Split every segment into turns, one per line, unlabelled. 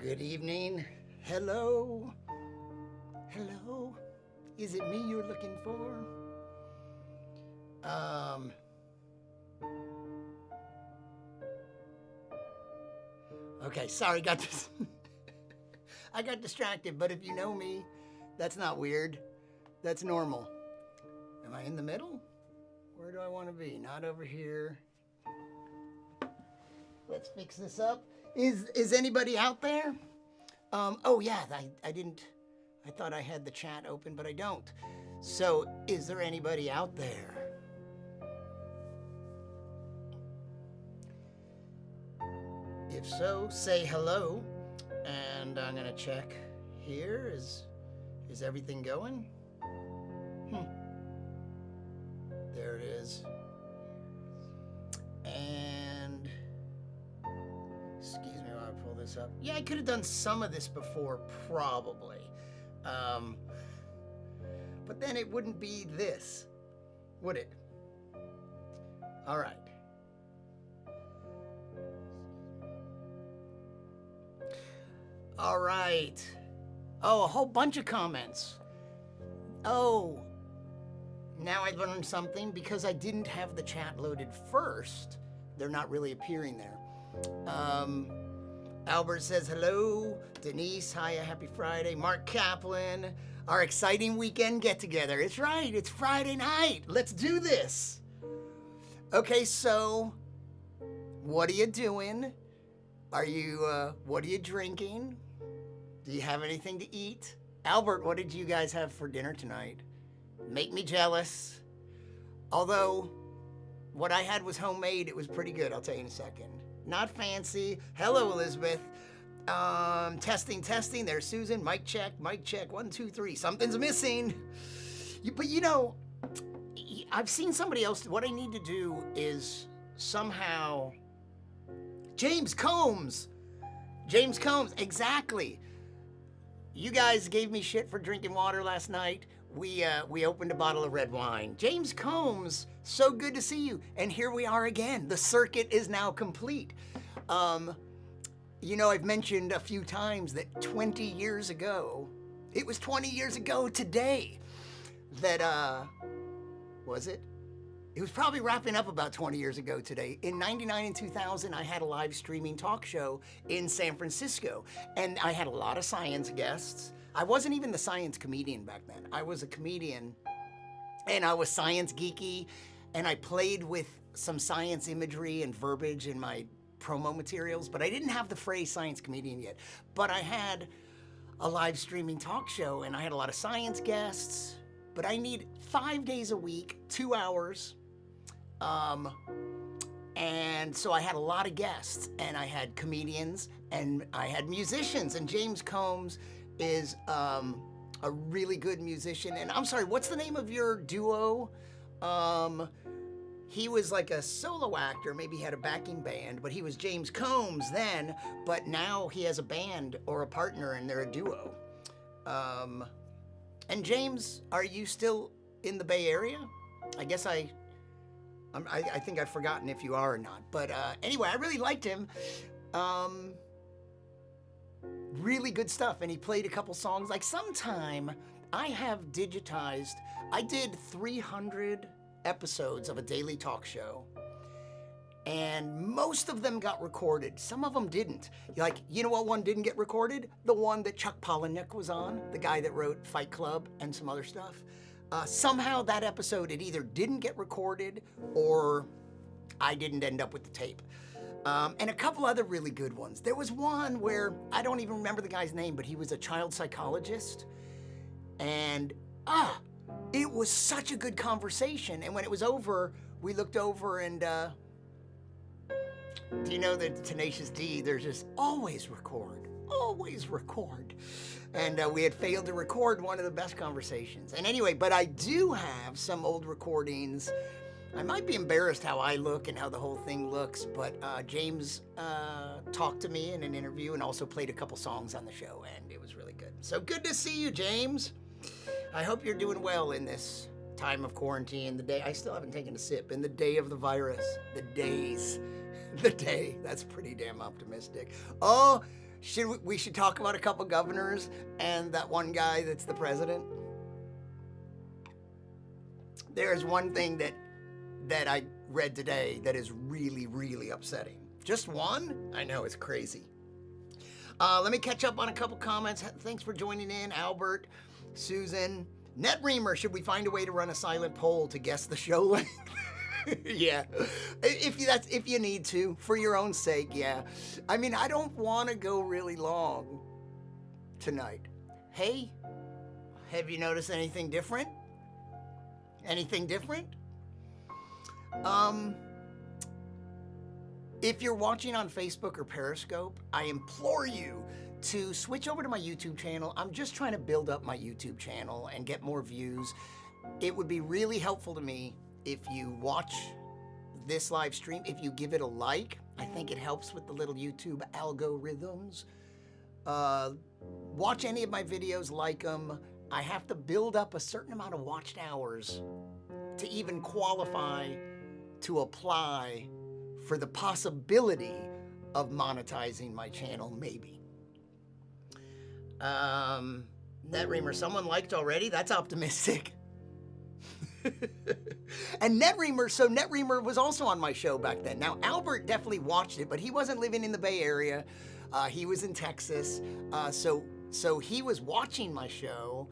Good evening. Hello. Hello. Is it me you're looking for? Okay, sorry, got this. I got distracted, but if you know me, that's not weird. That's normal. Am I in the middle? Where do I want to be? Not over here. Let's fix this up. Is anybody out there? Oh yeah, I didn't. I thought I had the chat open, but I don't. So, is there anybody out there? If so, say hello, and I'm gonna check here. Is everything going? There it is. And excuse me while I pull this up. Yeah, I could have done some of this before, probably. But then it wouldn't be this, would it? All right. All right. Oh, a whole bunch of comments. Oh, now I learned something because I didn't have the chat loaded first. They're not really appearing there. Albert says hello. Denise, hiya, happy Friday. Mark Kaplan, our exciting weekend get together. It's right, it's Friday night. Let's do this. Okay, so what are you doing? What are you drinking? Do you have anything to eat? Albert, what did you guys have for dinner tonight? Make me jealous. Although, what I had was homemade. It was pretty good, I'll tell you in a second. Not fancy. Hello, Elizabeth. Testing. There's Susan. Mic check. 1, 2, 3. Something's missing. But you know, I've seen somebody else. What I need to do is somehow... James Combs, exactly. You guys gave me shit for drinking water last night. We opened a bottle of red wine. James Combs, so good to see you. And here we are again. The circuit is now complete. You know, I've mentioned a few times that 20 years ago, it was 20 years ago today, that, was it? It was probably wrapping up about 20 years ago today. In 99 and 2000, I had a live streaming talk show in San Francisco, and I had a lot of science guests. I wasn't even the science comedian back then. I was a comedian, and I was science geeky, and I played with some science imagery and verbiage in my promo materials, but I didn't have the phrase science comedian yet. But I had a live streaming talk show, and I had a lot of science guests, but I need 5 days a week, 2 hours, and so I had a lot of guests, and I had comedians, and I had musicians, and James Combs is a really good musician. And I'm sorry, what's the name of your duo? He was like a solo actor, maybe he had a backing band, but he was James Combs then, but now he has a band or a partner and they're a duo. And James, are you still in the Bay Area? I guess I think I've forgotten if you are or not. But anyway, I really liked him. Really good stuff. And he played a couple songs. Like sometime I have digitized, I did 300 episodes of a daily talk show. And most of them got recorded. Some of them didn't. Like, you know what one didn't get recorded? The one that Chuck Palahniuk was on, the guy that wrote Fight Club and some other stuff. Somehow that episode, it either didn't get recorded or I didn't end up with the tape. And a couple other really good ones. There was one where, I don't even remember the guy's name, but he was a child psychologist. And, it was such a good conversation. And when it was over, we looked over and, do you know that Tenacious D, there's just always record. And we had failed to record one of the best conversations. And anyway, but I do have some old recordings. I might be embarrassed how I look and how the whole thing looks, but James talked to me in an interview and also played a couple songs on the show, and it was really good. So good to see you, James. I hope you're doing well in this time of quarantine. I still haven't taken a sip. In the day of the virus, the day, that's pretty damn optimistic. Oh, we should talk about a couple governors and that one guy that's the president? There's one thing that I read today that is really, really upsetting. Just one? I know, it's crazy. Let me catch up on a couple comments. Thanks for joining in, Albert, Susan. NetReamer, should we find a way to run a silent poll to guess the show length? Yeah, if you need to, for your own sake, yeah. I mean, I don't want to go really long tonight. Hey, have you noticed anything different? Anything different? If you're watching on Facebook or Periscope, I implore you to switch over to my YouTube channel. I'm just trying to build up my YouTube channel and get more views. It would be really helpful to me if you watch this live stream, if you give it a like. I think it helps with the little YouTube algorithms. Watch any of my videos, like them. I have to build up a certain amount of watched hours to even qualify to apply for the possibility of monetizing my channel, maybe. NetReamer, someone liked already? That's optimistic. And NetReamer was also on my show back then. Now, Albert definitely watched it, but he wasn't living in the Bay Area. He was in Texas. So he was watching my show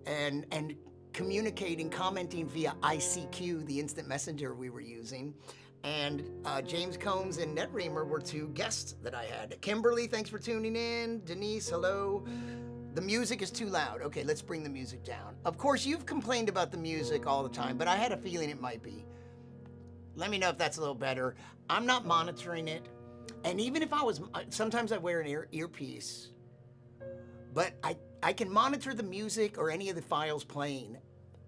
and communicating, commenting via ICQ, the instant messenger we were using. And James Combs and NetReamer were two guests that I had. Kimberly, thanks for tuning in. Denise, hello. The music is too loud. Okay, let's bring the music down. Of course, you've complained about the music all the time, but I had a feeling it might be. Let me know if that's a little better. I'm not monitoring it. And even if I was, sometimes I wear an earpiece, but I can monitor the music or any of the files playing.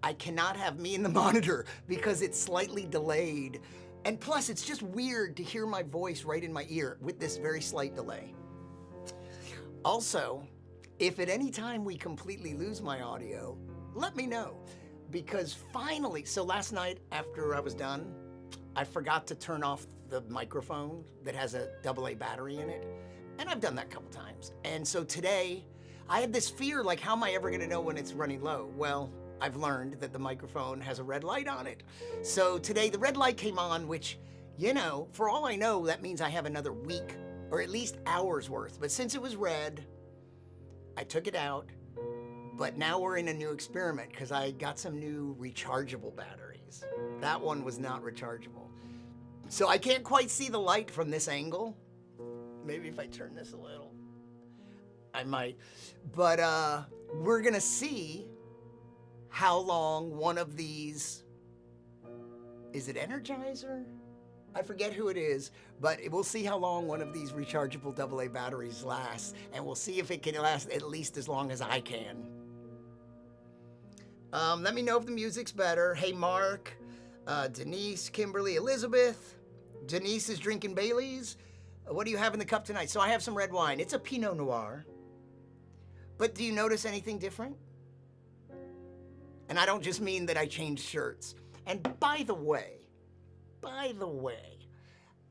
I cannot have me in the monitor because it's slightly delayed. And plus, it's just weird to hear my voice right in my ear with this very slight delay. Also, if at any time we completely lose my audio, let me know. Because finally, so last night after I was done, I forgot to turn off the microphone that has a AA battery in it. And I've done that a couple times. And so today, I had this fear, like, how am I ever gonna know when it's running low? Well, I've learned that the microphone has a red light on it. So today the red light came on, which, you know, for all I know, that means I have another week or at least hours worth. But since it was red, I took it out. But now we're in a new experiment because I got some new rechargeable batteries. That one was not rechargeable. So I can't quite see the light from this angle. Maybe if I turn this a little, I might. But we're gonna see how long one of these, is it Energizer? I forget who it is, but we'll see how long one of these rechargeable AA batteries lasts, and we'll see if it can last at least as long as I can. Let me know if the music's better. Hey, Mark, Denise, Kimberly, Elizabeth. Denise is drinking Bailey's. What do you have in the cup tonight? So I have some red wine. It's a Pinot Noir. But do you notice anything different? And I don't just mean that I changed shirts. And by the way,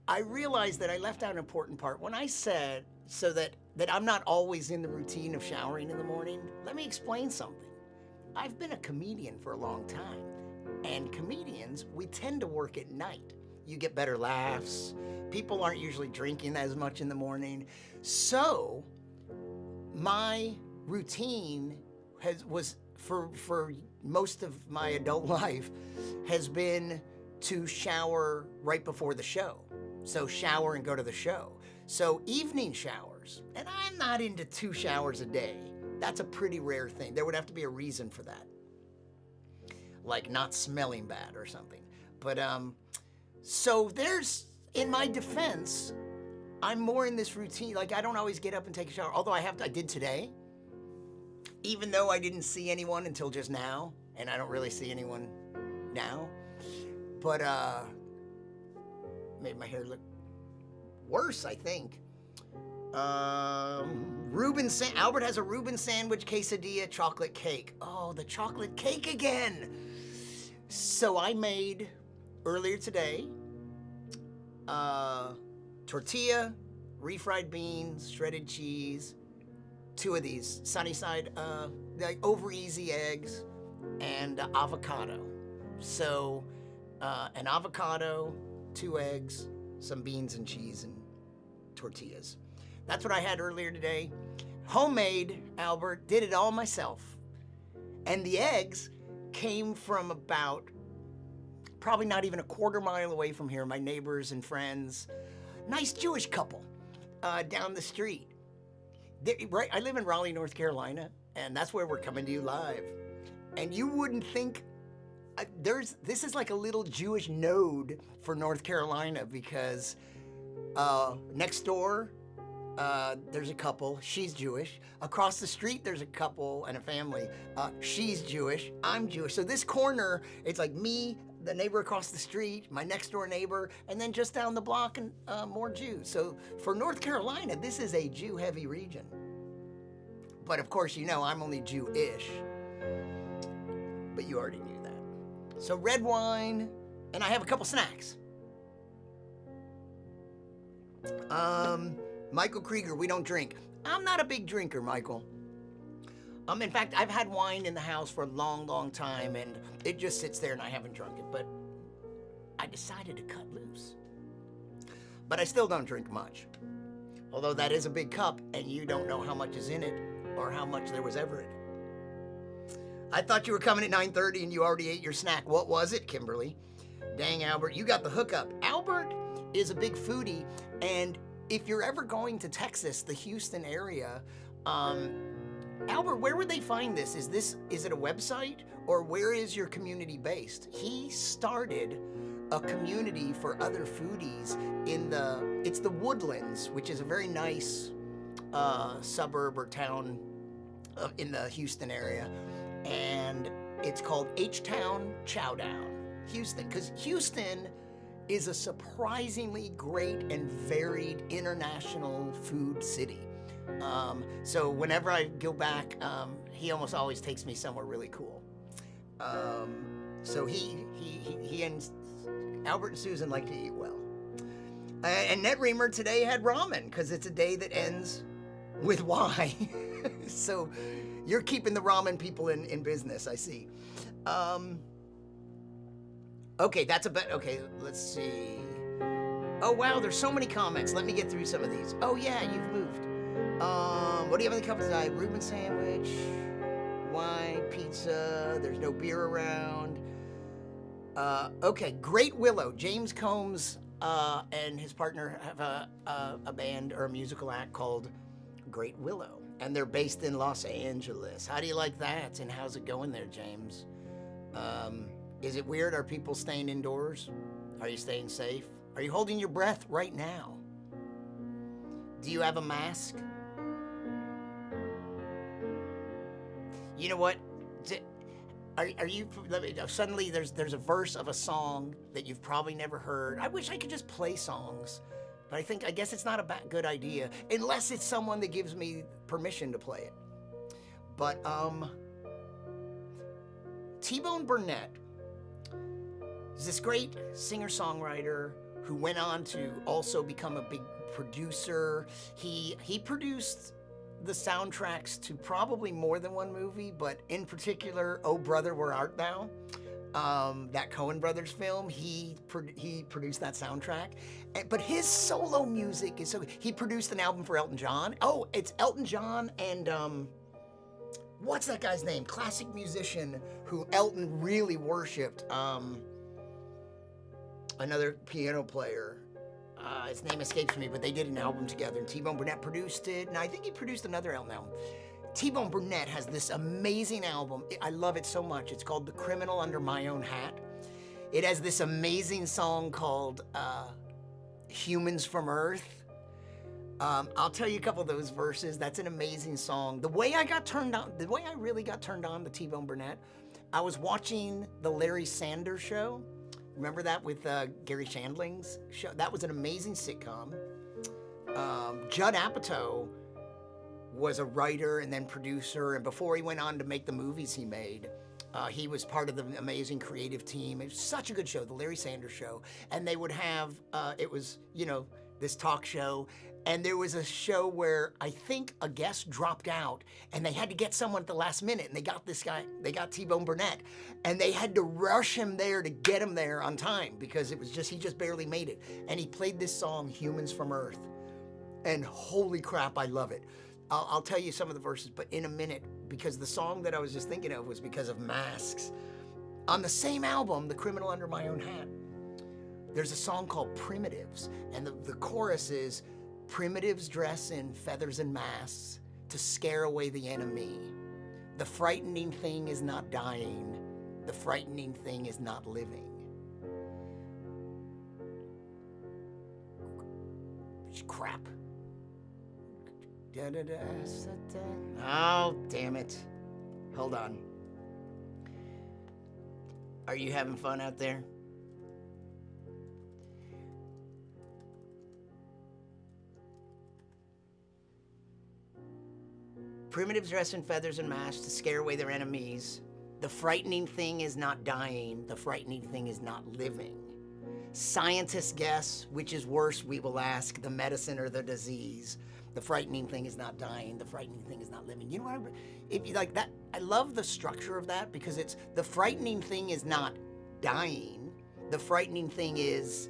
I realized that I left out an important part. When I said so that I'm not always in the routine of showering in the morning, let me explain something. I've been a comedian for a long time, and comedians, we tend to work at night. You get better laughs. People aren't usually drinking as much in the morning. So my routine was for most of my adult life has been to shower right before the show. So shower and go to the show. So evening showers, and I'm not into 2 showers a day. That's a pretty rare thing. There would have to be a reason for that. Like not smelling bad or something. But so there's, in my defense, I'm more in this routine. Like I don't always get up and take a shower, although I did today. Even though I didn't see anyone until just now, and I don't really see anyone now. But made my hair look worse, I think. Albert has a Reuben sandwich, quesadilla, chocolate cake. Oh, the chocolate cake again. So I made earlier today tortilla, refried beans, shredded cheese, 2 of these Sunnyside, like over easy eggs, and avocado. So, an avocado, 2 eggs, some beans and cheese, and tortillas. That's what I had earlier today. Homemade, Albert, did it all myself. And the eggs came from about, probably not even a quarter mile away from here, my neighbors and friends. Nice Jewish couple down the street. Right, I live in Raleigh, North Carolina, and that's where we're coming to you live. And you wouldn't think, this is like a little Jewish node for North Carolina, because next door, there's a couple, she's Jewish. Across the street, there's a couple and a family. She's Jewish, I'm Jewish. So this corner, it's like me, the neighbor across the street, my next door neighbor, and then just down the block, and more Jews. So for North Carolina, this is a Jew-heavy region. But of course, you know, I'm only Jewish. But you already knew that. So red wine, and I have a couple snacks. Michael Krieger, we don't drink. I'm not a big drinker, Michael. In fact, I've had wine in the house for a long, long time, and it just sits there and I haven't drunk it, but I decided to cut loose. But I still don't drink much. Although that is a big cup, and you don't know how much is in it or how much there was ever in it. I thought you were coming at 9:30 and you already ate your snack. What was it, Kimberly? Dang, Albert, you got the hookup. Albert is a big foodie, and if you're ever going to Texas, the Houston area, Albert, where would they find this? Is it a website, or where is your community based? He started a community for other foodies it's the Woodlands, which is a very nice suburb or town in the Houston area, and it's called H-Town Chowdown, Houston, because Houston is a surprisingly great and varied international food city. So whenever I go back, he almost always takes me somewhere really cool. So he and Albert and Susan like to eat well. And Ned Reamer today had ramen, because it's a day that ends with Y. So you're keeping the ramen people in business, I see. Okay, okay, let's see. Oh wow, there's so many comments. Let me get through some of these. Oh yeah, you've moved. What do you have in the cup tonight? Reuben sandwich, wine, pizza, there's no beer around. Okay, Great Willow. James Combs and his partner have a band or a musical act called Great Willow, and they're based in Los Angeles. How do you like that? And how's it going there, James? Is it weird? Are people staying indoors? Are you staying safe? Are you holding your breath right now? Do you have a mask? You know what? Are you? Suddenly there's a verse of a song that you've probably never heard. I wish I could just play songs, but I guess it's not a good idea unless it's someone that gives me permission to play it. But T-Bone Burnett is this great singer-songwriter who went on to also become a big producer. He produced the soundtracks to probably more than one movie, but in particular, Oh Brother, Where Art Thou? That Coen Brothers film, he produced that soundtrack. But his solo music is so good. He produced an album for Elton John. Oh, it's Elton John and what's that guy's name? Classic musician who Elton really worshipped. Another piano player. His name escapes me, but they did an album together, and T-Bone Burnett produced it, and I think he produced another Elton album. T-Bone Burnett has this amazing album. I love it so much. It's called The Criminal Under My Own Hat. It has this amazing song called Humans from Earth. I'll tell you a couple of those verses. That's an amazing song. The way I really got turned on to T-Bone Burnett, I was watching the Larry Sanders Show. Remember that with Gary Shandling's show? That was an amazing sitcom. Judd Apatow was a writer and then producer, and before he went on to make the movies he made, he was part of the amazing creative team. It was such a good show, the Larry Sanders Show. And they would have, it was, this talk show, And there was a show where I think a guest dropped out and they had to get someone at the last minute, and they got this guy, they got T-Bone Burnett, and they had to rush him there to get him there on time because it was just, he just barely made it. And he played this song, Humans from Earth. And holy crap, I love it. I'll tell you some of the verses, but in a minute, because the song that I was just thinking of was because of masks. On the same album, The Criminal Under My Own Hat, there's a song called Primitives, and the chorus is, primitives dress in feathers and masks to scare away the enemy. The frightening thing is not dying. The frightening thing is not living. Crap. Oh, damn it. Hold on. Are you having fun out there? Primitives dress in feathers and masks to scare away their enemies. The frightening thing is not dying. The frightening thing is not living. Scientists guess which is worse, we will ask, the medicine or the disease. The frightening thing is not dying. The frightening thing is not living. You know what? If you like that, I love the structure of that because it's the frightening thing is not dying. The frightening thing is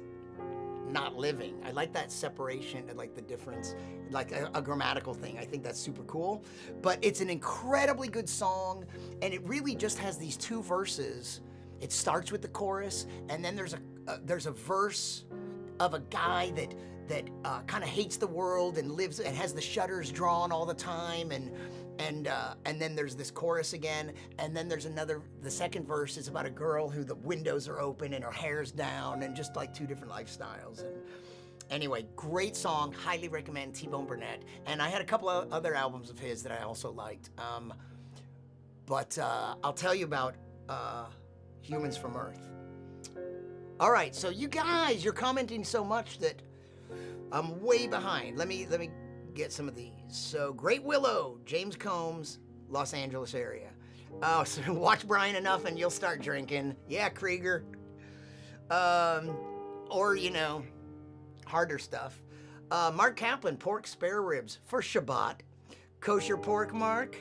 not living. I like that separation and like the difference, like a grammatical thing. I think that's super cool. But it's an incredibly good song, and it really just has these two verses. It starts with the chorus, and then there's a verse of a guy that kind of hates the world and lives and has the shutters drawn all the time, and then there's this chorus again, and then there's the second verse is about a girl who the windows are open and her hair's down, and just like two different lifestyles. And anyway, great song, highly recommend T-Bone Burnett. And I had a couple of other albums of his that I also liked, but I'll tell you about Humans from Earth. All right, so you guys, you're commenting so much that I'm way behind. Let me get some of these. So Great Willow, James Combs, Los Angeles area. Oh, so watch Brian enough and you'll start drinking. Yeah, Krieger. Or, you know, harder stuff. Mark Kaplan, pork spare ribs for Shabbat. Kosher pork, Mark.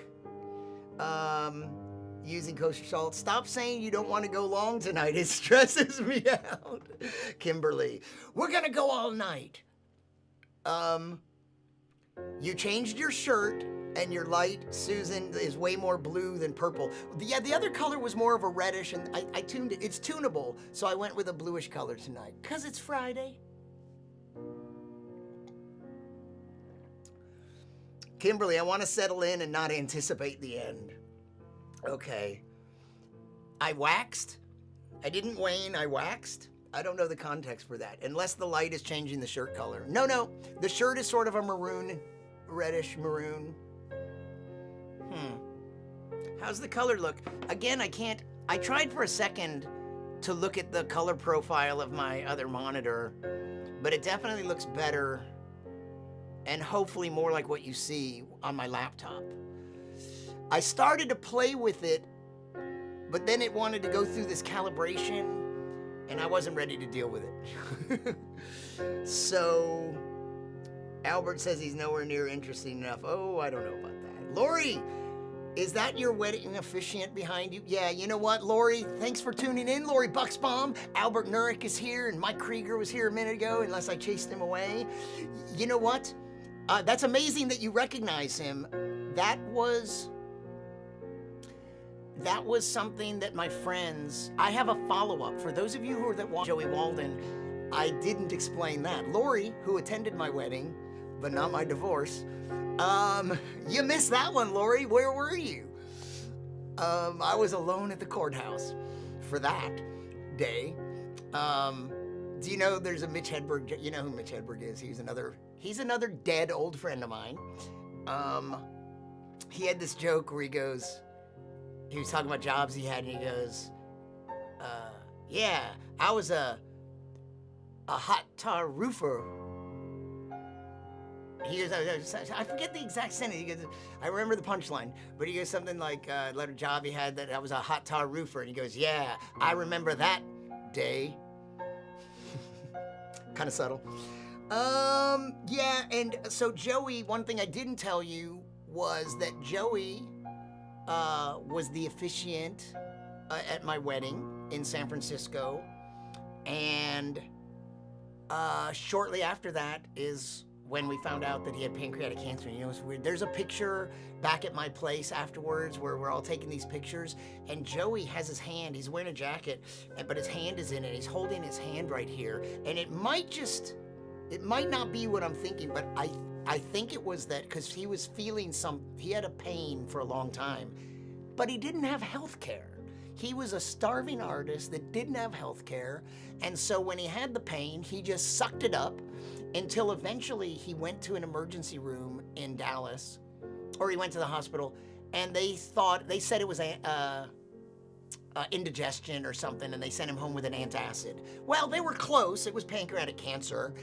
Using kosher salt. Stop saying you don't want to go long tonight. It stresses me out. Kimberly, we're gonna go all night. You changed your shirt and your light, Susan, is way more blue than purple. Yeah, the other color was more of a reddish, and I tuned it. It's tunable, so I went with a bluish color tonight. 'Cause it's Friday. Kimberly, I want to settle in and not anticipate the end. Okay. I waxed. I didn't wane, I waxed. I don't know the context for that, unless the light is changing the shirt color. No, the shirt is sort of a maroon, reddish maroon. How's the color look? Again, I tried for a second to look at the color profile of my other monitor, but it definitely looks better and hopefully more like what you see on my laptop. I started to play with it, but then it wanted to go through this calibration, and I wasn't ready to deal with it. So, Albert says he's nowhere near interesting enough. Oh, I don't know about that. Lori, is that your wedding officiant behind you? Yeah, you know what, Lori? Thanks for tuning in. Lori Bucksbaum. Albert Nurek is here, and Mike Krieger was here a minute ago, unless I chased him away. You know what? That's amazing that you recognize him. That was something that my friends, I have a follow-up. For those of you who are that watch Joey Walden, I didn't explain that. Lori, who attended my wedding, but not my divorce, you missed that one, Lori. Where were you? I was alone at the courthouse for that day. Do you know there's a Mitch Hedberg? You know who Mitch Hedberg is? He's another dead old friend of mine. He had this joke where he was talking about jobs he had, and he goes, yeah, I was a hot tar roofer. He goes, I forget the exact sentence. He goes, I remember the punchline, but he goes something like, let a job he had that I was a hot tar roofer. And he goes, yeah, I remember that day. Kind of subtle. Yeah, and so Joey, one thing I didn't tell you was that Joey was the officiant at my wedding in San Francisco, and shortly after that is when we found out that he had pancreatic cancer. You know, it's weird. There's a picture back at my place afterwards where we're all taking these pictures, and Joey has his hand, he's wearing a jacket, but his hand is in it. He's holding his hand right here, and it might not be what I'm thinking, but I think it was that because he was feeling he had a pain for a long time, but he didn't have health care. He was a starving artist that didn't have health care, and so when he had the pain, he just sucked it up until eventually he went to an emergency room in Dallas, or he went to the hospital, and they said it was indigestion or something, and they sent him home with an antacid. Well, they were close. It was pancreatic cancer.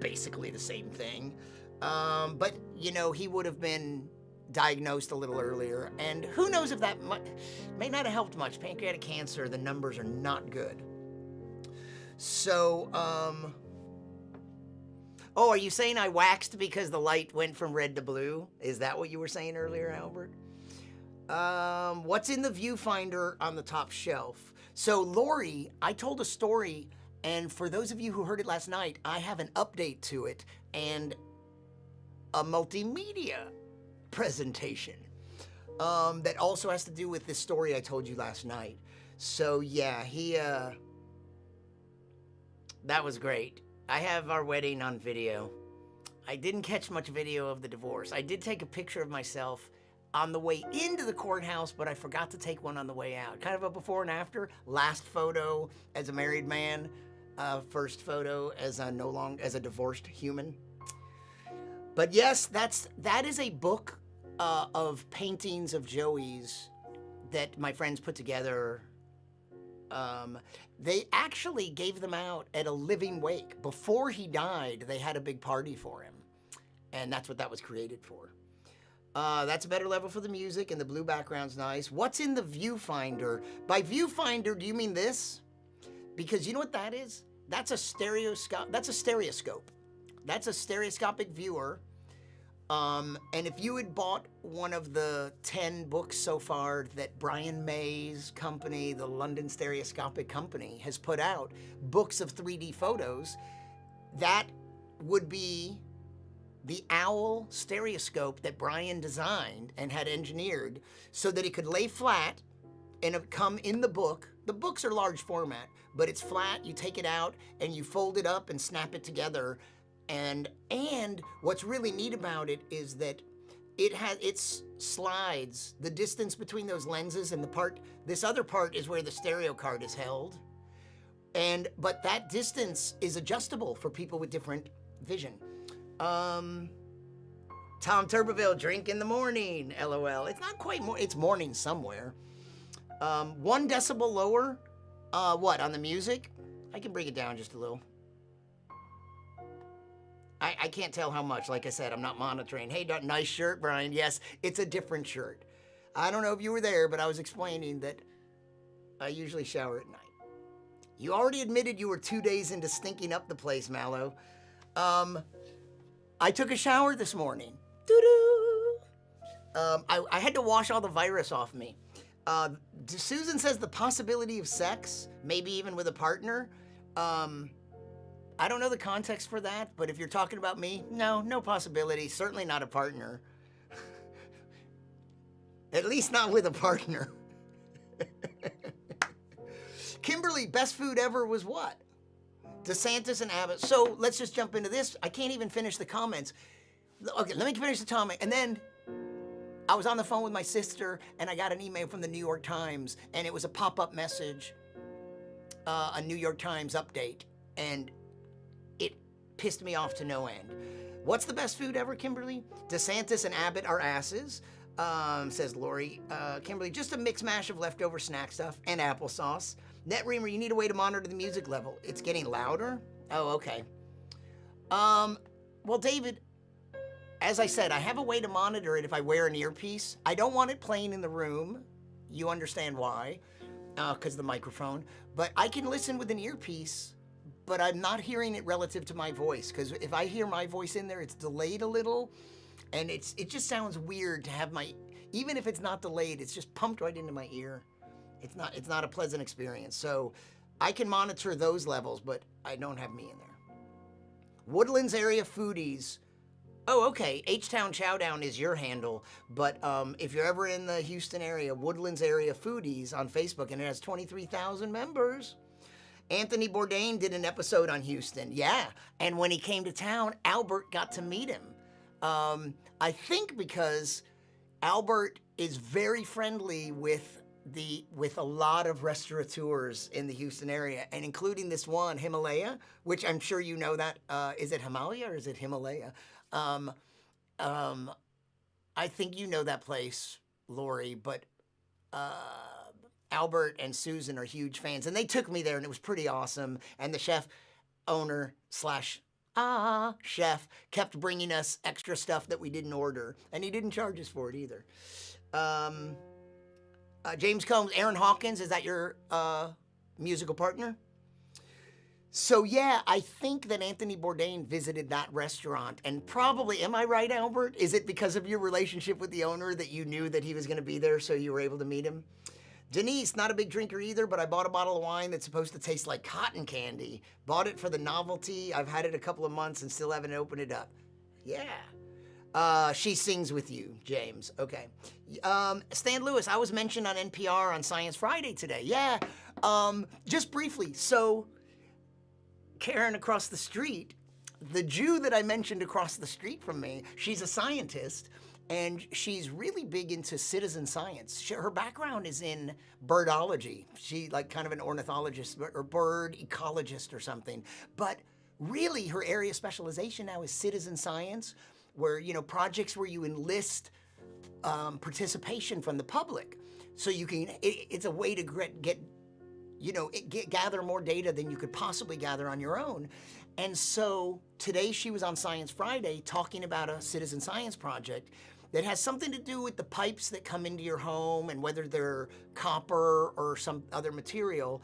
Basically the same thing. But, you know, he would have been diagnosed a little earlier, and who knows if that may not have helped much. Pancreatic cancer, the numbers are not good. So, oh, are you saying I waxed because the light went from red to blue? Is that what you were saying earlier, Albert? What's in the viewfinder on the top shelf? So, Lori, I told a story, and for those of you who heard it last night, I have an update to it and a multimedia presentation that also has to do with this story I told you last night. So, yeah, that was great. I have our wedding on video. I didn't catch much video of the divorce. I did take a picture of myself on the way into the courthouse, but I forgot to take one on the way out. Kind of a before and after. Last photo as a married man. First photo as a divorced human. But yes, that is a book of paintings of Joey's that my friends put together. They actually gave them out at a living wake. Before he died, they had a big party for him. And that's what that was created for. That's a better level for the music, and the blue background's nice. What's in the viewfinder? By viewfinder, do you mean this? Because you know what that is? That's a stereoscope. That's a stereoscope. That's a stereoscopic viewer. And if you had bought one of the 10 books so far that Brian May's company, the London Stereoscopic Company, has put out, books of 3D photos, that would be the owl stereoscope that Brian designed and had engineered so that it could lay flat and it come in the book. The books are large format, but it's flat. You take it out and you fold it up and snap it together. And what's really neat about it is that it slides. The distance between those lenses and this other part is where the stereo card is held. But that distance is adjustable for people with different vision. Tom Turbeville, drink in the morning, LOL. It's not quite it's morning somewhere. 1 decibel lower, what, on the music? I can bring it down just a little. I can't tell how much. Like I said, I'm not monitoring. Hey, nice shirt, Brian. Yes, it's a different shirt. I don't know if you were there, but I was explaining that I usually shower at night. You already admitted you were 2 days into stinking up the place, Mallow. I took a shower this morning. Doo-doo. I had to wash all the virus off me. Susan says the possibility of sex, maybe even with a partner. I don't know the context for that, but if you're talking about me, no possibility. Certainly not a partner. At least not with a partner. Kimberly, best food ever was what? DeSantis and Abbott. So let's just jump into this. I can't even finish the comments. Okay, let me finish the comment. And then I was on the phone with my sister, and I got an email from the New York Times, and it was a pop-up message, a New York Times update, and it pissed me off to no end. What's the best food ever, Kimberly? DeSantis and Abbott are asses, says Lori. Kimberly, just a mix mash of leftover snack stuff and applesauce. NetReamer, you need a way to monitor the music level. It's getting louder? Oh, okay. Well, David, as I said, I have a way to monitor it if I wear an earpiece. I don't want it playing in the room. You understand why, because of the microphone. But I can listen with an earpiece, but I'm not hearing it relative to my voice, because if I hear my voice in there, it's delayed a little, and it just sounds weird to have my, even if it's not delayed, it's just pumped right into my ear. It's not a pleasant experience. So I can monitor those levels, but I don't have me in there. Woodlands area foodies. Oh, okay. H-Town Chowdown is your handle, but if you're ever in the Houston area, Woodlands area foodies on Facebook, and it has 23,000 members. Anthony Bourdain did an episode on Houston. Yeah, and when he came to town, Albert got to meet him. I think because Albert is very friendly with a lot of restaurateurs in the Houston area, and including this one, Himalaya, which I'm sure you know that. Is it Himalaya or is it Himalaya? I think you know that place, Lori, but Albert and Susan are huge fans, and they took me there, and it was pretty awesome. And the chef owner slash chef kept bringing us extra stuff that we didn't order, and he didn't charge us for it either. James Combs, Aaron Hawkins, is that your musical partner? So yeah, I think that Anthony Bourdain visited that restaurant, and probably, am I right, Albert? Is it because of your relationship with the owner that you knew that he was going to be there, so you were able to meet him? Denise, not a big drinker either, but I bought a bottle of wine that's supposed to taste like cotton candy. Bought it for the novelty. I've had it a couple of months and still haven't opened it up. Yeah. She sings with you, James. Okay. Stan Lewis, I was mentioned on NPR on Science Friday today. Yeah. Just briefly. So, Karen across the street, the Jew that I mentioned across the street from me, she's a scientist, and she's really big into citizen science. Her background is in birdology. She's like kind of an ornithologist or bird ecologist or something. But really, her area of specialization now is citizen science, where, projects where you enlist participation from the public. So you can, it's a way to gather more data than you could possibly gather on your own. And so today she was on Science Friday talking about a citizen science project that has something to do with the pipes that come into your home and whether they're copper or some other material.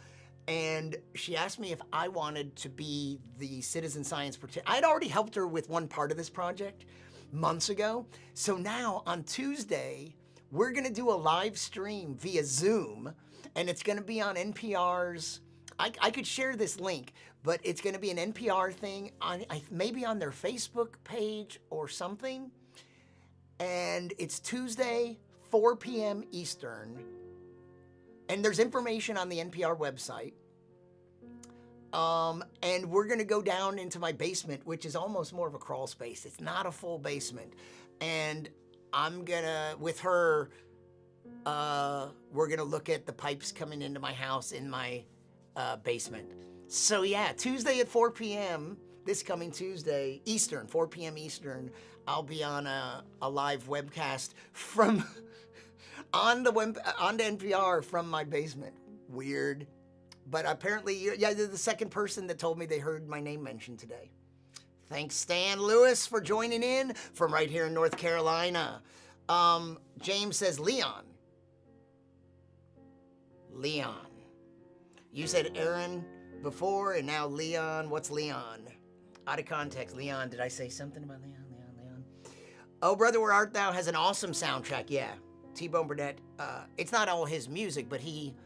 And she asked me if I wanted to be the citizen science participant. I'd already helped her with one part of this project months ago. So now on Tuesday, we're gonna do a live stream via Zoom, and it's gonna be on NPR's, I could share this link, but it's gonna be an NPR thing, maybe on their Facebook page or something. And it's Tuesday, 4 p.m. Eastern. And there's information on the NPR website. And we're gonna go down into my basement, which is almost more of a crawl space. It's not a full basement. And I'm gonna, with her, we're gonna look at the pipes coming into my house in my basement. So yeah, Tuesday at 4 p.m., this coming Tuesday, Eastern, 4 p.m. Eastern, I'll be on a live webcast from, on the NPR from my basement. Weird. But apparently, you're the second person that told me they heard my name mentioned today. Thanks, Stan Lewis, for joining in from right here in North Carolina. James says, Leon. You said Aaron before, and now Leon. What's Leon? Out of context. Leon, did I say something about Leon? Oh, Brother, Where Art Thou has an awesome soundtrack. Yeah. T-Bone Burnett. It's not all his music, but he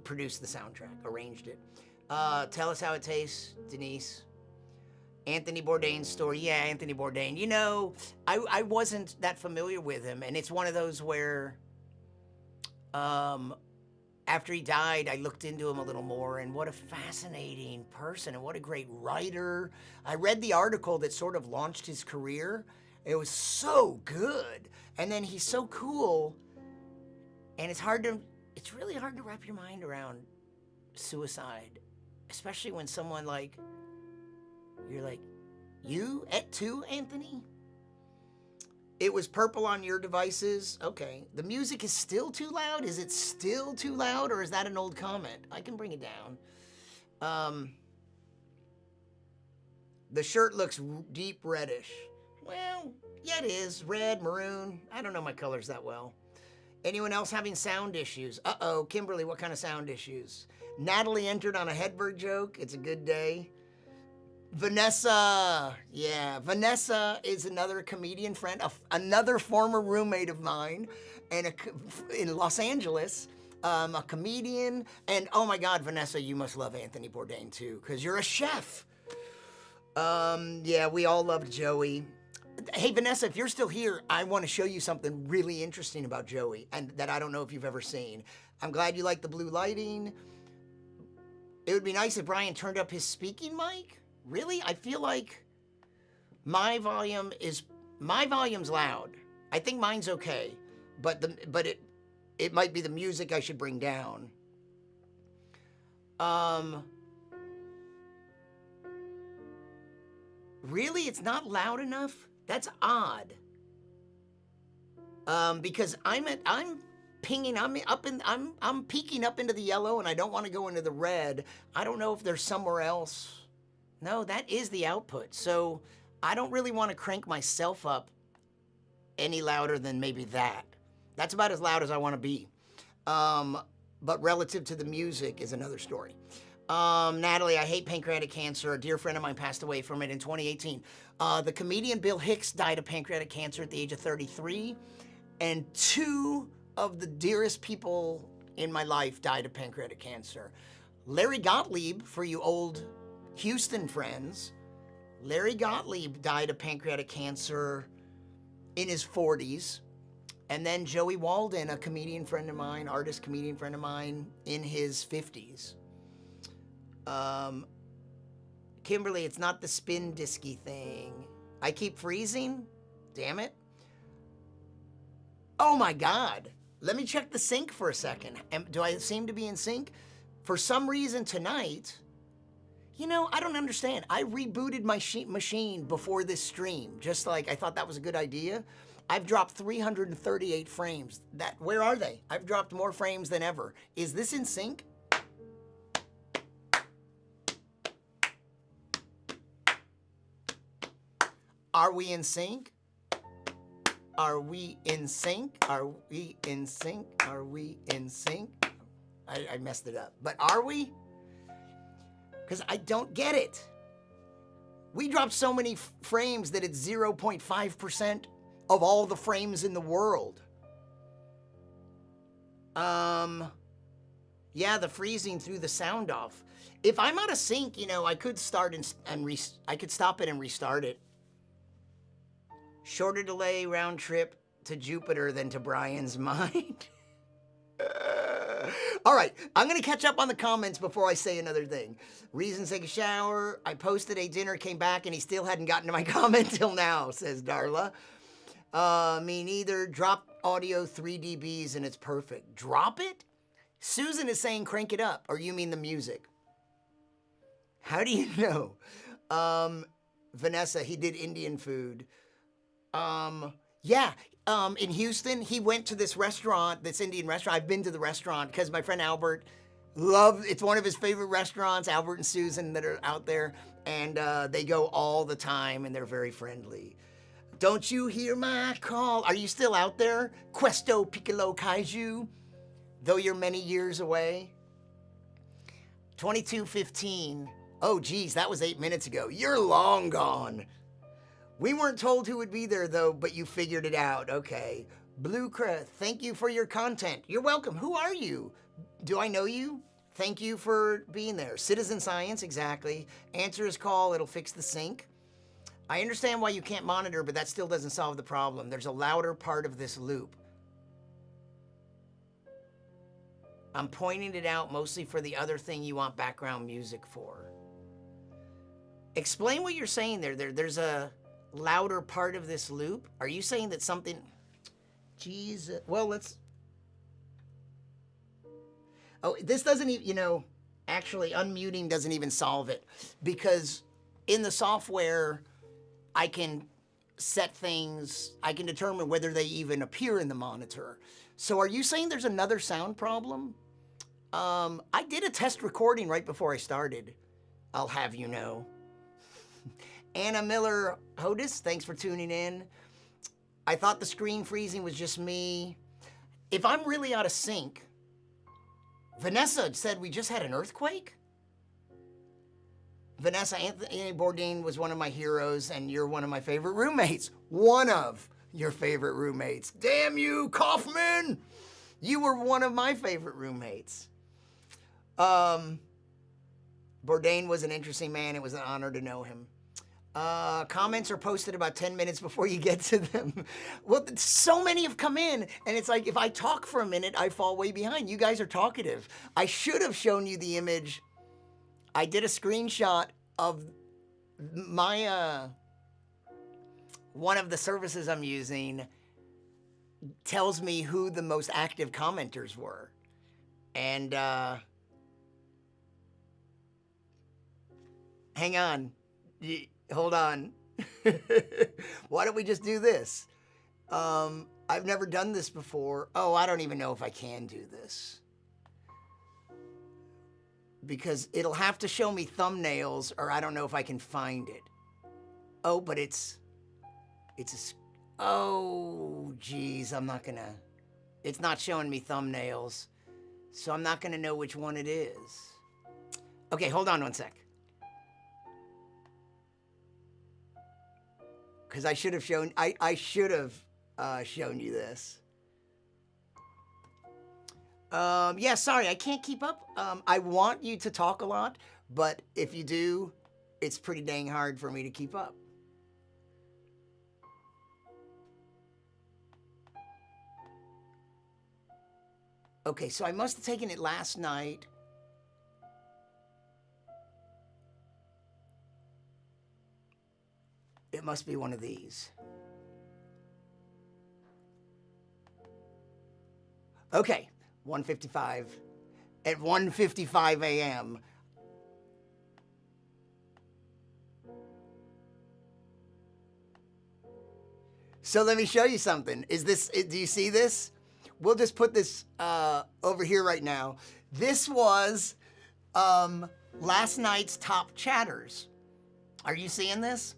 produced the soundtrack, arranged it. Tell Us How It Tastes, Denise. Anthony Bourdain's story. Yeah, Anthony Bourdain. I wasn't that familiar with him, and it's one of those where after he died, I looked into him a little more, and what a fascinating person, and what a great writer. I read the article that sort of launched his career. It was so good. And then he's so cool, and it's really hard to wrap your mind around suicide, especially when someone you're like, you at 2, Anthony? It was purple on your devices. Okay. The music is still too loud? Is it still too loud, or is that an old comment? I can bring it down. The shirt looks deep reddish. Well, yeah, it is. Red, maroon. I don't know my colors that well. Anyone else having sound issues? Uh-oh, Kimberly, what kind of sound issues? Natalie entered on a Hedberg joke. It's a good day. Vanessa, yeah, Vanessa is another comedian friend, another former roommate of mine, and in Los Angeles, a comedian, and oh my God, Vanessa, you must love Anthony Bourdain too, because you're a chef. Yeah, we all loved Joey. Hey, Vanessa, if you're still here, I want to show you something really interesting about Joey, and that I don't know if you've ever seen. I'm glad you like the blue lighting. It would be nice if Brian turned up his speaking mic. Really? I feel like my volume's loud. I think mine's okay, but it might be the music I should bring down. Really? It's not loud enough? That's odd. Because I'm peaking up into the yellow and I don't want to go into the red. I don't know if there's somewhere else. No, that is the output. So I don't really want to crank myself up any louder than maybe that. That's about as loud as I want to be. But relative to the music is another story. Natalie, I hate pancreatic cancer. A dear friend of mine passed away from it in 2018. The comedian Bill Hicks died of pancreatic cancer at the age of 33. And 2 of the dearest people in my life died of pancreatic cancer. Larry Gottlieb, for you old Houston friends, Larry Gottlieb died of pancreatic cancer in his 40s. And then Joey Walden, a comedian friend of mine, artist comedian friend of mine, in his 50s. Kimberly, it's not the spin disky thing. I keep freezing? Damn it. Oh my God. Let me check the sync for a second. Do I seem to be in sync? For some reason tonight, you know, I don't understand. I rebooted my machine before this stream, just like I thought that was a good idea. I've dropped 338 frames. Where are they? I've dropped more frames than ever. Is this in sync? Are we in sync? Are we in sync? Are we in sync? Are we in sync? I messed it up. But are we? Because I don't get it. We dropped so many frames that it's 0.5% of all the frames in the world. Yeah, the freezing threw the sound off. If I'm out of sync, you know, I could start I could stop it and restart it. Shorter delay round trip to Jupiter than to Brian's mind. All right, I'm gonna catch up on the comments before I say another thing. Reasons to take a shower. I posted a dinner, came back, and he still hadn't gotten to my comment till now, says Darla. Me neither. Drop audio 3 dBs and it's perfect. Drop it? Susan is saying crank it up, or you mean the music? How do you know? Vanessa, he did Indian food. Yeah, in Houston, he went to this restaurant, this Indian restaurant. I've been to the restaurant because my friend Albert it's one of his favorite restaurants, Albert and Susan that are out there, and they go all the time and they're very friendly. Don't you hear my call? Are you still out there? Questo Piccolo Kaiju, though you're many years away. 22:15. Oh, geez, that was 8 minutes ago. You're long gone. We weren't told who would be there, though, but you figured it out. Okay. Blue Crest, thank you for your content. You're welcome. Who are you? Do I know you? Thank you for being there. Citizen Science, exactly. Answer his call. It'll fix the sync. I understand why you can't monitor, but that still doesn't solve the problem. There's a louder part of this loop. I'm pointing it out mostly for the other thing you want background music for. Explain what you're saying there. There's a louder part of this loop. Are you saying that something... Jesus. Well, let's... Oh, this doesn't even, you know, actually unmuting doesn't even solve it. Because in the software, I can set things, I can determine whether they even appear in the monitor. So are you saying there's another sound problem? I did a test recording right before I started. I'll have you know. Anna Miller Hodis, thanks for tuning in. I thought the screen freezing was just me. If I'm really out of sync, Vanessa said we just had an earthquake? Vanessa, Anthony Bourdain was one of my heroes, and you're one of my favorite roommates. One of your favorite roommates. Damn you, Kaufman! You were one of my favorite roommates. Bourdain was an interesting man. It was an honor to know him. Comments are posted about 10 minutes before you get to them. Well, so many have come in, and it's like if I talk for a minute, I fall way behind. You guys are talkative. I should have shown you the image. I did a screenshot of my, one of the services I'm using tells me who the most active commenters were. And, hang on. Hold on. Why don't we just do this? I've never done this before. Oh, I don't even know if I can do this. Because it'll have to show me thumbnails, or I don't know if I can find it. Oh, but oh, geez, it's not showing me thumbnails, so I'm not gonna know which one it is. Okay, hold on one sec. Because I should have shown you this. Yeah, sorry, I can't keep up. I want you to talk a lot, but if you do, it's pretty dang hard for me to keep up. Okay, so I must have taken it last night. It must be one of these. Okay. 1:55 at 1:55 a.m. So let me show you something. Do you see this? We'll just put this over here right now. This was last night's top chatters. Are you seeing this?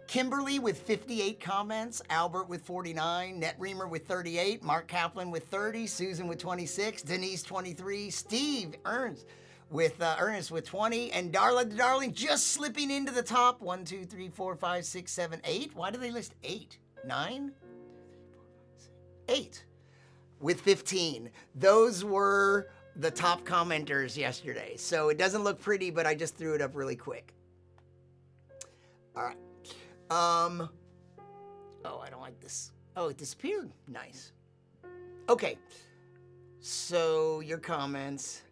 Kimberly with 58 comments, Albert with 49, Netreamer with 38, Mark Kaplan with 30, Susan with 26, Denise 23, Steve Ernst with 20, and Darla the Darling just slipping into the top. 1, 2, 3, 4, 5, 6, 7, 8. Why do they list 8? 9? 8 with 15. Those were the top commenters yesterday. So it doesn't look pretty, but I just threw it up really quick. All right. Oh, I don't like this. Oh, it disappeared. Nice. Okay. So your comments.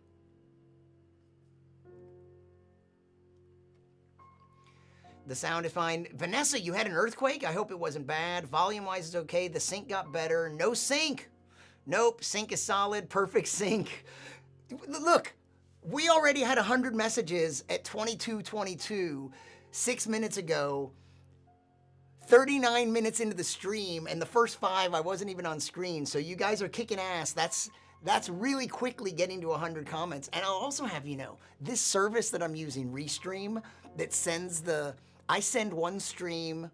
The sound is fine. Vanessa, you had an earthquake? I hope it wasn't bad. Volume-wise is okay. The sync got better. No sync. Nope. Sync is solid. Perfect sync. Look, we already had 100 messages at 22:22 6 minutes ago. 39 minutes into the stream, and the first 5 I wasn't even on screen, so you guys are kicking ass. That's really quickly getting to 100 comments. And I'll also have you know, this service that I'm using, Restream, that sends I send one stream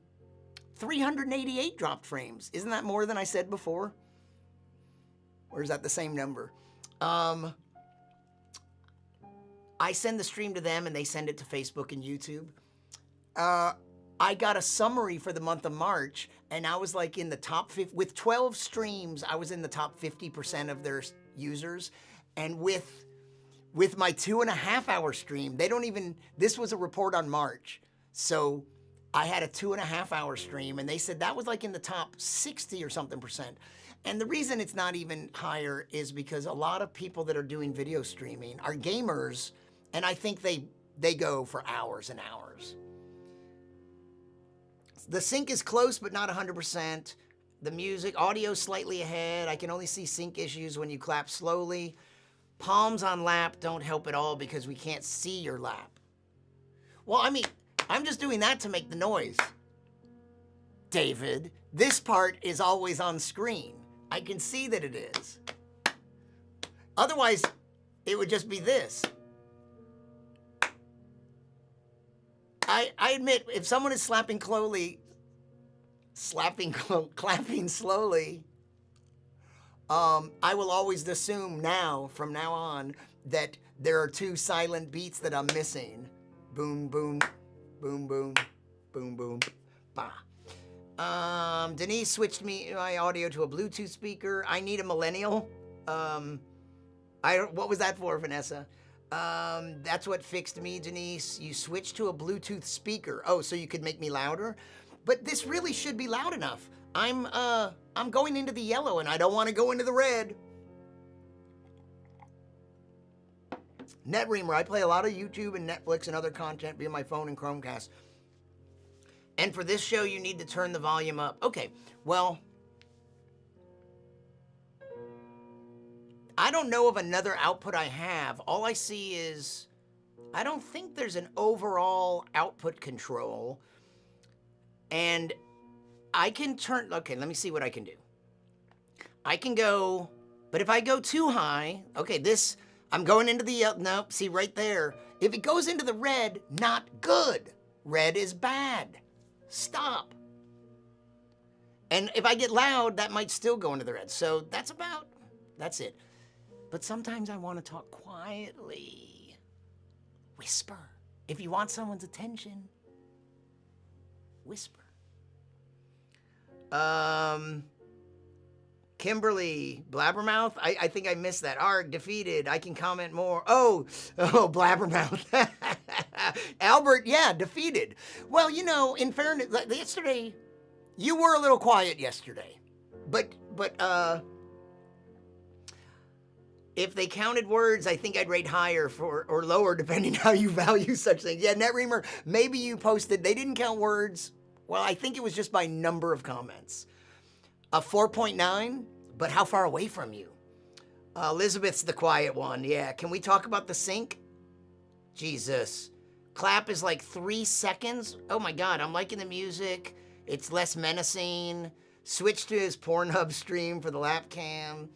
388 dropped frames. Isn't that more than I said before? Or is that the same number? I send the stream to them, and they send it to Facebook and YouTube. I got a summary for the month of March, and I was like in the top 50, with 12 streams, I was in the top 50% of their users. And with my 2.5 hour stream, this was a report on March. So I had a 2.5 hour stream, and they said that was like in the top 60 or something percent. And the reason it's not even higher is because a lot of people that are doing video streaming are gamers, and I think they go for hours and hours. The sync is close, but not 100%. The music, audio slightly ahead. I can only see sync issues when you clap slowly. Palms on lap don't help at all because we can't see your lap. Well, I mean, I'm just doing that to make the noise. David, this part is always on screen. I can see that it is. Otherwise, it would just be this. I admit, if someone is clapping slowly, I will always assume now, from now on, that there are 2 silent beats that I'm missing. Boom, boom, boom, boom, boom, boom, bah. Denise switched my audio to a Bluetooth speaker. I need a millennial. What was that for, Vanessa? That's what fixed me, Denise. You switched to a Bluetooth speaker. Oh, so you could make me louder? But this really should be loud enough. I'm going into the yellow and I don't want to go into the red. NetReamer, I play a lot of YouTube and Netflix and other content via my phone and Chromecast. And for this show, you need to turn the volume up. Okay, well, I don't know of another output I have. All I see is, I don't think there's an overall output control. And I can turn, okay, let me see what I can do. I can go, but if I go too high, okay, I'm going into the, nope, see right there. If it goes into the red, not good. Red is bad. Stop. And if I get loud, that might still go into the red. So that's it. But sometimes I want to talk quietly. Whisper. If you want someone's attention, whisper. Kimberly, Blabbermouth, I think I missed that. Arg, defeated, I can comment more. Oh, Blabbermouth. Albert, yeah, defeated. Well, you know, in fairness, yesterday, you were a little quiet yesterday. But if they counted words, I think I'd rate higher or lower, depending how you value such things. Yeah, NetReamer, maybe you posted, they didn't count words. Well, I think it was just by number of comments. A 4.9, but how far away from you? Elizabeth's the quiet one. Yeah, can we talk about the sync? Jesus. Clap is like 3 seconds. Oh my God, I'm liking the music. It's less menacing. Switch to his Pornhub stream for the lap cam.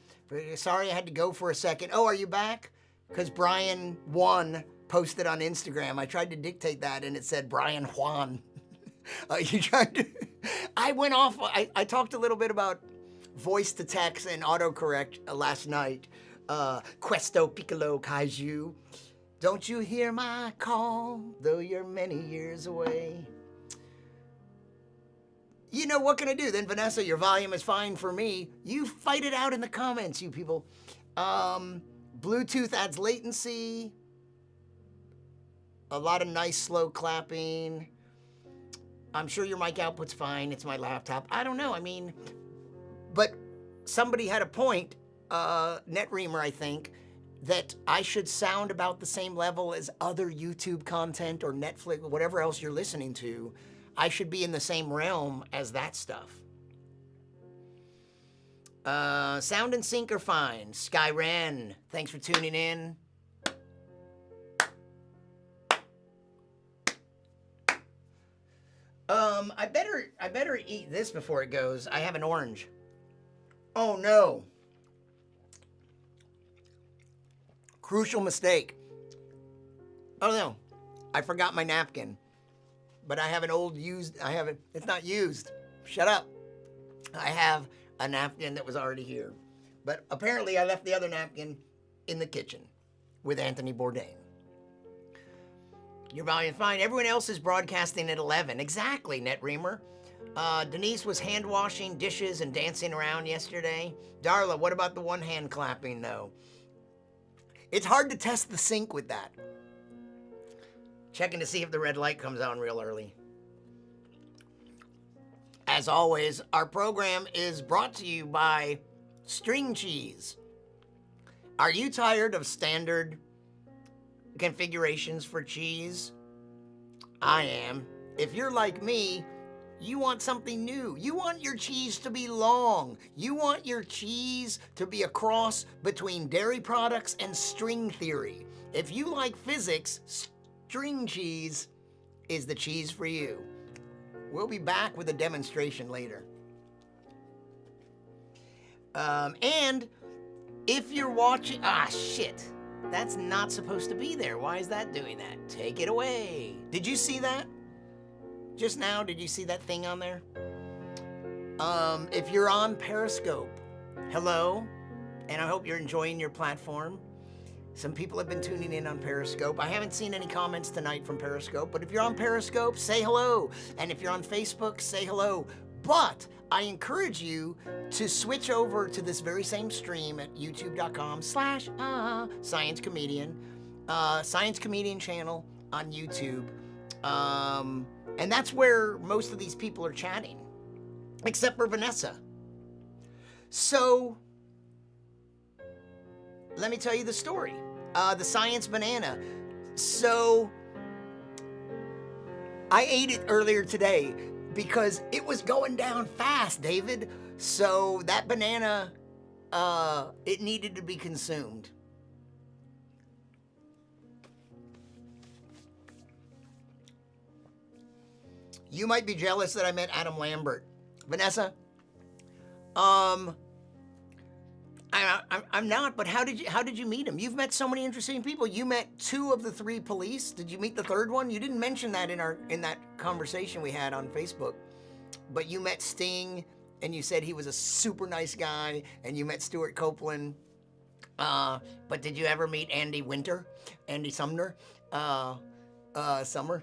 Sorry, I had to go for a second. Oh, are you back? Because Brian Juan posted on Instagram. I tried to dictate that and it said Brian Juan. You tried to, I went off, I talked a little bit about voice to text and autocorrect last night. Questo Piccolo Kaiju. Don't you hear my call, though you're many years away? You know, what can I do? Then Vanessa, your volume is fine for me. You fight it out in the comments, you people. Bluetooth adds latency. A lot of nice slow clapping. I'm sure your mic output's fine. It's my laptop. I don't know. I mean, but somebody had a point, NetReamer, I think, that I should sound about the same level as other YouTube content or Netflix, whatever else you're listening to. I should be in the same realm as that stuff. Sound and sync are fine. Skyren, thanks for tuning in. I better eat this before it goes. I have an orange. Oh no. Crucial mistake. Oh no, I forgot my napkin. But I have an old used, it's not used. Shut up. I have a napkin that was already here. But apparently I left the other napkin in the kitchen with Anthony Bourdain. Your volume's fine. Everyone else is broadcasting at 11. Exactly, NetReamer. Denise was hand washing dishes and dancing around yesterday. Darla, what about the one hand clapping though? It's hard to test the sync with that. Checking to see if the red light comes on real early. As always, our program is brought to you by String Cheese. Are you tired of standard configurations for cheese? I am. If you're like me, you want something new. You want your cheese to be long. You want your cheese to be a cross between dairy products and string theory. If you like physics, string cheese is the cheese for you. We'll be back with a demonstration later. And if you're watching, shit. That's not supposed to be there. Why is that doing that? Take it away. Did you see that? Just now, did you see that thing on there? If you're on Periscope, hello. and I hope you're enjoying your platform. Some people have been tuning in on Periscope. I haven't seen any comments tonight from Periscope, but if you're on Periscope, say hello. And if you're on Facebook, say hello. But I encourage you to switch over to this very same stream at youtube.com/Science Comedian, Science Comedian channel on YouTube. And that's where most of these people are chatting, except for Vanessa. So, let me tell you the story. The science banana. So, I ate it earlier today because it was going down fast, David. So, that banana, it needed to be consumed. You might be jealous that I met Adam Lambert. Vanessa, I'm not, but how did you meet him? You've met so many interesting people. You met 2 of the 3 police. Did you meet the 3rd one? You didn't mention that in that conversation we had on Facebook. But you met Sting, and you said he was a super nice guy, and you met Stuart Copeland. But did you ever meet Andy Winter? Andy Sumner? Sumner?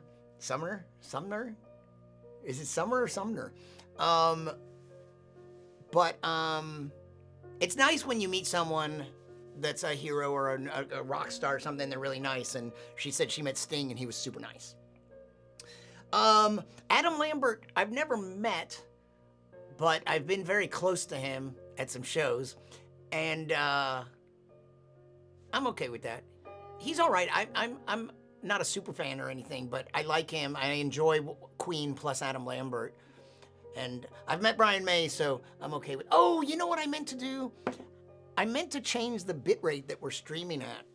Is it Summer or Sumner? It's nice when you meet someone that's a hero or a rock star or something. They're really nice. And she said she met Sting and he was super nice. Adam Lambert, I've never met, but I've been very close to him at some shows. And I'm okay with that. He's all right. I'm not a super fan or anything, but I like him. I enjoy Queen plus Adam Lambert. And I've met Brian May, so I'm okay with... Oh, you know what I meant to do? I meant to change the bitrate that we're streaming at.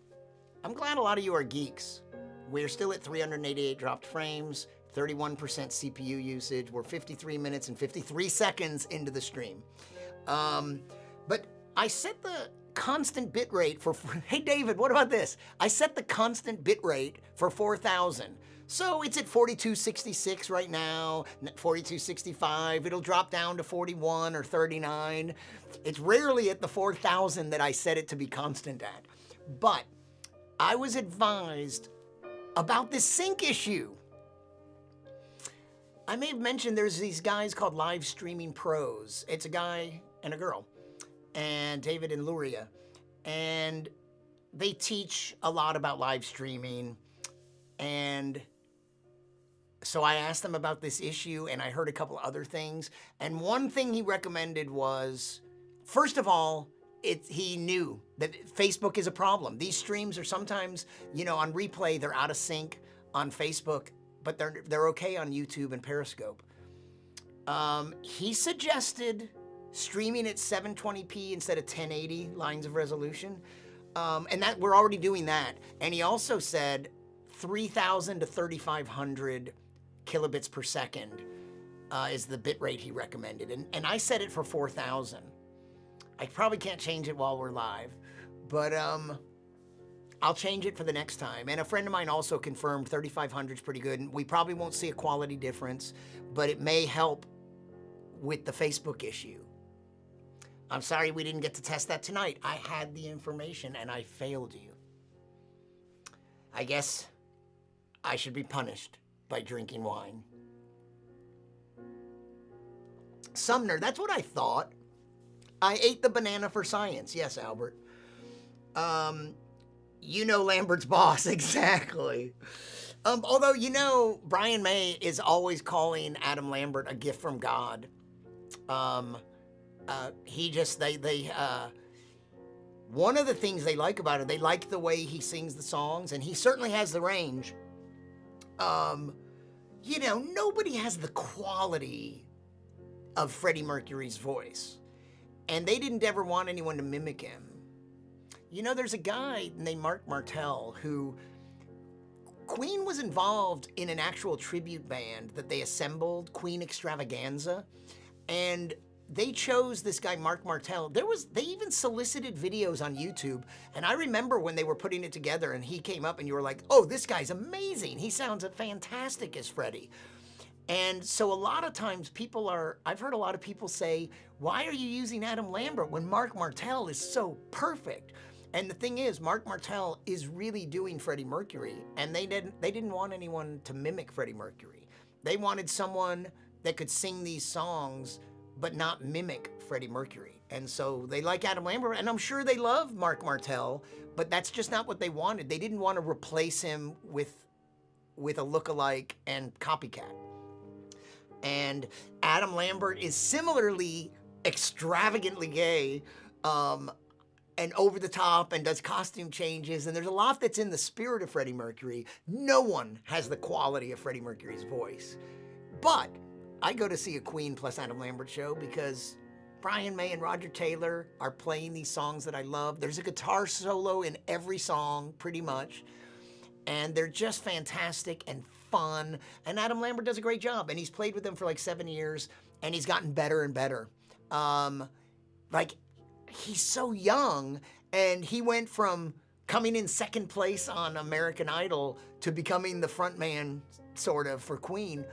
I'm glad a lot of you are geeks. We're still at 388 dropped frames, 31% CPU usage. We're 53 minutes and 53 seconds into the stream. But I set the constant bitrate for... Hey, David, what about this? I set the constant bitrate for 4,000. So it's at 4266 right now, 4265. It'll drop down to 41 or 39. It's rarely at the 4,000 that I set it to be constant at. But I was advised about this sync issue. I may have mentioned there's these guys called Live Streaming Pros. It's a guy and a girl, and David and Luria. And they teach a lot about live streaming. And so I asked them about this issue, and I heard a couple other things. And one thing he recommended was, first of all, he knew that Facebook is a problem. These streams are sometimes, on replay, they're out of sync on Facebook, but they're okay on YouTube and Periscope. He suggested streaming at 720p instead of 1080 lines of resolution, and that we're already doing that. And he also said 3,000 to 3,500 kilobits per second is the bit rate he recommended. And I set it for 4,000. I probably can't change it while we're live, but I'll change it for the next time. And a friend of mine also confirmed 3,500 is pretty good. And we probably won't see a quality difference, but it may help with the Facebook issue. I'm sorry we didn't get to test that tonight. I had the information and I failed you. I guess I should be punished by drinking wine. Sumner, that's what I thought. I ate the banana for science. Yes, Albert. Lambert's boss, exactly. Although, Brian May is always calling Adam Lambert a gift from God. One of the things they like about it, they like the way he sings the songs, and he certainly has the range. Nobody has the quality of Freddie Mercury's voice, and they didn't ever want anyone to mimic him. There's a guy named Mark Martel who Queen was involved in an actual tribute band that they assembled, Queen Extravaganza, and they chose this guy, Mark Martel. They even solicited videos on YouTube, and I remember when they were putting it together and he came up and you were like, oh, this guy's amazing. He sounds fantastic as Freddie. And so a lot of times I've heard a lot of people say, why are you using Adam Lambert when Mark Martel is so perfect? And the thing is, Mark Martel is really doing Freddie Mercury, and they didn't want anyone to mimic Freddie Mercury. They wanted someone that could sing these songs but not mimic Freddie Mercury. And so they like Adam Lambert, and I'm sure they love Mark Martel, but that's just not what they wanted. They didn't want to replace him with a lookalike and copycat. And Adam Lambert is similarly extravagantly gay, and over the top, and does costume changes, and there's a lot that's in the spirit of Freddie Mercury. No one has the quality of Freddie Mercury's voice. But I go to see a Queen plus Adam Lambert show because Brian May and Roger Taylor are playing these songs that I love. There's a guitar solo in every song, pretty much. And they're just fantastic and fun. And Adam Lambert does a great job. And he's played with them for like 7 years, and he's gotten better and better. He's so young, and he went from coming in second place on American Idol to becoming the front man, sort of, for Queen.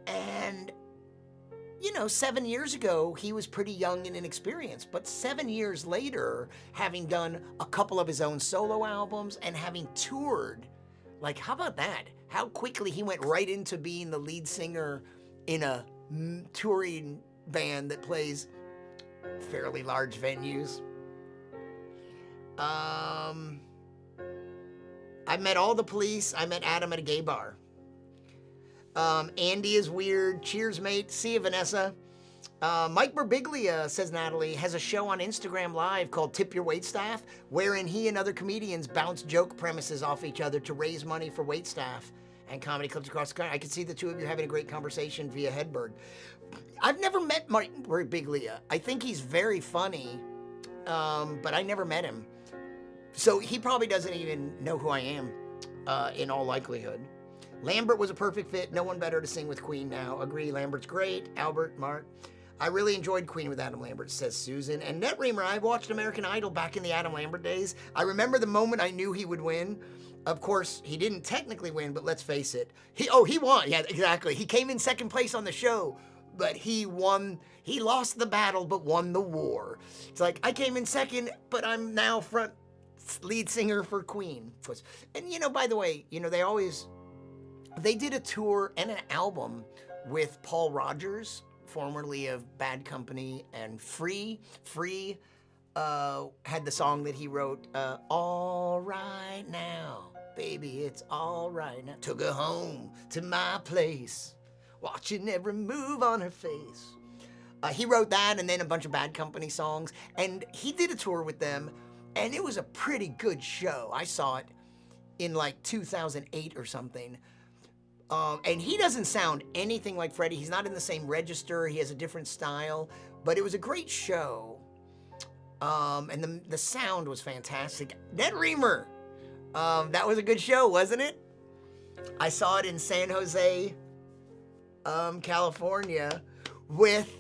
And, 7 years ago, he was pretty young and inexperienced. But 7 years later, having done a couple of his own solo albums and having toured, like, how about that? How quickly he went right into being the lead singer in a touring band that plays fairly large venues. I met all the police. I met Adam at a gay bar. Andy is weird. Cheers, mate. See you, Vanessa. Mike Birbiglia, says Natalie, has a show on Instagram Live called Tip Your Waitstaff, wherein he and other comedians bounce joke premises off each other to raise money for waitstaff and comedy clubs across the country. I can see the two of you having a great conversation via Hedberg. I've never met Mike Birbiglia. I think he's very funny, but I never met him. So he probably doesn't even know who I am, in all likelihood. Lambert was a perfect fit. No one better to sing with Queen now. Agree, Lambert's great. Albert, Mark. I really enjoyed Queen with Adam Lambert, says Susan. And Net Reamer, I watched American Idol back in the Adam Lambert days. I remember the moment I knew he would win. Of course, he didn't technically win, but let's face it. He won. Yeah, exactly. He came in second place on the show, but he won. He lost the battle, but won the war. It's like, I came in second, but I'm now front lead singer for Queen. And, by the way, they did a tour and an album with Paul Rodgers, formerly of Bad Company, and Free had the song that he wrote, All Right Now, Baby, It's All Right Now. Took her home to my place, watching every move on her face. He wrote that and then a bunch of Bad Company songs, and he did a tour with them, and it was a pretty good show. I saw it in like 2008 or something. And he doesn't sound anything like Freddie. He's not in the same register. He has a different style. But it was a great show. And the sound was fantastic. Net Reamer. That was a good show, wasn't it? I saw it in San Jose, California, with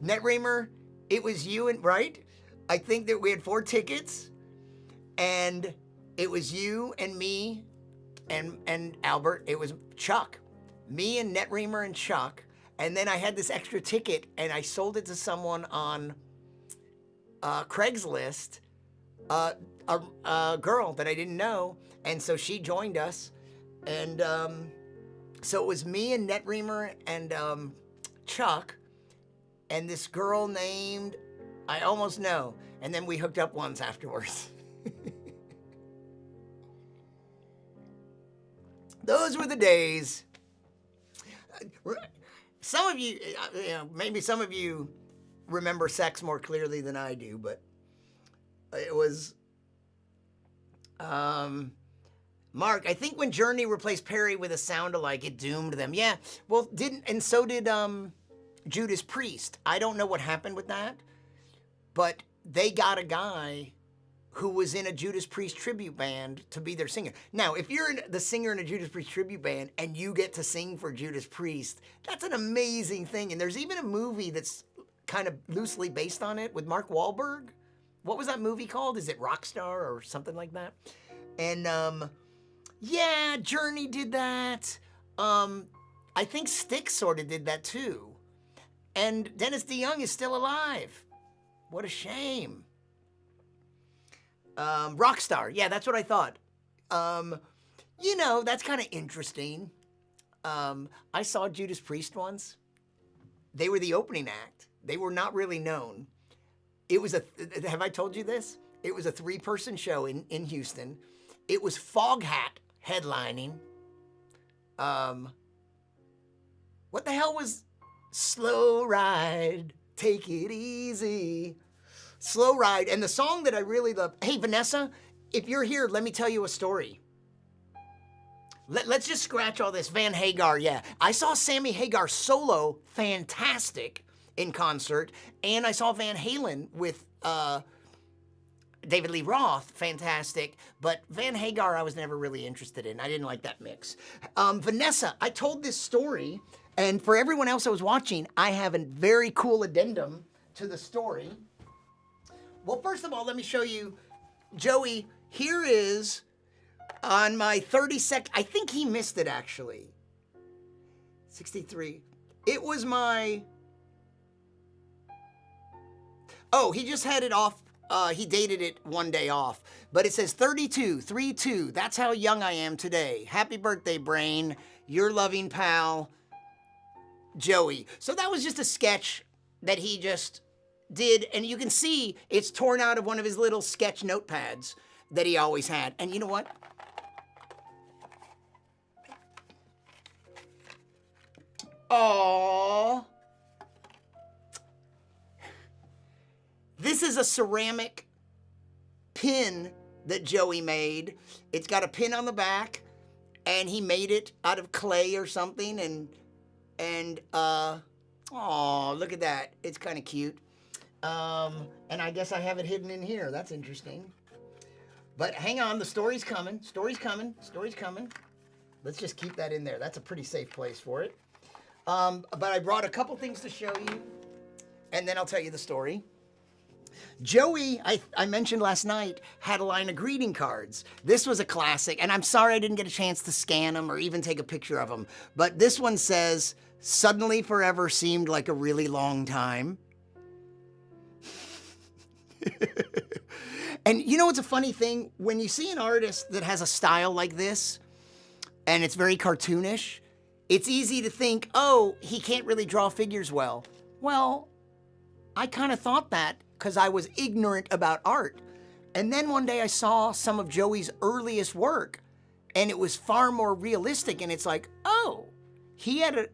Net Reamer. It was you and, right? I think that we had 4 tickets. And it was you and me and Albert. It was Chuck, me and Net Reamer and Chuck, and then I had this extra ticket and I sold it to someone on Craigslist, a girl that I didn't know, and so she joined us, and so it was me and Net Reamer and Chuck, and this girl named, I almost know, and then we hooked up once afterwards. Those were the days. Some of you, maybe some of you remember sex more clearly than I do, but it was, Mark, I think when Journey replaced Perry with a sound-alike, it doomed them. Yeah, well, so did Judas Priest. I don't know what happened with that, but they got a guy who was in a Judas Priest tribute band to be their singer. Now, if you're the singer in a Judas Priest tribute band and you get to sing for Judas Priest, that's an amazing thing. And there's even a movie that's kind of loosely based on it with Mark Wahlberg. What was that movie called? Is it Rockstar or something like that? And yeah, Journey did that. I think Styx sort of did that too. And Dennis DeYoung is still alive. What a shame. Rockstar. Yeah, that's what I thought. You know, that's kind of interesting. I saw Judas Priest once. They were the opening act. They were not really known. It was have I told you this? It was a 3-person show in Houston. It was Foghat headlining. What the hell was Slow Ride, Take It Easy? Slow Ride. And the song that I really love, hey, Vanessa, if you're here, let me tell you a story. Let's just scratch all this. Van Hagar, yeah. I saw Sammy Hagar solo, fantastic, in concert. And I saw Van Halen with David Lee Roth, fantastic. But Van Hagar, I was never really interested in. I didn't like that mix. Vanessa, I told this story. And for everyone else that was watching, I have a very cool addendum to the story. Well, first of all, let me show you, Joey, here is on my 32nd, I think he missed it actually. 63. It was my, oh, he just had it off. He dated it one day off. But it says 32, 3-2. That's how young I am today. Happy birthday, Brain. Your loving pal, Joey. So that was just a sketch that he just did. And you can see it's torn out of one of his little sketch notepads that he always had. And you know what? Aww. This is a ceramic pin that Joey made. It's got a pin on the back, and he made it out of clay or something. And oh, look at that. It's kind of cute. And I guess I have it hidden in here. That's interesting. But hang on, the story's coming. Story's coming. Story's coming. Let's just keep that in there. That's a pretty safe place for it. But I brought a couple things to show you, and then I'll tell you the story. Joey, I mentioned last night, had a line of greeting cards. This was a classic, and I'm sorry I didn't get a chance to scan them or even take a picture of them. But this one says, "Suddenly forever seemed like a really long time." And you know what's a funny thing? When you see an artist that has a style like this, and it's very cartoonish, it's easy to think, oh, he can't really draw figures well. Well, I kind of thought that because I was ignorant about art. And then one day I saw some of Joey's earliest work, and it was far more realistic, and it's like, oh, he had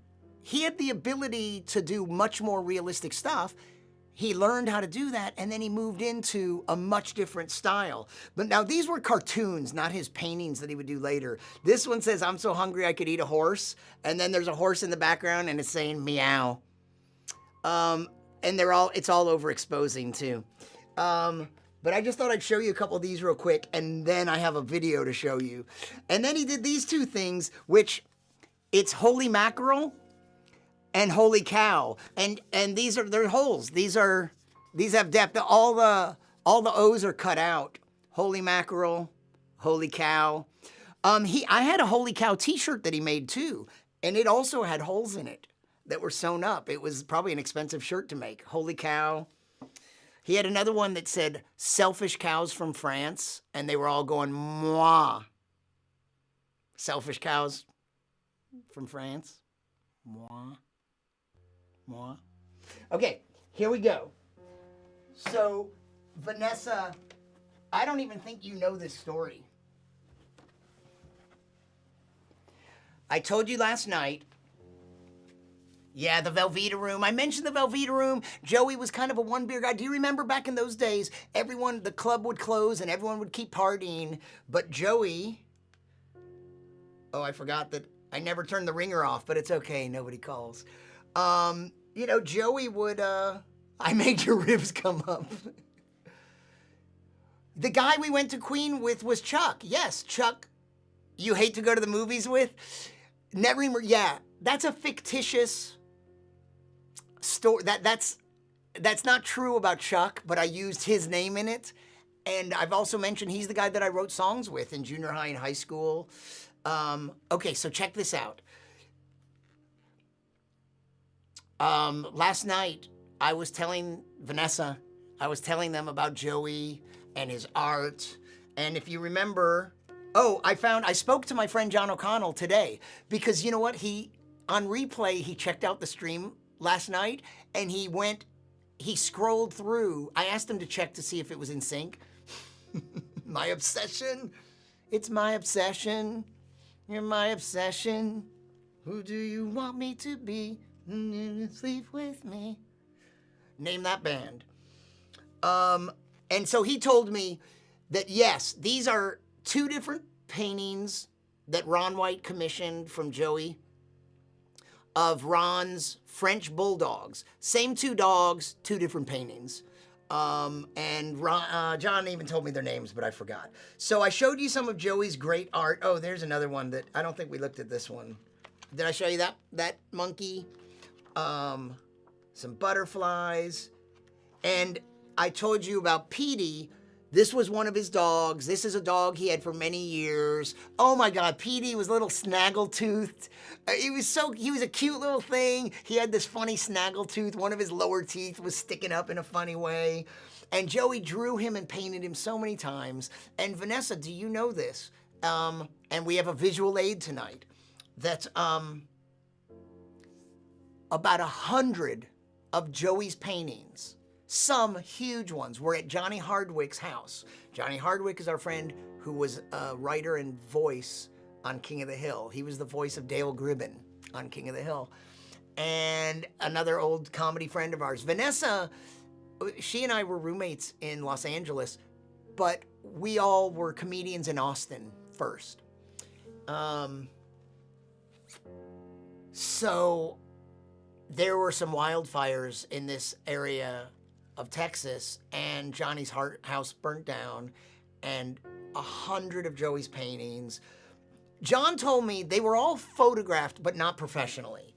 the ability to do much more realistic stuff. He learned how to do that, and then he moved into a much different style. But now these were cartoons, not his paintings that he would do later. This one says, "I'm so hungry I could eat a horse." And then there's a horse in the background, and it's saying meow. And it's all overexposing too. But I just thought I'd show you a couple of these real quick, and then I have a video to show you. And then he did these two things, which it's holy mackerel and holy cow. And they're holes. These have depth. All the O's are cut out. Holy mackerel, holy cow. I had a holy cow t-shirt that he made too, and it also had holes in it that were sewn up. It was probably an expensive shirt to make. Holy cow. He had another one that said "selfish cows from France," and they were all going moi. Selfish cows from France. Moi. Moi. Okay, here we go. So, Vanessa, I don't even think you know this story. I told you last night, yeah, the Velveeta Room. I mentioned the Velveeta Room. Joey was kind of a one-beer guy. Do you remember back in those days, the club would close and everyone would keep partying, but Joey, oh, I forgot that I never turned the ringer off, but it's okay, nobody calls. Joey would, I made your ribs come up. The guy we went to Queen with was Chuck. Yes, Chuck, you hate to go to the movies with? Never, yeah, that's a fictitious story. That's not true about Chuck, but I used his name in it. And I've also mentioned he's the guy that I wrote songs with in junior high and high school. Okay, so check this out. Last night, I was telling Vanessa, I was telling them about Joey and his art. And if you remember, I spoke to my friend John O'Connell today because you know what? On replay, he checked out the stream last night and he scrolled through. I asked him to check to see if it was in sync. My obsession. It's my obsession. You're my obsession. Who do you want me to be? Sleep with me. Name that band. And so he told me that yes, these are two different paintings that Ron White commissioned from Joey of Ron's French bulldogs. Same two dogs, two different paintings. And John even told me their names, but I forgot. So I showed you some of Joey's great art. Oh, there's another one that I don't think we looked at this one. Did I show you that monkey? Some butterflies. And I told you about Petey. This was one of his dogs. This is a dog he had for many years. Oh my God, Petey was a little snaggle-toothed. He was a cute little thing. He had this funny snaggle-tooth. One of his lower teeth was sticking up in a funny way. And Joey drew him and painted him so many times. And Vanessa, do you know this? And we have a visual aid tonight. That's about 100 of Joey's paintings. Some huge ones were at Johnny Hardwick's house. Johnny Hardwick is our friend who was a writer and voice on King of the Hill. He was the voice of Dale Gribben on King of the Hill. And another old comedy friend of ours. Vanessa, she and I were roommates in Los Angeles, but we all were comedians in Austin first. So there were some wildfires in this area of Texas, and Johnny's house burnt down, and 100 of Joey's paintings. John told me they were all photographed, but not professionally.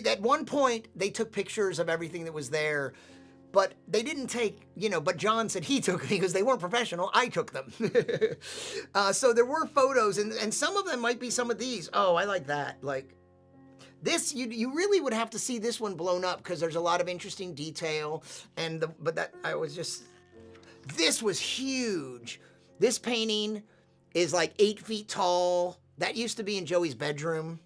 At one point, they took pictures of everything that was there, but they didn't take, but John said he took them because they weren't professional. I took them. So there were photos, and some of them might be some of these. Oh, I like that. Like, this, you really would have to see this one blown up because there's a lot of interesting detail. This was huge. This painting is like 8 feet tall. That used to be in Joey's bedroom.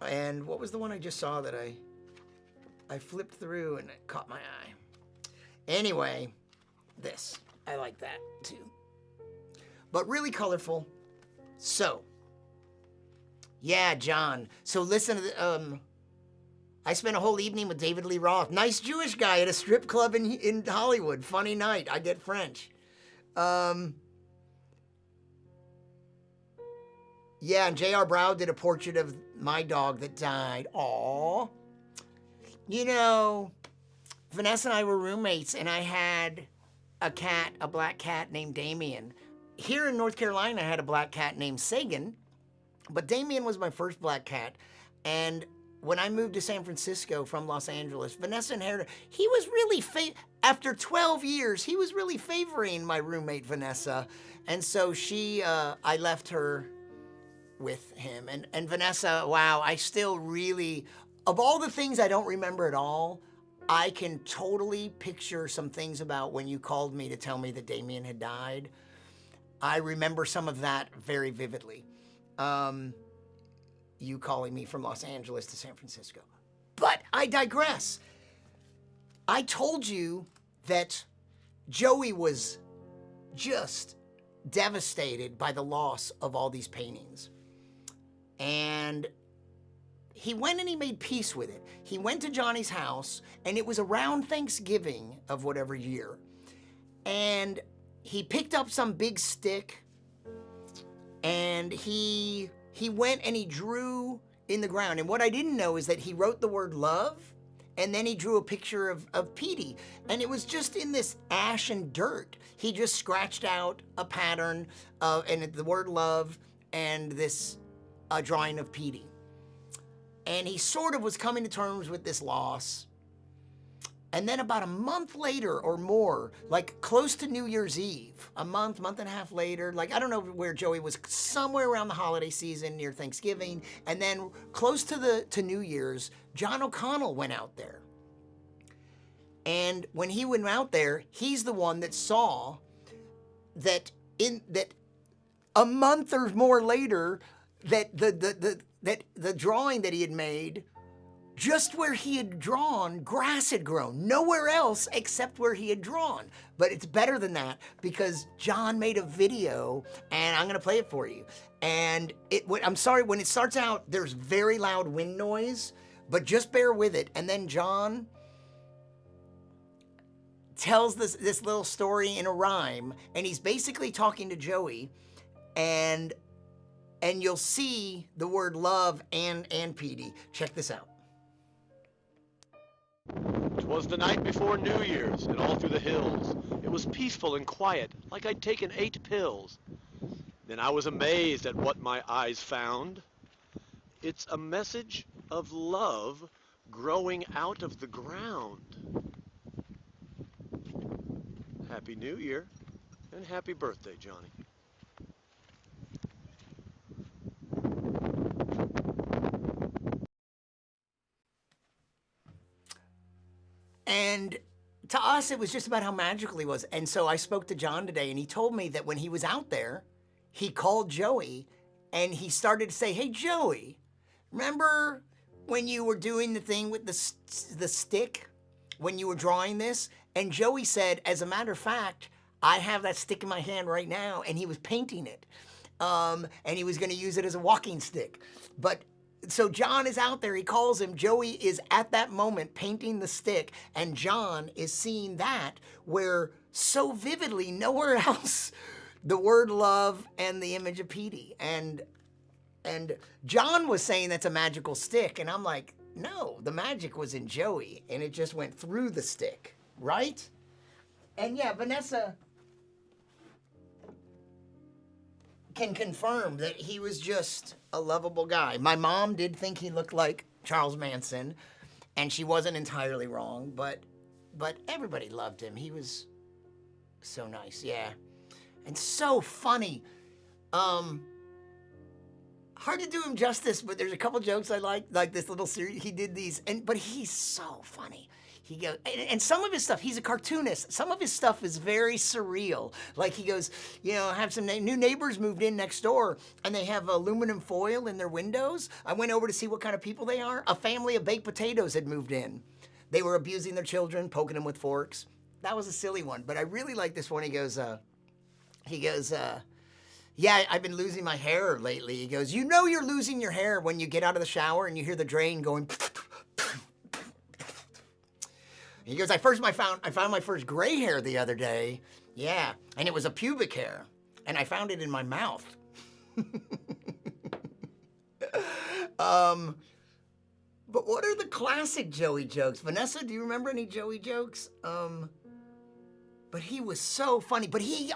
And what was the one I just saw that I flipped through and it caught my eye? Anyway, this. I like that too. But really colorful. So, yeah, John. So listen to I spent a whole evening with David Lee Roth. Nice Jewish guy at a strip club in Hollywood. Funny night. I get French. Yeah, and J.R. Brow did a portrait of my dog that died. Aww. Vanessa and I were roommates, and I had a black cat named Damien. Here in North Carolina, I had a black cat named Sagan. But Damien was my first black cat, and when I moved to San Francisco from Los Angeles, Vanessa inherited. He was really after 12 years, he was really favoring my roommate Vanessa, and so I left her with him. And Vanessa, wow, I still really, of all the things I don't remember at all, I can totally picture some things about when you called me to tell me that Damien had died. I remember some of that very vividly. You calling me from Los Angeles to San Francisco. But I digress. I told you that Joey was just devastated by the loss of all these paintings. And he went and he made peace with it. He went to Johnny's house, and it was around Thanksgiving of whatever year. And he picked up some big stick, and he went and he drew in the ground. And what I didn't know is that he wrote the word love, and then he drew a picture of Petey. And it was just in this ash and dirt. He just scratched out a pattern and the word love and this drawing of Petey. And he sort of was coming to terms with this loss. And then about a month later or more, like close to New Year's Eve, a month and a half later, like I don't know where Joey was, somewhere around the holiday season near Thanksgiving, and then close to New Year's, John O'Connell went out there. And when he went out there, he's the one that saw that a month or more later, that the drawing that he had made, just where he had drawn, grass had grown. Nowhere else except where he had drawn. But it's better than that because John made a video, and I'm gonna play it for you. And I'm sorry, when it starts out, there's very loud wind noise, but just bear with it. And then John tells this little story in a rhyme, and he's basically talking to Joey, and you'll see the word love and Petey. Check this out.
'Twas the night before New Year's, and all through the hills it was peaceful and quiet, like I'd taken 8 pills. Then I was amazed at what my eyes found. It's a message of love growing out of the ground. Happy New Year, and happy birthday, Johnny.
And to us, it was just about how magical he was. And so I spoke to John today, and he told me that when he was out there, he called Joey, and he started to say, hey, Joey, remember when you were doing the thing with the stick, when you were drawing this? And Joey said, as a matter of fact, I have that stick in my hand right now, and he was painting it. And he was gonna use it as a walking stick. But so John is out there, he calls him, Joey is at that moment painting the stick, and John is seeing that where so vividly nowhere else the word love and the image of Petey. And John was saying that's a magical stick, and I'm like, no, the magic was in Joey, and it just went through the stick, right? And yeah, Vanessa can confirm that he was just a lovable guy. My mom did think he looked like Charles Manson, and she wasn't entirely wrong, but everybody loved him. He was so nice, yeah. And so funny. Hard to do him justice, but there's a couple jokes I like this little series. He did these, but he's so funny. He goes, and some of his stuff, he's a cartoonist. Some of his stuff is very surreal. Like he goes, you know, I have some new neighbors moved in next door, and they have aluminum foil in their windows. I went over to see what kind of people they are. A family of baked potatoes had moved in. They were abusing their children, poking them with forks. That was a silly one, but I really like this one. He goes, yeah, I've been losing my hair lately. He goes, you know you're losing your hair when you get out of the shower and you hear the drain going. He goes, I found my first gray hair the other day. Yeah, and it was a pubic hair, and I found it in my mouth. But what are the classic Joey jokes? Vanessa, do you remember any Joey jokes? But he was so funny. But he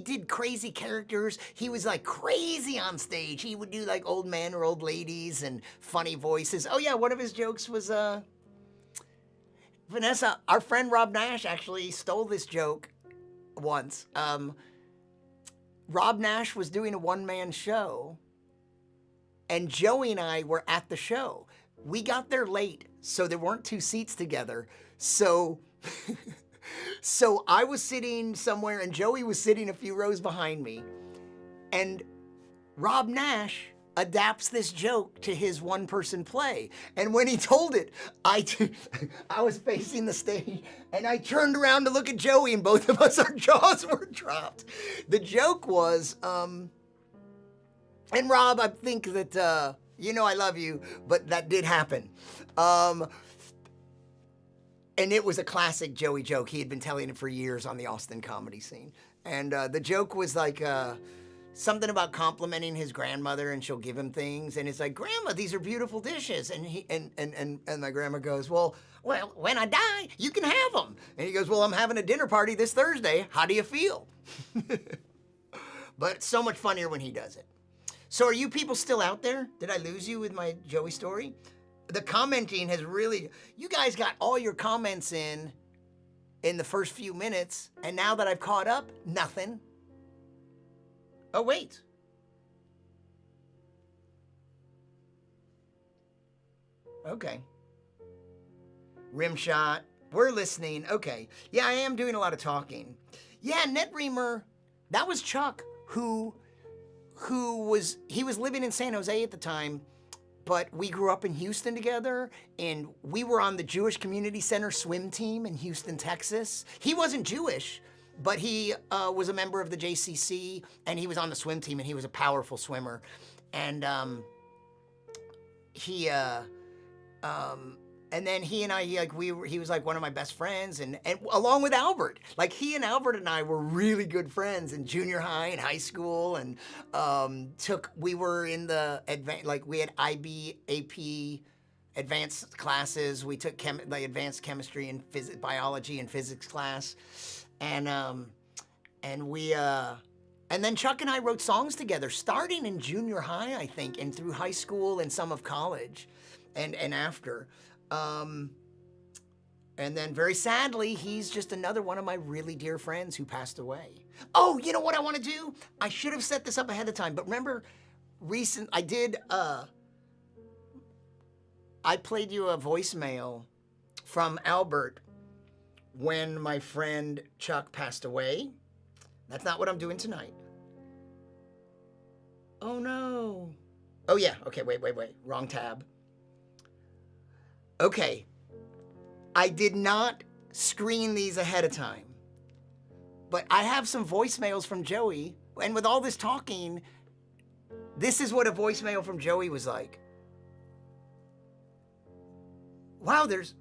did crazy characters. He was like crazy on stage. He would do like old men or old ladies and funny voices. Oh yeah, one of his jokes was, Vanessa, our friend Rob Nash actually stole this joke once. Rob Nash was doing a one-man show, and Joey and I were at the show. We got there late, so there weren't 2 seats together. So I was sitting somewhere, and Joey was sitting a few rows behind me, and Rob Nash adapts this joke to his one-person play. And when he told it, I was facing the stage, and I turned around to look at Joey, and both of us, our jaws were dropped. The joke was, and Rob, I think that, you know I love you, but that did happen. And it was a classic Joey joke. He had been telling it for years on the Austin comedy scene. And the joke was like, something about complimenting his grandmother, and she'll give him things, and it's like, Grandma, these are beautiful dishes, and my grandma goes, well, when I die, you can have them. And he goes, well, I'm having a dinner party this Thursday. How do you feel? But it's so much funnier when he does it. So are you people still out there? Did I lose you with my Joey story? The commenting has really, you guys got all your comments in the first few minutes, and now that I've caught up, nothing. Oh, wait. Okay. Rimshot, we're listening. Okay. Yeah, I am doing a lot of talking. Yeah, NetReamer, that was Chuck, who was living in San Jose at the time, but we grew up in Houston together, and we were on the Jewish Community Center swim team in Houston, Texas. He wasn't Jewish, but he was a member of the JCC, and he was on the swim team, and he was a powerful swimmer. And and then he and I, he was like one of my best friends, and along with Albert, like he and Albert and I were really good friends in junior high and high school, and we were in the we had IB, AP, advanced classes. We took the advanced chemistry and biology and physics class, and then Chuck and I wrote songs together, starting in junior high, I think, and through high school and some of college, and after. And then very sadly, he's just another one of my really dear friends who passed away. Oh, you know what I want to do? I should have set this up ahead of time, but remember, I played you a voicemail from Albert when my friend Chuck passed away. That's not what I'm doing tonight. Oh no. Oh yeah, okay, wait, wrong tab. Okay, I did not screen these ahead of time, but I have some voicemails from Joey, and with all this talking, this is what a voicemail from Joey was like. Wow, those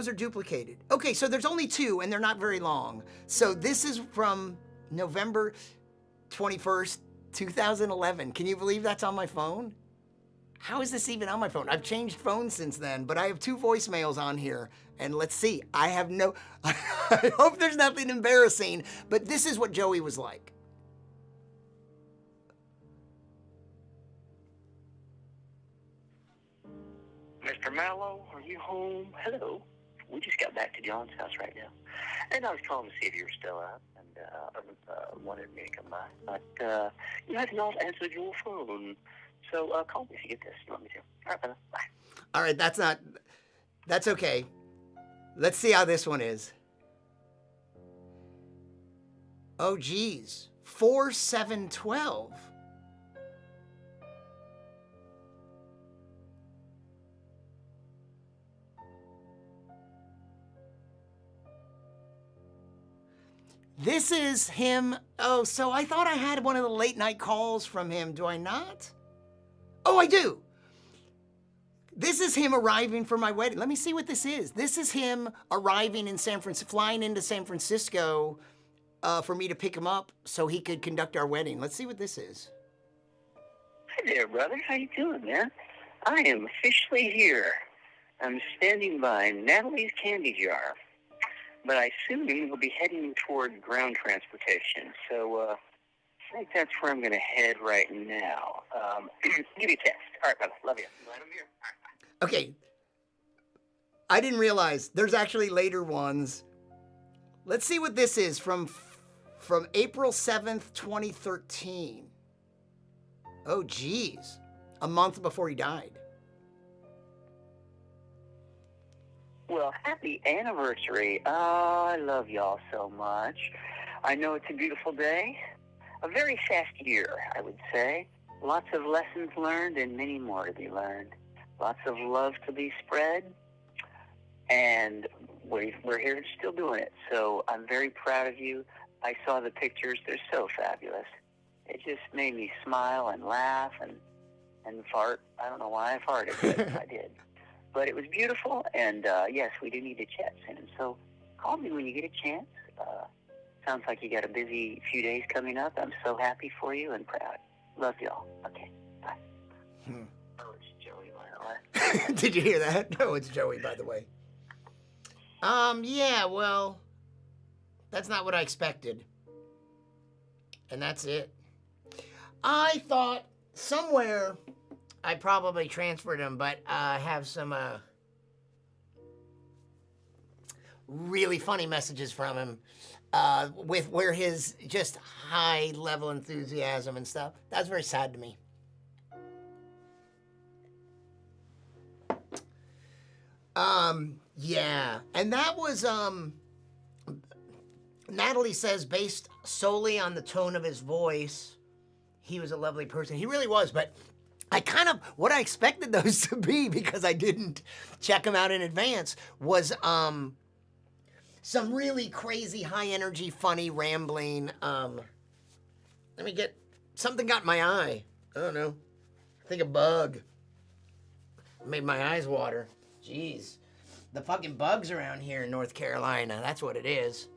are duplicated. Okay, so there's only 2, and they're not very long. So this is from November 21st, 2011. Can you believe that's on my phone? How is this even on my phone? I've changed phones since then, but I have 2 voicemails on here, and let's see. I hope there's nothing embarrassing, but this is what Joey was like.
Mr. Mallow, are you home? Hello. We just got back to John's house right now, and I was calling to see if you were still up, and wanted me to come by, but you had not answered your phone. So call me if you get this. You want me to? All right, brother. Bye.
All right, that's okay. Let's see how this one is. Oh, geez. 4712. This is him. Oh, so I thought I had one of the late night calls from him. Do I not? Oh, I do. This is him arriving for my wedding. Let me see what this is. This is him arriving in flying into San Francisco for me to pick him up so he could conduct our wedding. Let's see what this is.
Hey there, brother. How you doing, man? I am officially here. I'm standing by Natalie's candy jar, but I assume we'll be heading toward ground transportation. So, I think that's where I'm going to head right now. Give me a text. All right, brother. Love you. Glad I'm here. All right, bye.
Okay. I didn't realize there's actually later ones. Let's see what this is from April 7th, 2013. Oh, geez. A month before he died.
Well, happy anniversary. I love y'all so much. I know it's a beautiful day. A very fast year, I would say. Lots of lessons learned and many more to be learned. Lots of love to be spread. And we're here still doing it. So I'm very proud of you. I saw the pictures. They're so fabulous. It just made me smile and laugh and fart. I don't know why I farted, but I did. But it was beautiful. And, yes, we do need to chat soon. So call me when you get a chance. Sounds like you got a busy few days coming up. I'm so happy for you and proud. Love y'all. Okay, bye. Oh, it's Joey, by the way.
Did you hear that? No, it's Joey, by the way. Yeah, well, that's not what I expected. And that's it. I thought somewhere I probably transferred him, but I have some really funny messages from him with where his just high level enthusiasm and stuff. That's very sad to me. Yeah, and that was Natalie says based solely on the tone of his voice, he was a lovely person. He really was, but I kind of, what I expected those to be, because I didn't check them out in advance, was some really crazy, high energy, funny, rambling, let me get, something got in my eye. I don't know. I think a bug made my eyes water. Jeez. The fucking bugs around here in North Carolina. That's what it is.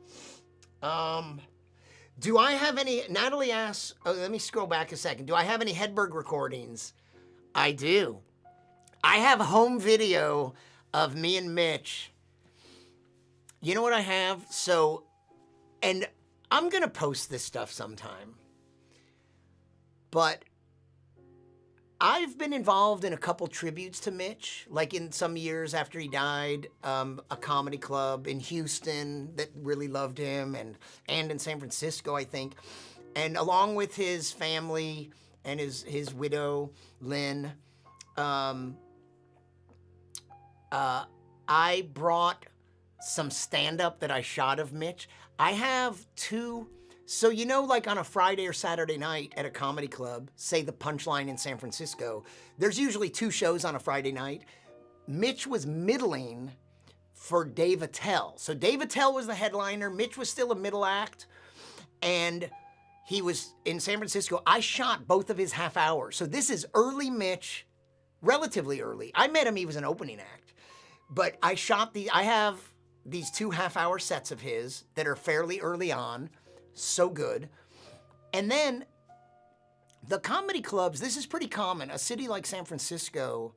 Do I have any, Natalie asks, oh, let me scroll back a second. Do I have any Hedberg recordings? I do. I have home video of me and Mitch. You know what I have? So, and I'm going to post this stuff sometime. But I've been involved in a couple tributes to Mitch, like in some years after he died, a comedy club in Houston that really loved him, and in San Francisco, I think. And along with his family and his widow, Lynn, I brought some stand-up that I shot of Mitch. I have two. So, you know, like on a Friday or Saturday night at a comedy club, say the Punchline in San Francisco, there's usually two shows on a Friday night. Mitch was middling for Dave Attell. So Dave Attell was the headliner. Mitch was still a middle act. And he was in San Francisco. I shot both of his half hours. So this is early Mitch, relatively early. I met him, he was an opening act. But I have these two half-hour sets of his that are fairly early on. So good. And then the comedy clubs, this is pretty common. A city like San Francisco,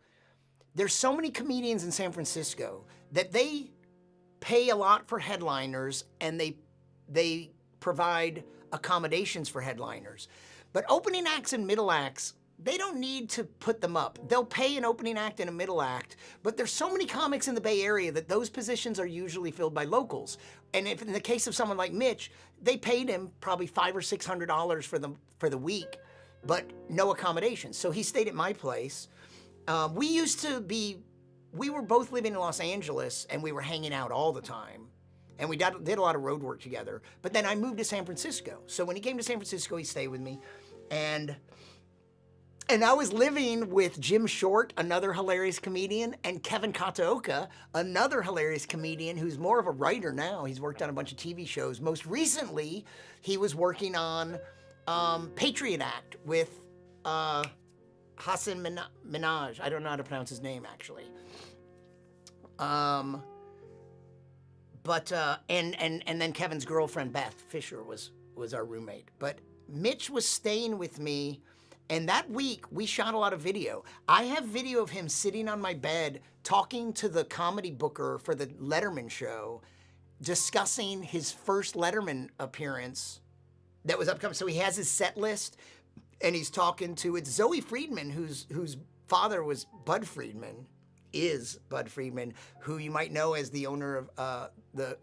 there's so many comedians in San Francisco that they pay a lot for headliners and they provide accommodations for headliners. But opening acts and middle acts, they don't need to put them up. They'll pay an opening act and a middle act, but there's so many comics in the Bay Area that those positions are usually filled by locals. And if in the case of someone like Mitch, they paid him probably $500 or $600 for the week, but no accommodations. So he stayed at my place. We were both living in Los Angeles and we were hanging out all the time. And we did a lot of road work together. But then I moved to San Francisco. So when he came to San Francisco, he stayed with me. And I was living with Jim Short, another hilarious comedian, and Kevin Kataoka, another hilarious comedian who's more of a writer now. He's worked on a bunch of TV shows. Most recently, he was working on Patriot Act with Hassan Minaj. I don't know how to pronounce his name, actually. And then Kevin's girlfriend, Beth Fisher, was our roommate. But Mitch was staying with me. And that week, we shot a lot of video. I have video of him sitting on my bed talking to the comedy booker for the Letterman show, discussing his first Letterman appearance that was upcoming. So he has his set list, and he's talking to, it's Zoe Friedman, whose father was Bud Friedman, is Bud Friedman, who you might know as the owner of, the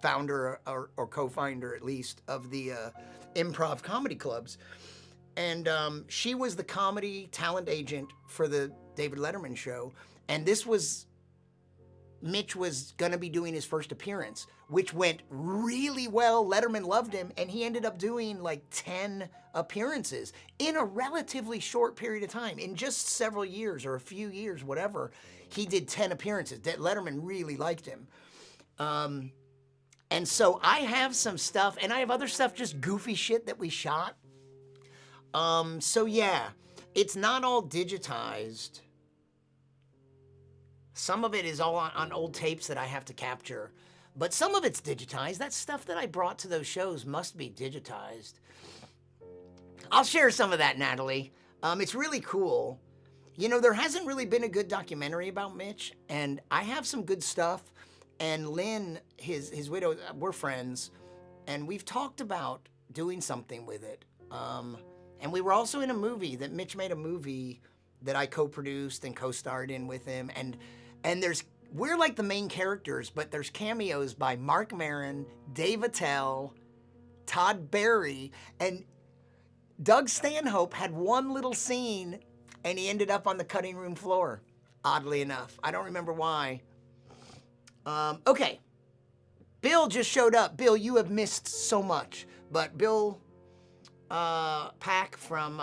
founder or co-founder at least of the improv comedy clubs. And she was the comedy talent agent for the David Letterman show. And Mitch was going to be doing his first appearance, which went really well. Letterman loved him, and he ended up doing like 10 appearances in a relatively short period of time. In just several years or a few years, whatever, he did 10 appearances. Letterman really liked him. And so I have some stuff, and I have other stuff, just goofy shit that we shot. So yeah, it's not all digitized. Some of it is all on old tapes that I have to capture, but some of it's digitized. That stuff that I brought to those shows must be digitized. I'll share some of that, Natalie. It's really cool. You know, there hasn't really been a good documentary about Mitch, and I have some good stuff. And Lynn, his widow, we're friends, and we've talked about doing something with it. And we were also in a movie that Mitch made a movie that I co-produced and co-starred in with him. And we're like the main characters, but there's cameos by Mark Maron, Dave Attell, Todd Barry, and Doug Stanhope had one little scene, and he ended up on the cutting room floor, oddly enough. I don't remember why. Okay. Bill just showed up. Bill, you have missed so much. But Bill Pack from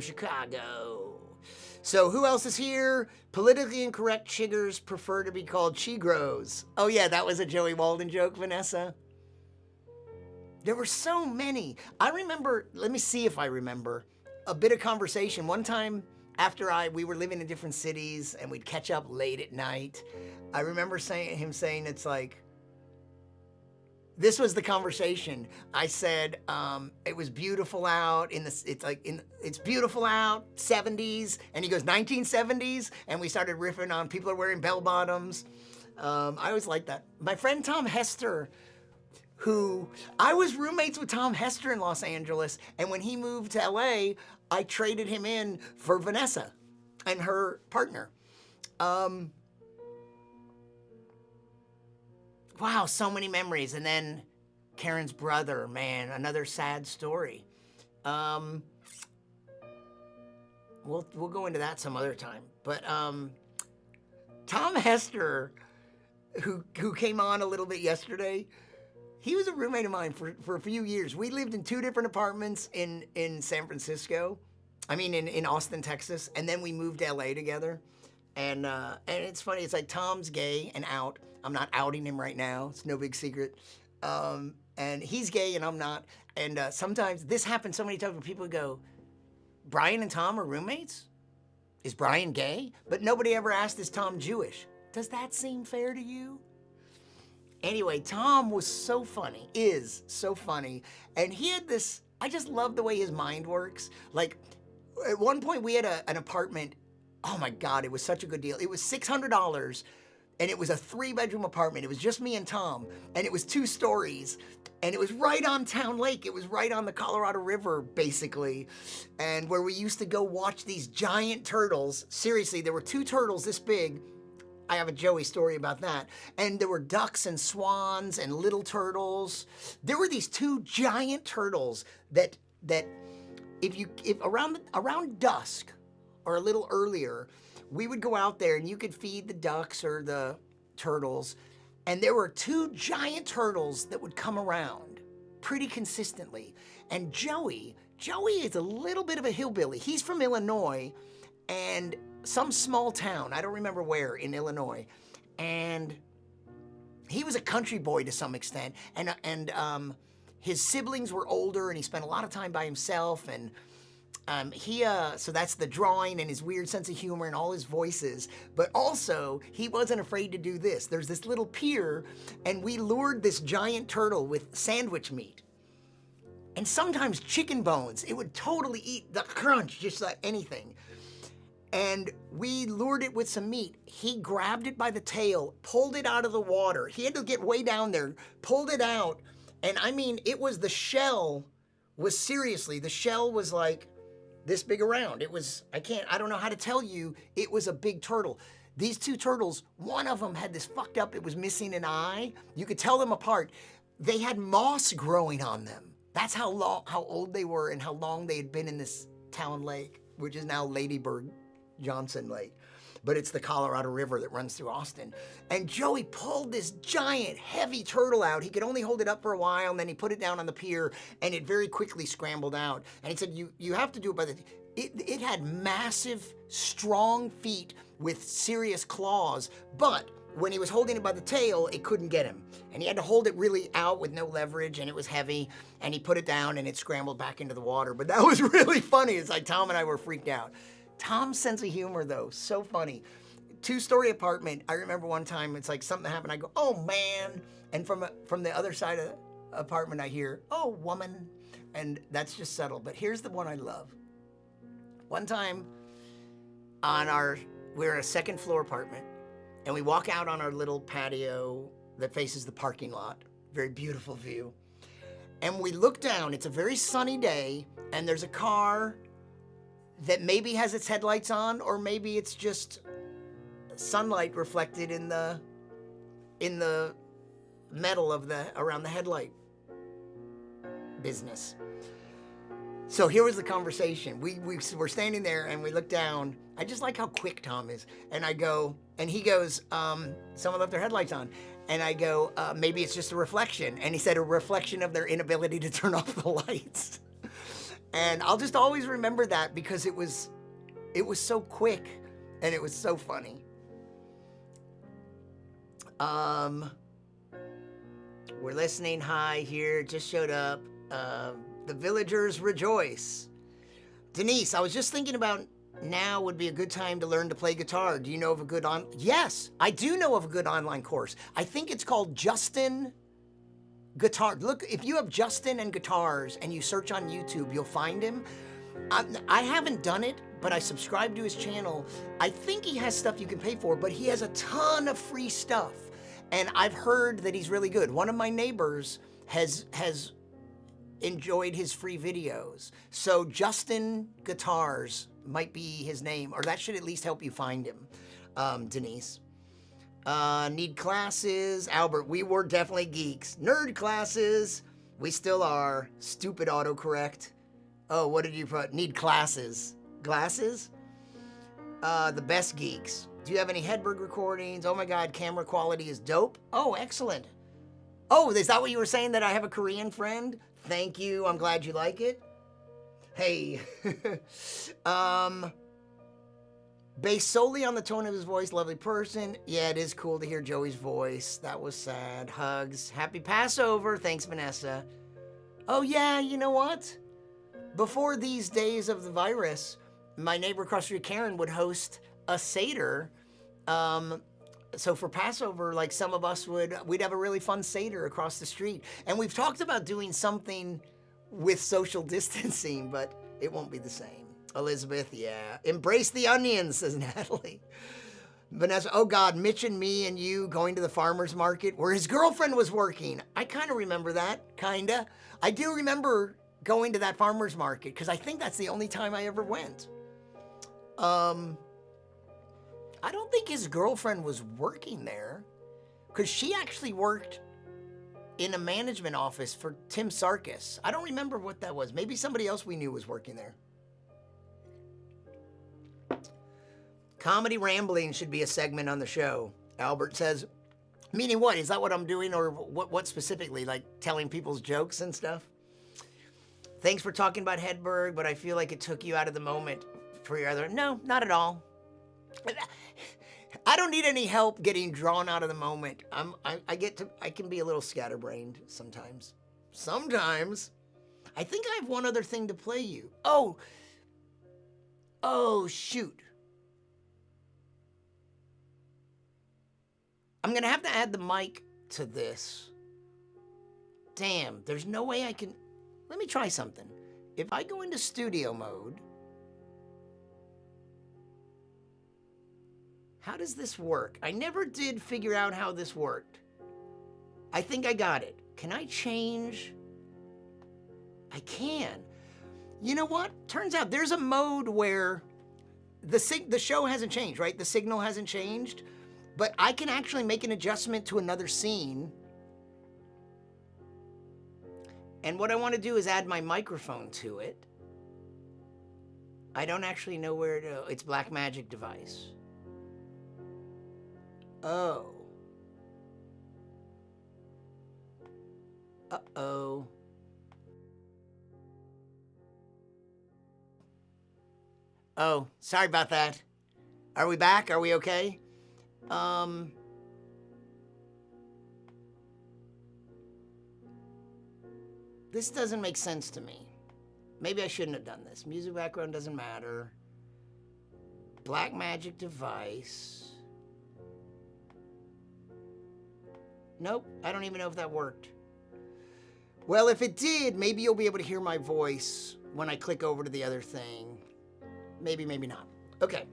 Chicago. So who else is here? Politically incorrect chiggers prefer to be called chigros. Oh yeah, that was a Joey Walden joke, Vanessa. There were so many. I remember, let me see if I remember, a bit of conversation. One time after we were living in different cities and we'd catch up late at night, I remember him saying it's like, this was the conversation. I said, it was beautiful out it's beautiful out, 70s. And he goes, 1970s? And we started riffing on people are wearing bell bottoms. I always liked that. My friend Tom Hester, I was roommates with Tom Hester in Los Angeles. And when he moved to LA, I traded him in for Vanessa and her partner. Wow, so many memories. And then Karen's brother, man, another sad story. We'll go into that some other time. But Tom Hester, who came on a little bit yesterday, he was a roommate of mine for a few years. We lived in 2 different apartments in San Francisco. I mean, in Austin, Texas. And then we moved to LA together. And it's funny, it's like Tom's gay and out. I'm not outing him right now. It's no big secret. And he's gay and I'm not. And sometimes this happens so many times when people go, Brian and Tom are roommates? Is Brian gay? But nobody ever asked, is Tom Jewish? Does that seem fair to you? Anyway, Tom was so funny, is so funny. And he had this, I just love the way his mind works. Like, at one point we had an apartment. Oh my God, it was such a good deal. It was $600 and it was a 3-bedroom apartment. It was just me and Tom and it was 2 stories and it was right on Town Lake. It was right on the Colorado River, basically. And where we used to go watch these giant turtles. Seriously, there were 2 turtles this big. I have a Joey story about that. And there were ducks and swans and little turtles. There were these 2 giant turtles that if around dusk, or a little earlier, we would go out there and you could feed the ducks or the turtles. And there were 2 giant turtles that would come around pretty consistently. And Joey is a little bit of a hillbilly. He's from Illinois and some small town, I don't remember where in Illinois. And he was a country boy to some extent. And his siblings were older and he spent a lot of time by himself. And so that's the drawing and his weird sense of humor and all his voices. But also, he wasn't afraid to do this. There's this little pier, and we lured this giant turtle with sandwich meat. And sometimes chicken bones. It would totally eat the crunch, just like anything. And we lured it with some meat. He grabbed it by the tail, pulled it out of the water. He had to get way down there, pulled it out. And I mean, the shell was like this big around. It was, I don't know how to tell you, it was a big turtle. These 2 turtles, one of them had this fucked up, it was missing an eye. You could tell them apart. They had moss growing on them. That's how old they were and how long they had been in this Town Lake, which is now Ladybird Johnson Lake. But it's the Colorado River that runs through Austin. And Joey pulled this giant, heavy turtle out. He could only hold it up for a while, and then he put it down on the pier, and it very quickly scrambled out. And he said, you have to do it by it had massive, strong feet with serious claws, but when he was holding it by the tail, it couldn't get him. And he had to hold it really out with no leverage, and it was heavy, and he put it down, and it scrambled back into the water. But that was really funny. It's like Tom and I were freaked out. Tom's sense of humor, though, so funny. 2-story apartment. I remember one time, it's like something happened. I go, oh, man. And from the other side of the apartment, I hear, oh, woman. And that's just subtle. But here's the one I love. One time, we're in a 2nd floor apartment, and we walk out on our little patio that faces the parking lot. Very beautiful view. And we look down. It's a very sunny day, and there's a car that maybe has its headlights on, or maybe it's just sunlight reflected in the metal of the around the headlight business. So here was the conversation. We were standing there and we looked down. I just like how quick Tom is. And I go, and he goes, someone left their headlights on. And I go, maybe it's just a reflection. And he said, a reflection of their inability to turn off the lights. And I'll just always remember that because it was so quick and it was so funny. We're listening. Hi, here, just showed up. The villagers rejoice. Denise, I was just thinking about now would be a good time to learn to play guitar. Do you know of a good Yes, I do know of a good online course. I think it's called Justin Guitar. Look, if you have Justin and guitars and you search on YouTube, you'll find him. I haven't done it, but I subscribe to his channel. I think he has stuff you can pay for, but he has a ton of free stuff. And I've heard that he's really good. One of my neighbors has enjoyed his free videos. So Justin Guitars might be his name, or that should at least help you find him, Denise. Need classes. Albert, we were definitely geeks. Nerd classes. We still are. Stupid autocorrect. Oh, what did you put? Need classes. Glasses? The best geeks. Do you have any Hedberg recordings? Oh my God, camera quality is dope. Oh, excellent. Oh, is that what you were saying, that I have a Korean friend? Thank you. I'm glad you like it. Hey. Based solely on the tone of his voice, lovely person. Yeah, it is cool to hear Joey's voice. That was sad. Hugs. Happy Passover. Thanks, Vanessa. Oh yeah, you know what? Before these days of the virus, my neighbor across the street, Karen, would host a Seder. So for Passover, like some of us we'd have a really fun Seder across the street. And we've talked about doing something with social distancing, but it won't be the same. Elizabeth, yeah. Embrace the onions, says Natalie. Vanessa, oh God, Mitch and me and you going to the farmer's market where his girlfriend was working. I kind of remember that, kinda. I do remember going to that farmer's market because I think that's the only time I ever went. I don't think his girlfriend was working there because she actually worked in a management office for Tim Sarkis. I don't remember what that was. Maybe somebody else we knew was working there. Comedy rambling should be a segment on the show. Albert says, meaning what? Is that what I'm doing, or what specifically? Like telling people's jokes and stuff? Thanks for talking about Hedberg, but I feel like it took you out of the moment for your other... No, not at all. I don't need any help getting drawn out of the moment. I can be a little scatterbrained sometimes. Sometimes. I think I have one other thing to play you. Oh, shoot. I'm going to have to add the mic to this. Damn, there's no way I can... Let me try something. If I go into studio mode... How does this work? I never did figure out how this worked. I think I got it. Can I change? I can. You know what? Turns out there's a mode where the show hasn't changed, right? The signal hasn't changed, but I can actually make an adjustment to another scene. And what I want to do is add my microphone to it. I don't actually know where to... It's Blackmagic device. Oh. Uh-oh. Oh, sorry about that. Are we back? Are we okay? This doesn't make sense to me. Maybe I shouldn't have done this. Music background doesn't matter. Blackmagic device. Nope, I don't even know if that worked. Well, if it did, maybe you'll be able to hear my voice when I click over to the other thing. Maybe, maybe not. Okay.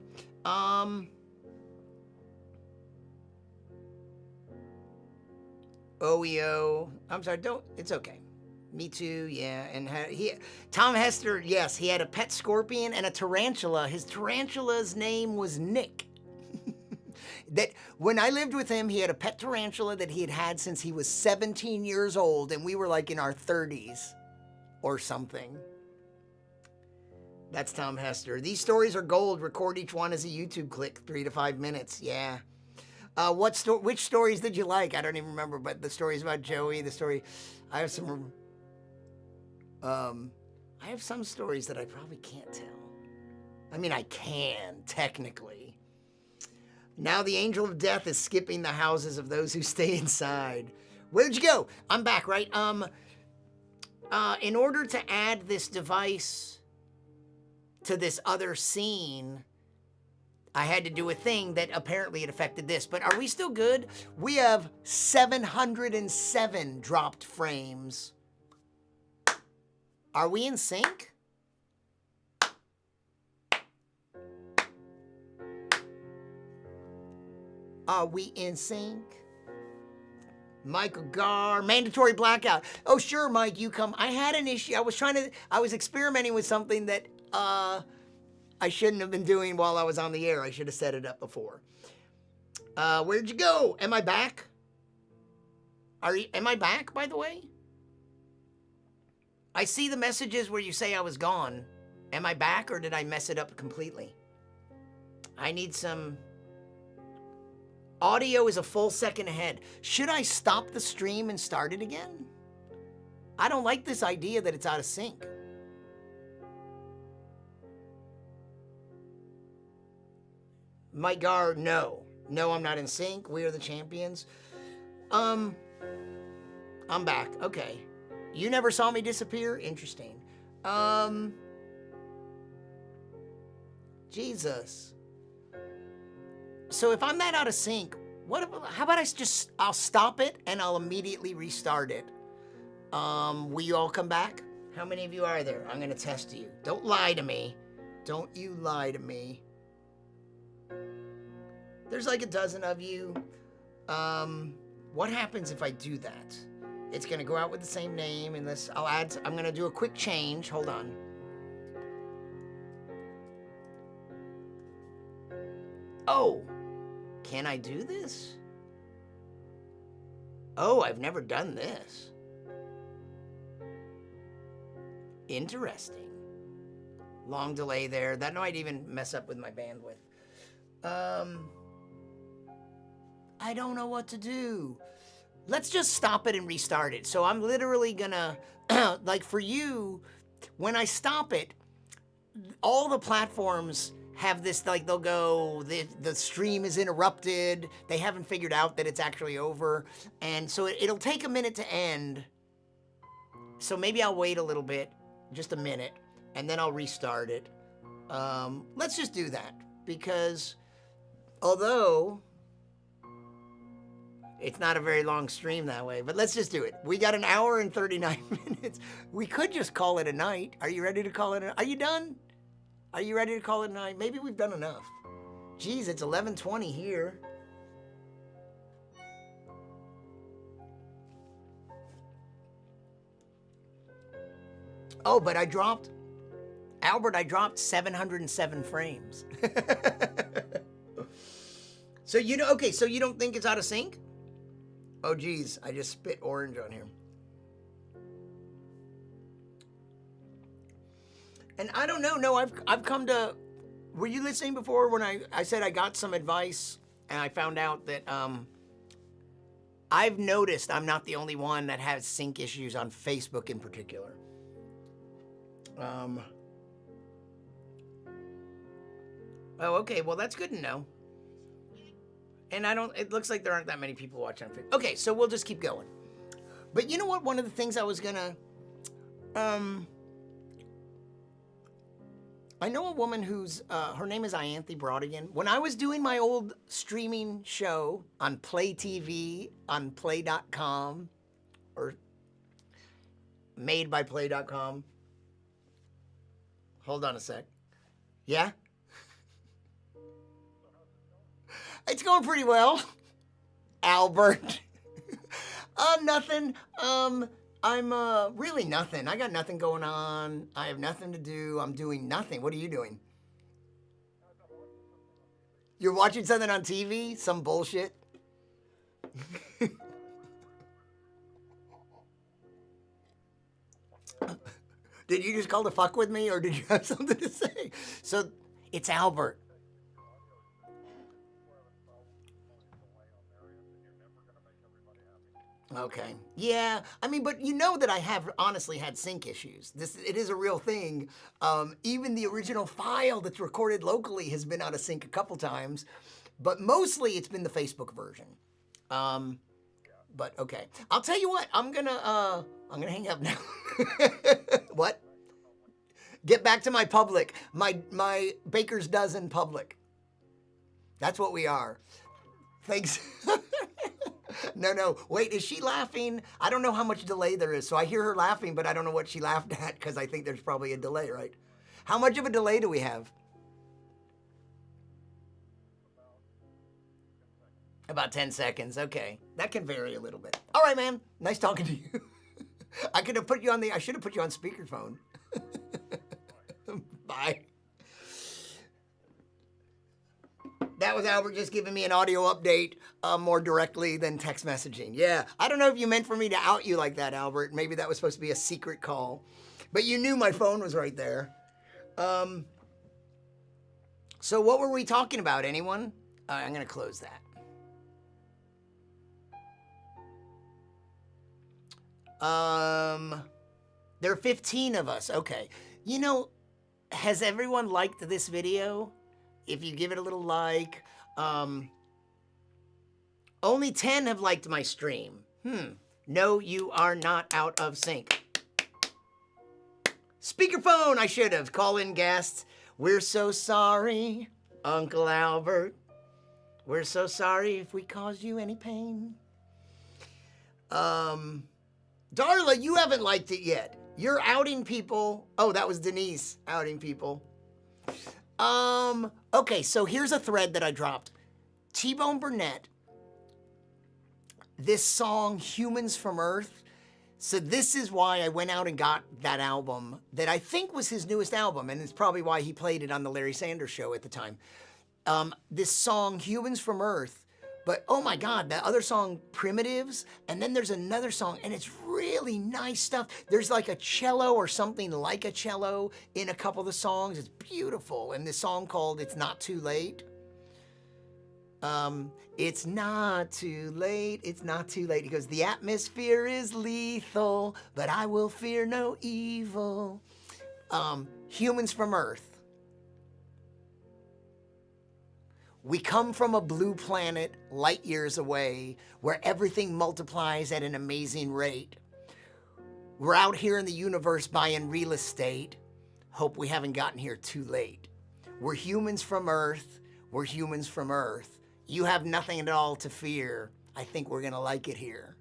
OEO. I'm sorry, it's okay. Me too, yeah. And Tom Hester, yes, he had a pet scorpion and a tarantula. His tarantula's name was Nick. That when I lived with him, he had a pet tarantula that he had had since he was 17 years old, and we were like in our 30s or something. That's Tom Hester. These stories are gold. Record each one as a YouTube clip, 3 to 5 minutes. Yeah. Which stories did you like? I don't even remember, but the stories about Joey, the story, I have some. I have some stories that I probably can't tell. I mean, I can, technically. Now the angel of death is skipping the houses of those who stay inside. Where'd you go? I'm back, right? In order to add this device to this other scene, I had to do a thing that apparently it affected this. But are we still good? We have 707 dropped frames. Are we in sync? Are we in sync? Michael Garr, mandatory blackout. Oh, sure, Mike, you come. I had an issue. I was experimenting with something that I shouldn't have been doing while I was on the air. I should have set it up before. Where'd you go? Am I back? Am I back, by the way? I see the messages where you say I was gone. Am I back or did I mess it up completely? I need some... Audio is a full second ahead. Should I stop the stream and start it again? I don't like this idea that it's out of sync. Mike Gar, no. No, I'm not in sync. We are the champions. I'm back. Okay. You never saw me disappear? Interesting. Jesus. So if I'm that out of sync, how about I'll stop it and I'll immediately restart it. Will you all come back? How many of you are there? I'm gonna test you. Don't lie to me. Don't you lie to me. There's like a dozen of you. What happens if I do that? It's gonna go out with the same name unless I'm gonna do a quick change. Hold on. Oh, can I do this? Oh, I've never done this. Interesting. Long delay there. That might even mess up with my bandwidth. I don't know what to do. Let's just stop it and restart it. So I'm literally gonna, like for you, when I stop it, all the platforms have this, like they'll go, the stream is interrupted. They haven't figured out that it's actually over. And so it'll take a minute to end. So maybe I'll wait a little bit, just a minute, and then I'll restart it. Let's just do that because although it's not a very long stream that way, but let's just do it. We got an hour and 39 minutes. We could just call it a night. Are you ready to call it Are you done? Are you ready to call it a night? Maybe we've done enough. Geez, it's 11:20 here. Oh, but I dropped 707 frames. So you know, okay, so you don't think it's out of sync? Oh geez, I just spit orange on here. And I don't know, no, I've come to, were you listening before when I said I got some advice and I found out that I've noticed I'm not the only one that has sync issues on Facebook in particular. Oh, okay, well that's good to know. And it looks like there aren't that many people watching on Facebook. Okay, so we'll just keep going. But you know what? One of the things I was gonna, I know a woman who's, her name is Ianthe Brodigan. When I was doing my old streaming show on Play TV, on play.com, or made by play.com. Hold on a sec. Yeah? It's going pretty well. Albert. Nothing. I'm really nothing. I got nothing going on. I have nothing to do. I'm doing nothing. What are you doing? You're watching something on TV? Some bullshit? Did you just call to fuck with me or did you have something to say? So it's Albert. Okay. Yeah. I mean, but you know that I have honestly had sync issues. It is a real thing. Even the original file that's recorded locally has been out of sync a couple times, but mostly it's been the Facebook version. But okay. I'll tell you what. I'm gonna hang up now. What? Get back to my public. My baker's dozen public. That's what we are. Thanks. No. Wait, is she laughing? I don't know how much delay there is. So I hear her laughing, but I don't know what she laughed at because I think there's probably a delay, right? How much of a delay do we have? About 10 seconds. Okay. That can vary a little bit. All right, man. Nice talking to you. I should have put you on speakerphone. Bye. That was Albert just giving me an audio update more directly than text messaging. Yeah, I don't know if you meant for me to out you like that, Albert. Maybe that was supposed to be a secret call. But you knew my phone was right there. So what were we talking about, anyone? I'm going to close that. There are 15 of us. Okay. You know, has everyone liked this video? If you give it a little like, only 10 have liked my stream. No, you are not out of sync. Speakerphone, I should have. Call-in guests. We're so sorry, Uncle Albert. We're so sorry if we caused you any pain. Darla, you haven't liked it yet. You're outing people. Oh, that was Denise outing people. Okay, so here's a thread that I dropped. T-Bone Burnett, this song, Humans from Earth. So this is why I went out and got that album that I think was his newest album, and it's probably why he played it on the Larry Sanders Show at the time. This song, Humans from Earth, but oh my God, that other song, Primitives, and then there's another song, and it's really nice stuff. There's like a cello or something like a cello in a couple of the songs. It's beautiful. And this song called It's Not Too Late. It's not too late, it's not too late. He goes, the atmosphere is lethal, but I will fear no evil. Humans from Earth. We come from a blue planet light years away where everything multiplies at an amazing rate. We're out here in the universe buying real estate. Hope we haven't gotten here too late. We're humans from Earth. We're humans from Earth. You have nothing at all to fear. I think we're gonna like it here.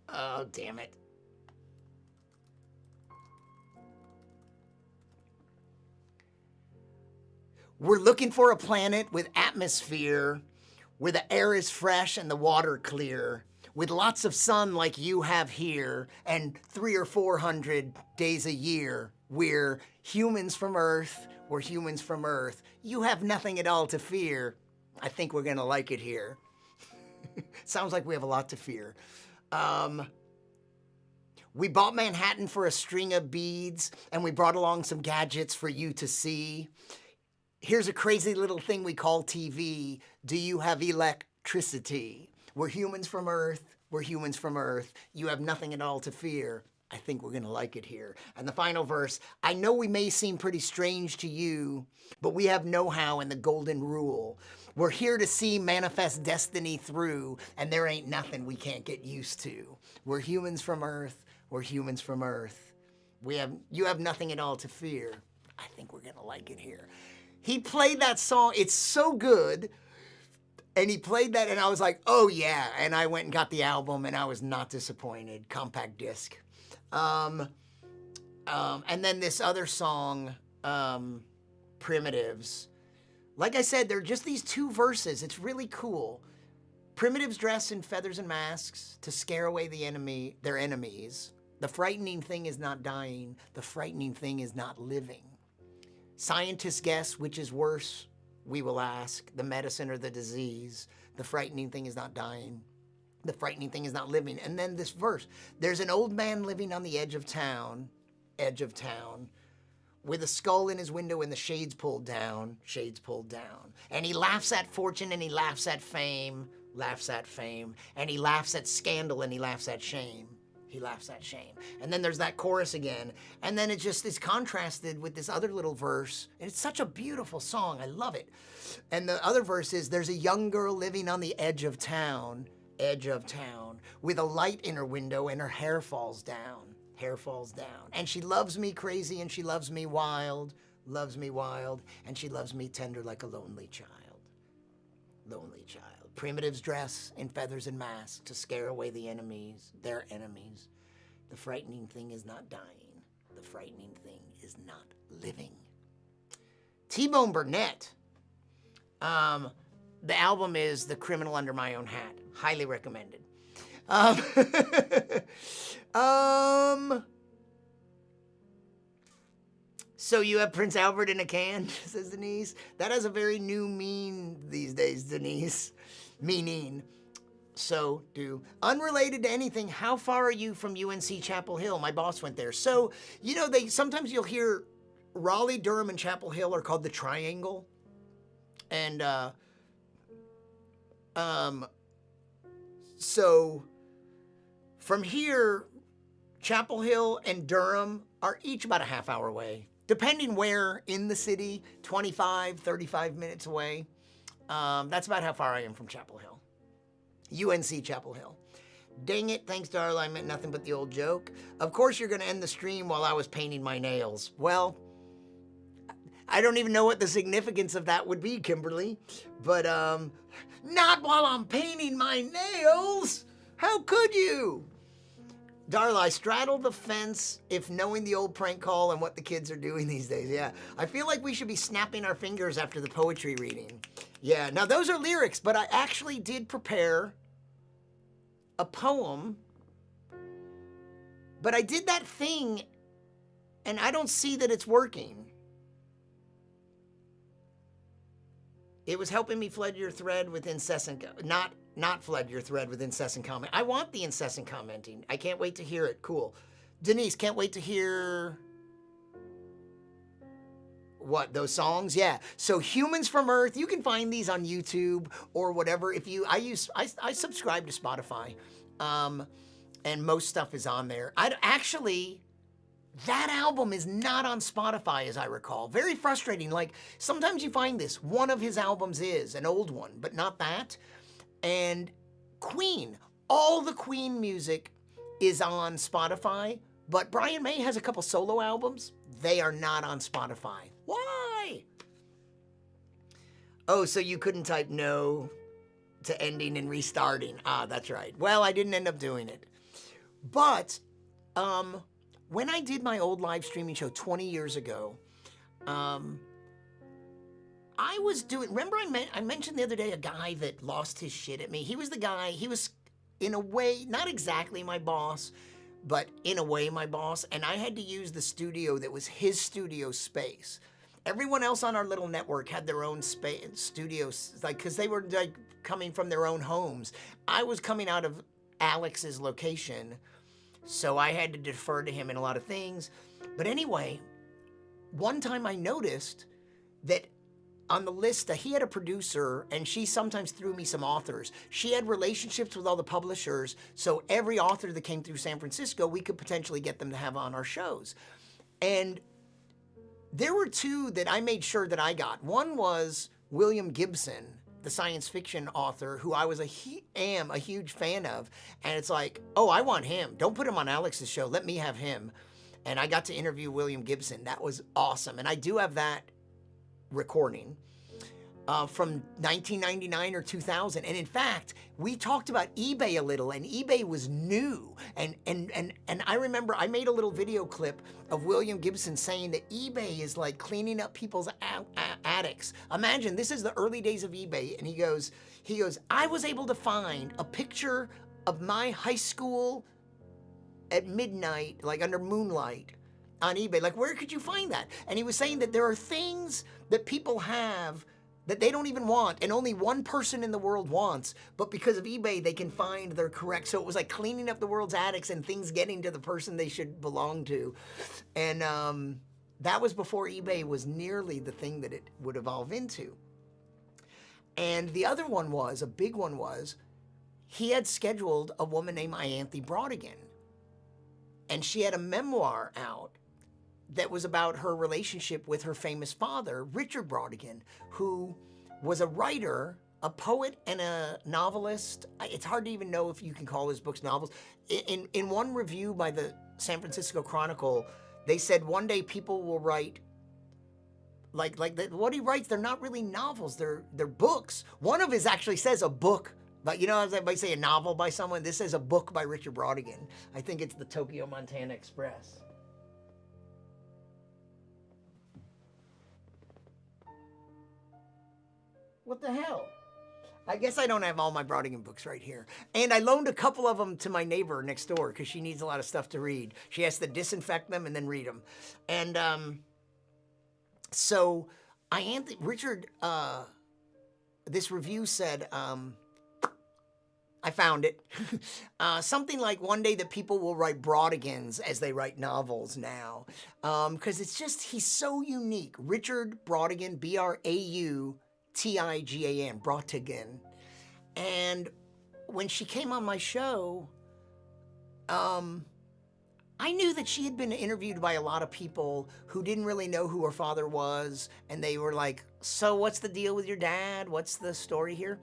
Oh, damn it. We're looking for a planet with atmosphere, where the air is fresh and the water clear, with lots of sun like you have here, and 300 or 400 days a year. We're humans from Earth. We're humans from Earth. You have nothing at all to fear. I think we're gonna like it here. Sounds like we have a lot to fear. We bought Manhattan for a string of beads, and we brought along some gadgets for you to see. Here's a crazy little thing we call TV. Do you have electricity? We're humans from Earth. We're humans from Earth. You have nothing at all to fear. I think we're gonna like it here. And the final verse, I know we may seem pretty strange to you, but we have know-how in the golden rule. We're here to see manifest destiny through, and there ain't nothing we can't get used to. We're humans from Earth. We're humans from Earth. You have nothing at all to fear. I think we're gonna like it here. He played that song, it's so good, and he played that, and I was like, oh yeah, and I went and got the album, and I was not disappointed, compact disc. And then this other song, Primitives. Like I said, they're just these two verses, it's really cool. Primitives dress in feathers and masks to scare away their enemies. The frightening thing is not dying. The frightening thing is not living. Scientists guess which is worse, we will ask, the medicine or the disease. The frightening thing is not dying. The frightening thing is not living. And then this verse, there's an old man living on the edge of town, with a skull in his window and the shades pulled down. And he laughs at fortune and he laughs at fame. And he laughs at scandal and he laughs at shame. And then there's that chorus again. And then it just is contrasted with this other little verse. And it's such a beautiful song. I love it. And the other verse is, there's a young girl living on the edge of town, with a light in her window and her hair falls down. And she loves me crazy and she loves me wild, and she loves me tender like a lonely child. Primitives dress in feathers and masks to scare away their enemies. The frightening thing is not dying. The frightening thing is not living. T-Bone Burnett. The album is The Criminal Under My Own Hat. Highly recommended. So you have Prince Albert in a can, says Denise. That has a very new mean these days, Denise. Meaning. So do. Unrelated to anything, how far are you from UNC Chapel Hill? My boss went there. So, sometimes you'll hear Raleigh, Durham, and Chapel Hill are called the Triangle. And, so from here, Chapel Hill and Durham are each about a half hour away. Depending where in the city, 25, 35 minutes away. That's about how far I am from Chapel Hill. UNC Chapel Hill. Dang it, thanks, Darla, I meant nothing but the old joke. Of course you're going to end the stream while I was painting my nails. Well, I don't even know what the significance of that would be, Kimberly. But, not while I'm painting my nails! How could you? Darla, I straddle the fence if knowing the old prank call and what the kids are doing these days. Yeah, I feel like we should be snapping our fingers after the poetry reading. Yeah, now those are lyrics, but I actually did prepare a poem. But I did that thing, and I don't see that it's working. It was helping me flood your thread with incessant, not flood your thread with incessant comment. I want the incessant commenting. I can't wait to hear it. Cool. Denise, can't wait to hear what, those songs? Yeah. So Humans from Earth, you can find these on YouTube or whatever. I subscribe to Spotify. And most stuff is on there. That album is not on Spotify, as I recall. Very frustrating. Like, sometimes you find this. One of his albums is an old one, but not that. And Queen. All the Queen music is on Spotify, but Brian May has a couple solo albums. They are not on Spotify. Why? Oh, so you couldn't type no to ending and restarting. Ah, that's right. Well, I didn't end up doing it. But, when I did my old live streaming show 20 years ago, I was doing, remember I mentioned the other day a guy that lost his shit at me. He was the guy, he was in a way, not exactly my boss, but in a way my boss, and I had to use the studio that was his studio space. Everyone else on our little network had their own studios, like, because they were like coming from their own homes. I was coming out of Alex's location, so I had to defer to him in a lot of things. But anyway, one time I noticed that on the list, he had a producer, and she sometimes threw me some authors. She had relationships with all the publishers, so every author that came through San Francisco, we could potentially get them to have on our shows. And there were two that I made sure that I got. One was William Gibson, the science fiction author, who I am a huge fan of. And it's like, oh, I want him. Don't put him on Alex's show. Let me have him. And I got to interview William Gibson. That was awesome. And I do have that recording. from 1999 or 2000. And in fact, we talked about eBay a little, and eBay was new. And I remember I made a little video clip of William Gibson saying that eBay is like cleaning up people's attics. Imagine, this is the early days of eBay, and he goes, I was able to find a picture of my high school at midnight, like under moonlight, on eBay. Like, where could you find that? And he was saying that there are things that people have that they don't even want, and only one person in the world wants, but because of eBay, they can find they're correct. So it was like cleaning up the world's attics and things getting to the person they should belong to. And that was before eBay was nearly the thing that it would evolve into. And the other one was, a big one was, he had scheduled a woman named Ianthe Brodigan. And she had a memoir out that was about her relationship with her famous father, Richard Brodigan, who was a writer, a poet, and a novelist. It's hard to even know if you can call his books novels. In one review by the San Francisco Chronicle, they said one day people will write, what he writes, they're not really novels, they're books. One of his actually says a book, but you know, as I might say a novel by someone, this says a book by Richard Brodigan. I think it's the Tokyo Montana Express. What the hell? I guess I don't have all my Brodigan books right here. And I loaned a couple of them to my neighbor next door because she needs a lot of stuff to read. She has to disinfect them and then read them. And so Richard, this review said, I found it. Something like one day that people will write Brodigans as they write novels now. Because it's just, he's so unique. Richard Brodigan, Brautigam, Brodigan. And when she came on my show, I knew that she had been interviewed by a lot of people who didn't really know who her father was. And they were like, so what's the deal with your dad? What's the story here?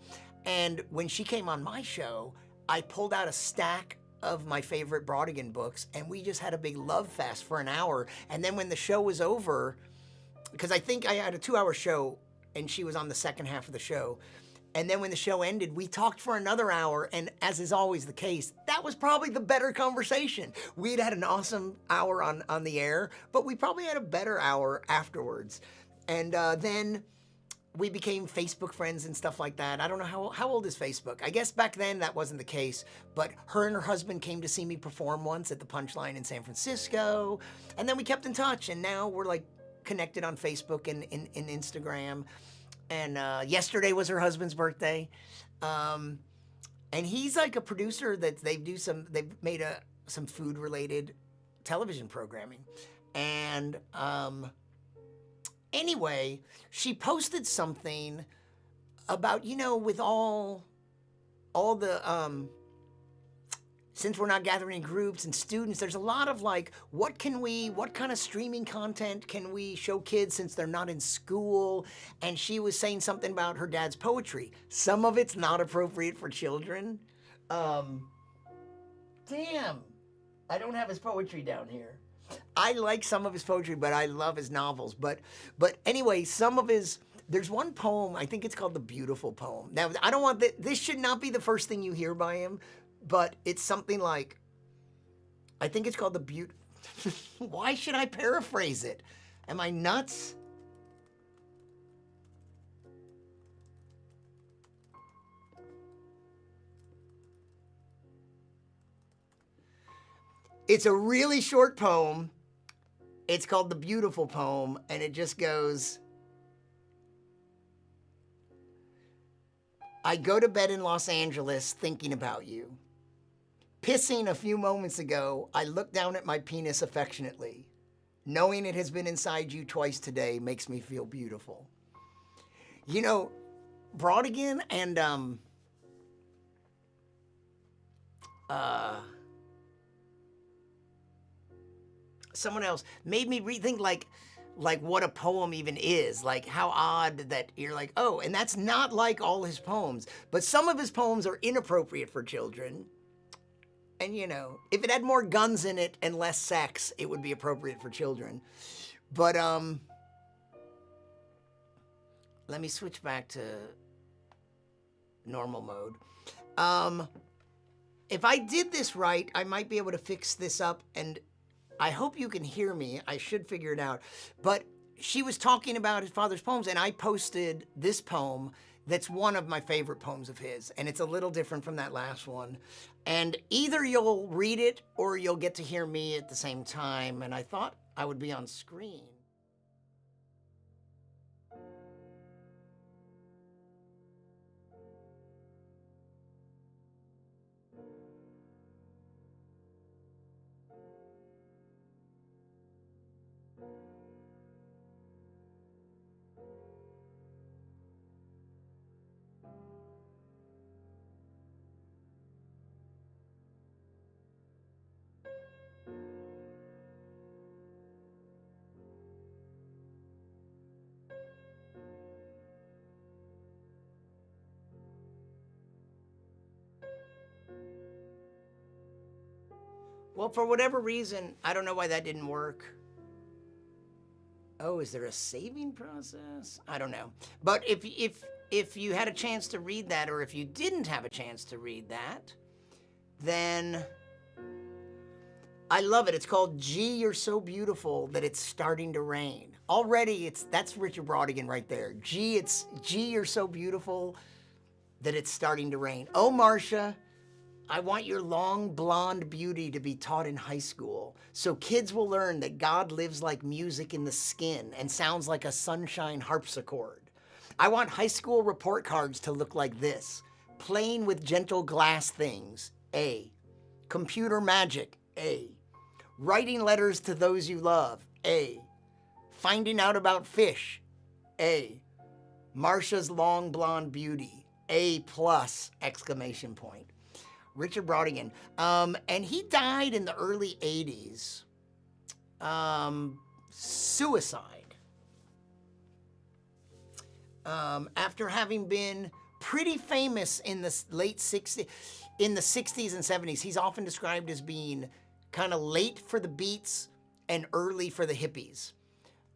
And when she came on my show, I pulled out a stack of my favorite Brodigan books, and we just had a big love fest for an hour. And then when the show was over, because I think I had a 2-hour show, and she was on the second half of the show. And then when the show ended, we talked for another hour, and as is always the case, that was probably the better conversation. We had an awesome hour on the air, but we probably had a better hour afterwards. And then we became Facebook friends and stuff like that. I don't know, how old is Facebook? I guess back then that wasn't the case, but her and her husband came to see me perform once at the Punchline in San Francisco, and then we kept in touch, and now we're like connected on Facebook and Instagram. And yesterday was her husband's birthday. And he's like a producer that they've made some food related television programming. And anyway, she posted something about, with all the, since we're not gathering in groups and students, there's a lot of like, what kind of streaming content can we show kids since they're not in school? And she was saying something about her dad's poetry. Some of it's not appropriate for children. Damn, I don't have his poetry down here. I like some of his poetry, but I love his novels. But anyway, there's one poem, I think it's called The Beautiful Poem. Now, I don't want this should not be the first thing you hear by him, but it's something like, I think it's called The Beautiful. Why should I paraphrase it? Am I nuts? It's a really short poem. It's called The Beautiful Poem, and it just goes, I go to bed in Los Angeles thinking about you. Pissing a few moments ago, I look down at my penis affectionately. Knowing it has been inside you twice today makes me feel beautiful. Brodigan and someone else made me rethink like what a poem even is, like how odd that you're like, oh, and that's not like all his poems, but some of his poems are inappropriate for children. And if it had more guns in it and less sex, it would be appropriate for children. But let me switch back to normal mode. If I did this right, I might be able to fix this up, and I hope you can hear me. I should figure it out. But she was talking about his father's poems, and I posted this poem that's one of my favorite poems of his, and it's a little different from that last one. And either you'll read it or you'll get to hear me at the same time, and I thought I would be on screen. Well, for whatever reason, I don't know why that didn't work. Oh, is there a saving process? I don't know. But if you had a chance to read that, or if you didn't have a chance to read that, then I love it. It's called Gee, You're So Beautiful That It's Starting to Rain. Already, that's Richard Brodigan right there. Gee, you're so beautiful that it's starting to rain. Oh, Marcia, I want your long blonde beauty to be taught in high school, so kids will learn that God lives like music in the skin and sounds like a sunshine harpsichord. I want high school report cards to look like this: playing with gentle glass things, A. Computer magic, A. Writing letters to those you love, A. Finding out about fish, A. Marcia's long blonde beauty, A+! Exclamation point. Richard Brodigan. And he died in the early 80s. Suicide. After having been pretty famous in the late 60s, in the 60s and 70s. He's often described as being kind of late for the beats and early for the hippies.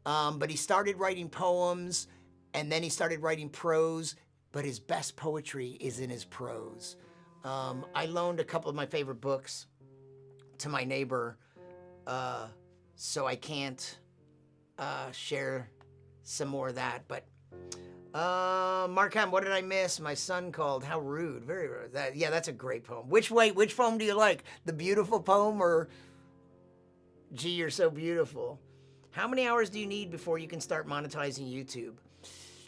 But he started writing poems, and then he started writing prose, but his best poetry is in his prose. I loaned a couple of my favorite books to my neighbor, so I can't share some more of that. But Markham, what did I miss? My son called. How rude. Very rude. That's a great poem. Which poem do you like? The beautiful poem or Gee, You're So Beautiful? How many hours do you need before you can start monetizing YouTube?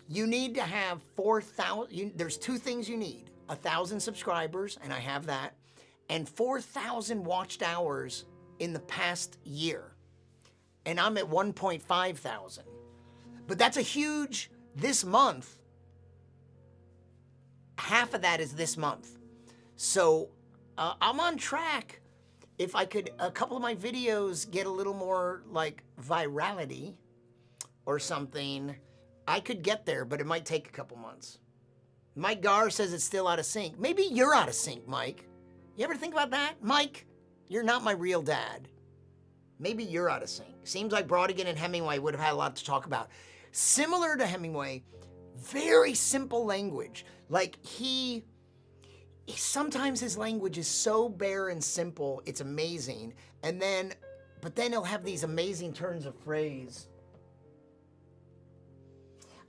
You need to have 4,000. There's two things you need: 1,000 subscribers, and I have that, and 4,000 watched hours in the past year. And I'm at 1.5 thousand. But that's a huge, this month, half of that is this month. So I'm on track. If I could, a couple of my videos get a little more like virality or something, I could get there, but it might take a couple months. Mike Garr says it's still out of sync. Maybe you're out of sync, Mike. You ever think about that? Mike, you're not my real dad. Maybe you're out of sync. Seems like Brodigan and Hemingway would have had a lot to talk about. Similar to Hemingway, very simple language. Like sometimes his language is so bare and simple, it's amazing. But then he'll have these amazing turns of phrase.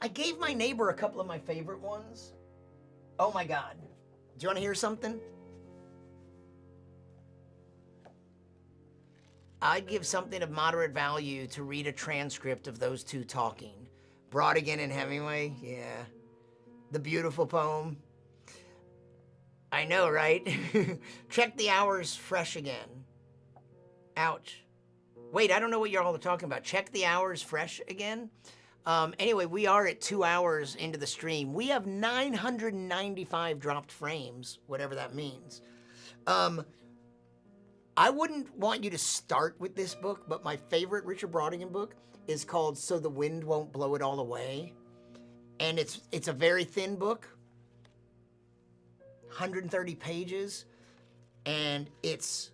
I gave my neighbor a couple of my favorite ones. Oh my God. Do you want to hear something? I'd give something of moderate value to read a transcript of those two talking. Brodigan and Hemingway, yeah. The beautiful poem. I know, right? Check the hours fresh again. Ouch. Wait, I don't know what you're all talking about. Check the hours fresh again? Anyway, we are at 2 hours into the stream. We have 995 dropped frames, whatever that means. I wouldn't want you to start with this book, but my favorite Richard Brodigan book is called So the Wind Won't Blow It All Away. And it's a very thin book, 130 pages, and it's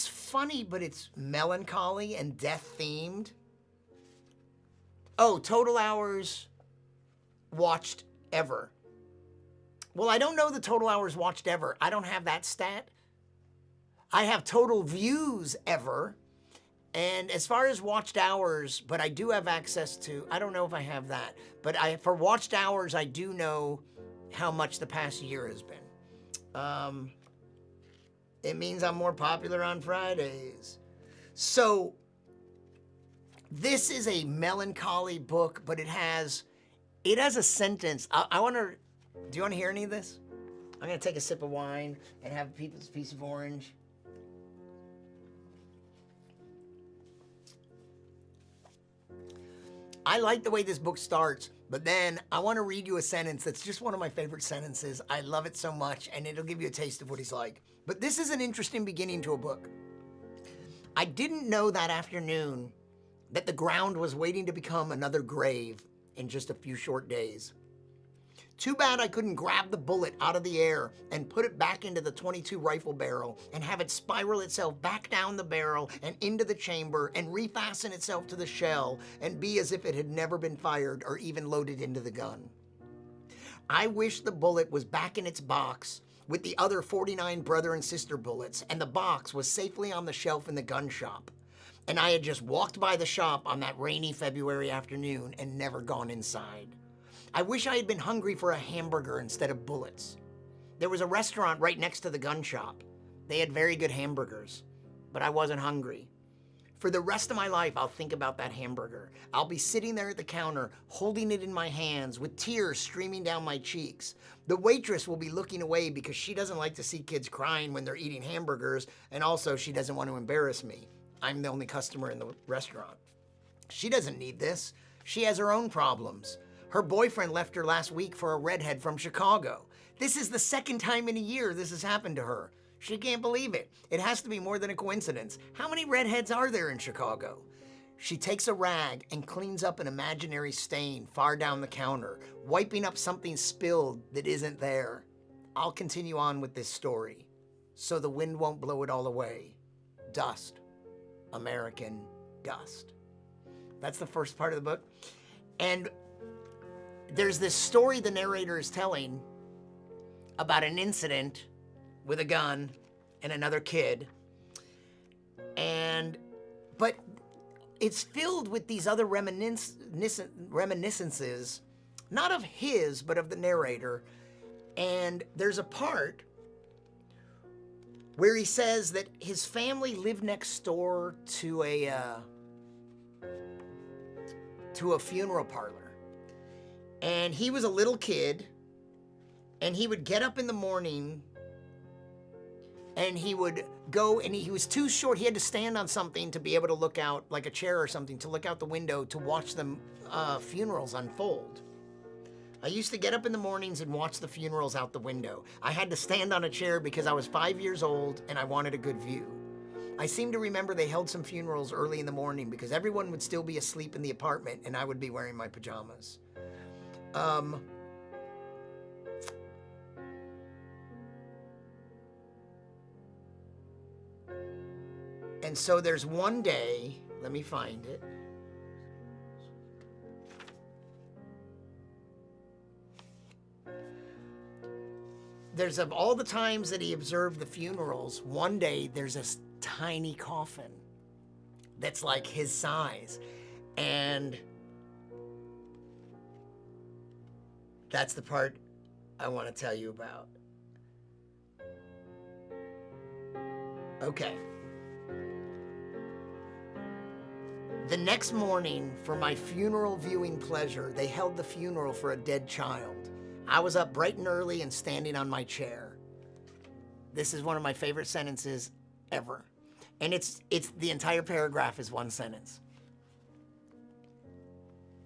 funny, but it's melancholy and death themed. Oh, total hours watched ever. Well, I don't know the total hours watched ever. I don't have that stat. I have total views ever. And as far as watched hours, but I do have access to, I don't know if I have that, but for watched hours, I do know how much the past year has been. It means I'm more popular on Fridays. So this is a melancholy book, but it has a sentence. I want to, do you want to hear any of this? I'm going to take a sip of wine and have a piece of orange. I like the way this book starts, but then I want to read you a sentence that's just one of my favorite sentences. I love it so much, and it'll give you a taste of what he's like. But this is an interesting beginning to a book. I didn't know that afternoon that the ground was waiting to become another grave in just a few short days. Too bad I couldn't grab the bullet out of the air and put it back into the .22 rifle barrel and have it spiral itself back down the barrel and into the chamber and refasten itself to the shell and be as if it had never been fired or even loaded into the gun. I wish the bullet was back in its box with the other 49 brother and sister bullets, and the box was safely on the shelf in the gun shop. And I had just walked by the shop on that rainy February afternoon and never gone inside. I wish I had been hungry for a hamburger instead of bullets. There was a restaurant right next to the gun shop. They had very good hamburgers, but I wasn't hungry. For the rest of my life, I'll think about that hamburger. I'll be sitting there at the counter, holding it in my hands with tears streaming down my cheeks. The waitress will be looking away because she doesn't like to see kids crying when they're eating hamburgers, and also she doesn't want to embarrass me. I'm the only customer in the restaurant. She doesn't need this. She has her own problems. Her boyfriend left her last week for a redhead from Chicago. This is the second time in a year this has happened to her. She can't believe it. It has to be more than a coincidence. How many redheads are there in Chicago? She takes a rag and cleans up an imaginary stain far down the counter, wiping up something spilled that isn't there. I'll continue on with this story, so the wind won't blow it all away. Dust. American dust. That's the first part of the book. And there's this story the narrator is telling about an incident with a gun and another kid. But it's filled with these other reminiscences, not of his, but of the narrator. And there's a part where he says that his family lived next door to a funeral parlor. And he was a little kid, and he would get up in the morning, and he would go, and he was too short. He had to stand on something to be able to look out, like a chair or something, to look out the window to watch the funerals unfold. I used to get up in the mornings and watch the funerals out the window. I had to stand on a chair because I was 5 years old, and I wanted a good view. I seem to remember they held some funerals early in the morning because everyone would still be asleep in the apartment, and I would be wearing my pajamas. And so there's one day, let me find it. There's of all the times that he observed the funerals, one day there's a tiny coffin that's like his size. And that's the part I want to tell you about. Okay. The next morning, for my funeral viewing pleasure, they held the funeral for a dead child. I was up bright and early and standing on my chair. This is one of my favorite sentences ever. And it's the entire paragraph is one sentence.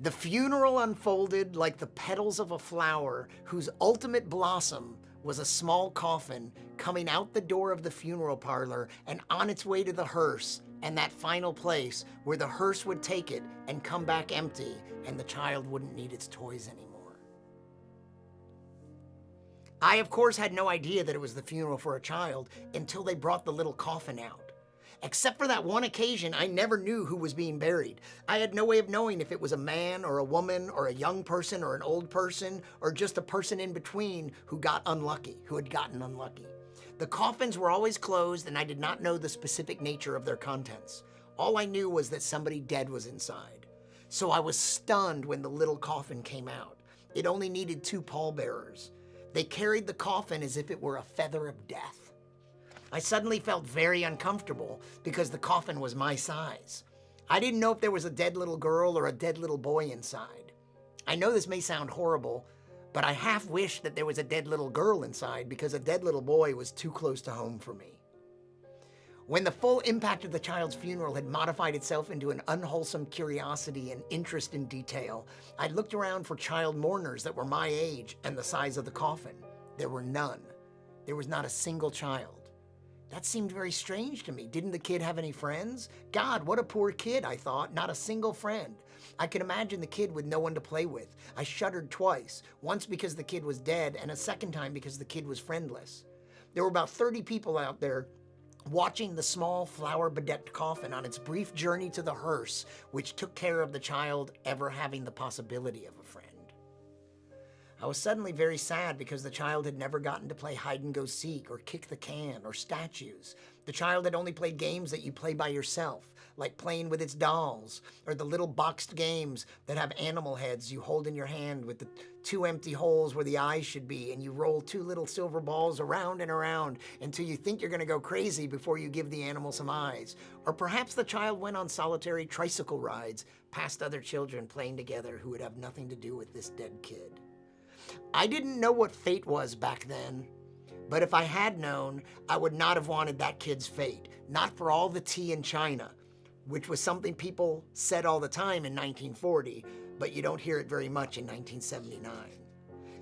The funeral unfolded like the petals of a flower whose ultimate blossom was a small coffin coming out the door of the funeral parlor and on its way to the hearse, and that final place where the hearse would take it and come back empty and the child wouldn't need its toys anymore. I, of course, had no idea that it was the funeral for a child until they brought the little coffin out. Except for that one occasion, I never knew who was being buried. I had no way of knowing if it was a man or a woman or a young person or an old person or just a person in between who got unlucky, who had gotten unlucky. The coffins were always closed and I did not know the specific nature of their contents. All I knew was that somebody dead was inside. So I was stunned when the little coffin came out. It only needed 2 pallbearers. They carried the coffin as if it were a feather of death. I suddenly felt very uncomfortable because the coffin was my size. I didn't know if there was a dead little girl or a dead little boy inside. I know this may sound horrible, but I half wish that there was a dead little girl inside because a dead little boy was too close to home for me. When the full impact of the child's funeral had modified itself into an unwholesome curiosity and interest in detail, I looked around for child mourners that were my age and the size of the coffin. There were none. There was not a single child. That seemed very strange to me. Didn't the kid have any friends? God, what a poor kid, I thought. Not a single friend. I can imagine the kid with no one to play with. I shuddered twice, once because the kid was dead and a second time because the kid was friendless. There were about 30 people out there watching the small flower-bedecked coffin on its brief journey to the hearse, which took care of the child ever having the possibility of a friend. I was suddenly very sad because the child had never gotten to play hide-and-go-seek or kick the can or statues. The child had only played games that you play by yourself, like playing with its dolls, or the little boxed games that have animal heads you hold in your hand with the 2 empty holes where the eyes should be, and you roll 2 little silver balls around and around until you think you're gonna go crazy before you give the animal some eyes. Or perhaps the child went on solitary tricycle rides past other children playing together who would have nothing to do with this dead kid. I didn't know what fate was back then, but if I had known, I would not have wanted that kid's fate. Not for all the tea in China, which was something people said all the time in 1940, but you don't hear it very much in 1979.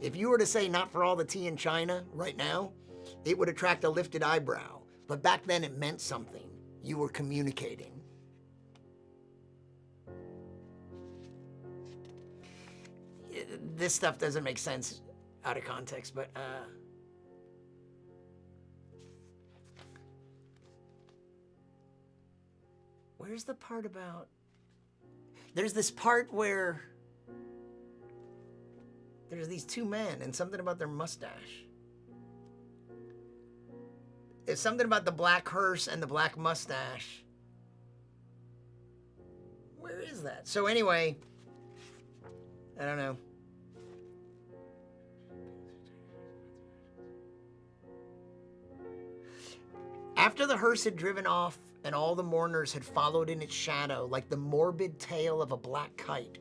If you were to say not for all the tea in China right now, it would attract a lifted eyebrow. But back then it meant something. You were communicating. This stuff doesn't make sense out of context, but where's the part about, there's this part where there's these 2 men and something about their mustache. It's something about the black hearse and the black mustache. Where is that? So anyway, I don't know. After the hearse had driven off and all the mourners had followed in its shadow like the morbid tail of a black kite,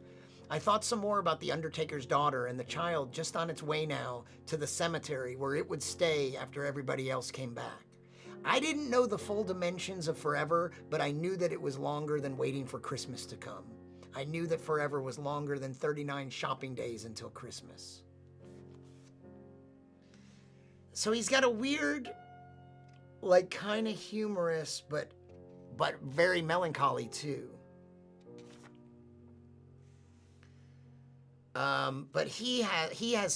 I thought some more about the undertaker's daughter and the child just on its way now to the cemetery where it would stay after everybody else came back. I didn't know the full dimensions of forever, but I knew that it was longer than waiting for Christmas to come. I knew that forever was longer than 39 shopping days until Christmas. So he's got a weird, like kind of humorous, but very melancholy too. But he says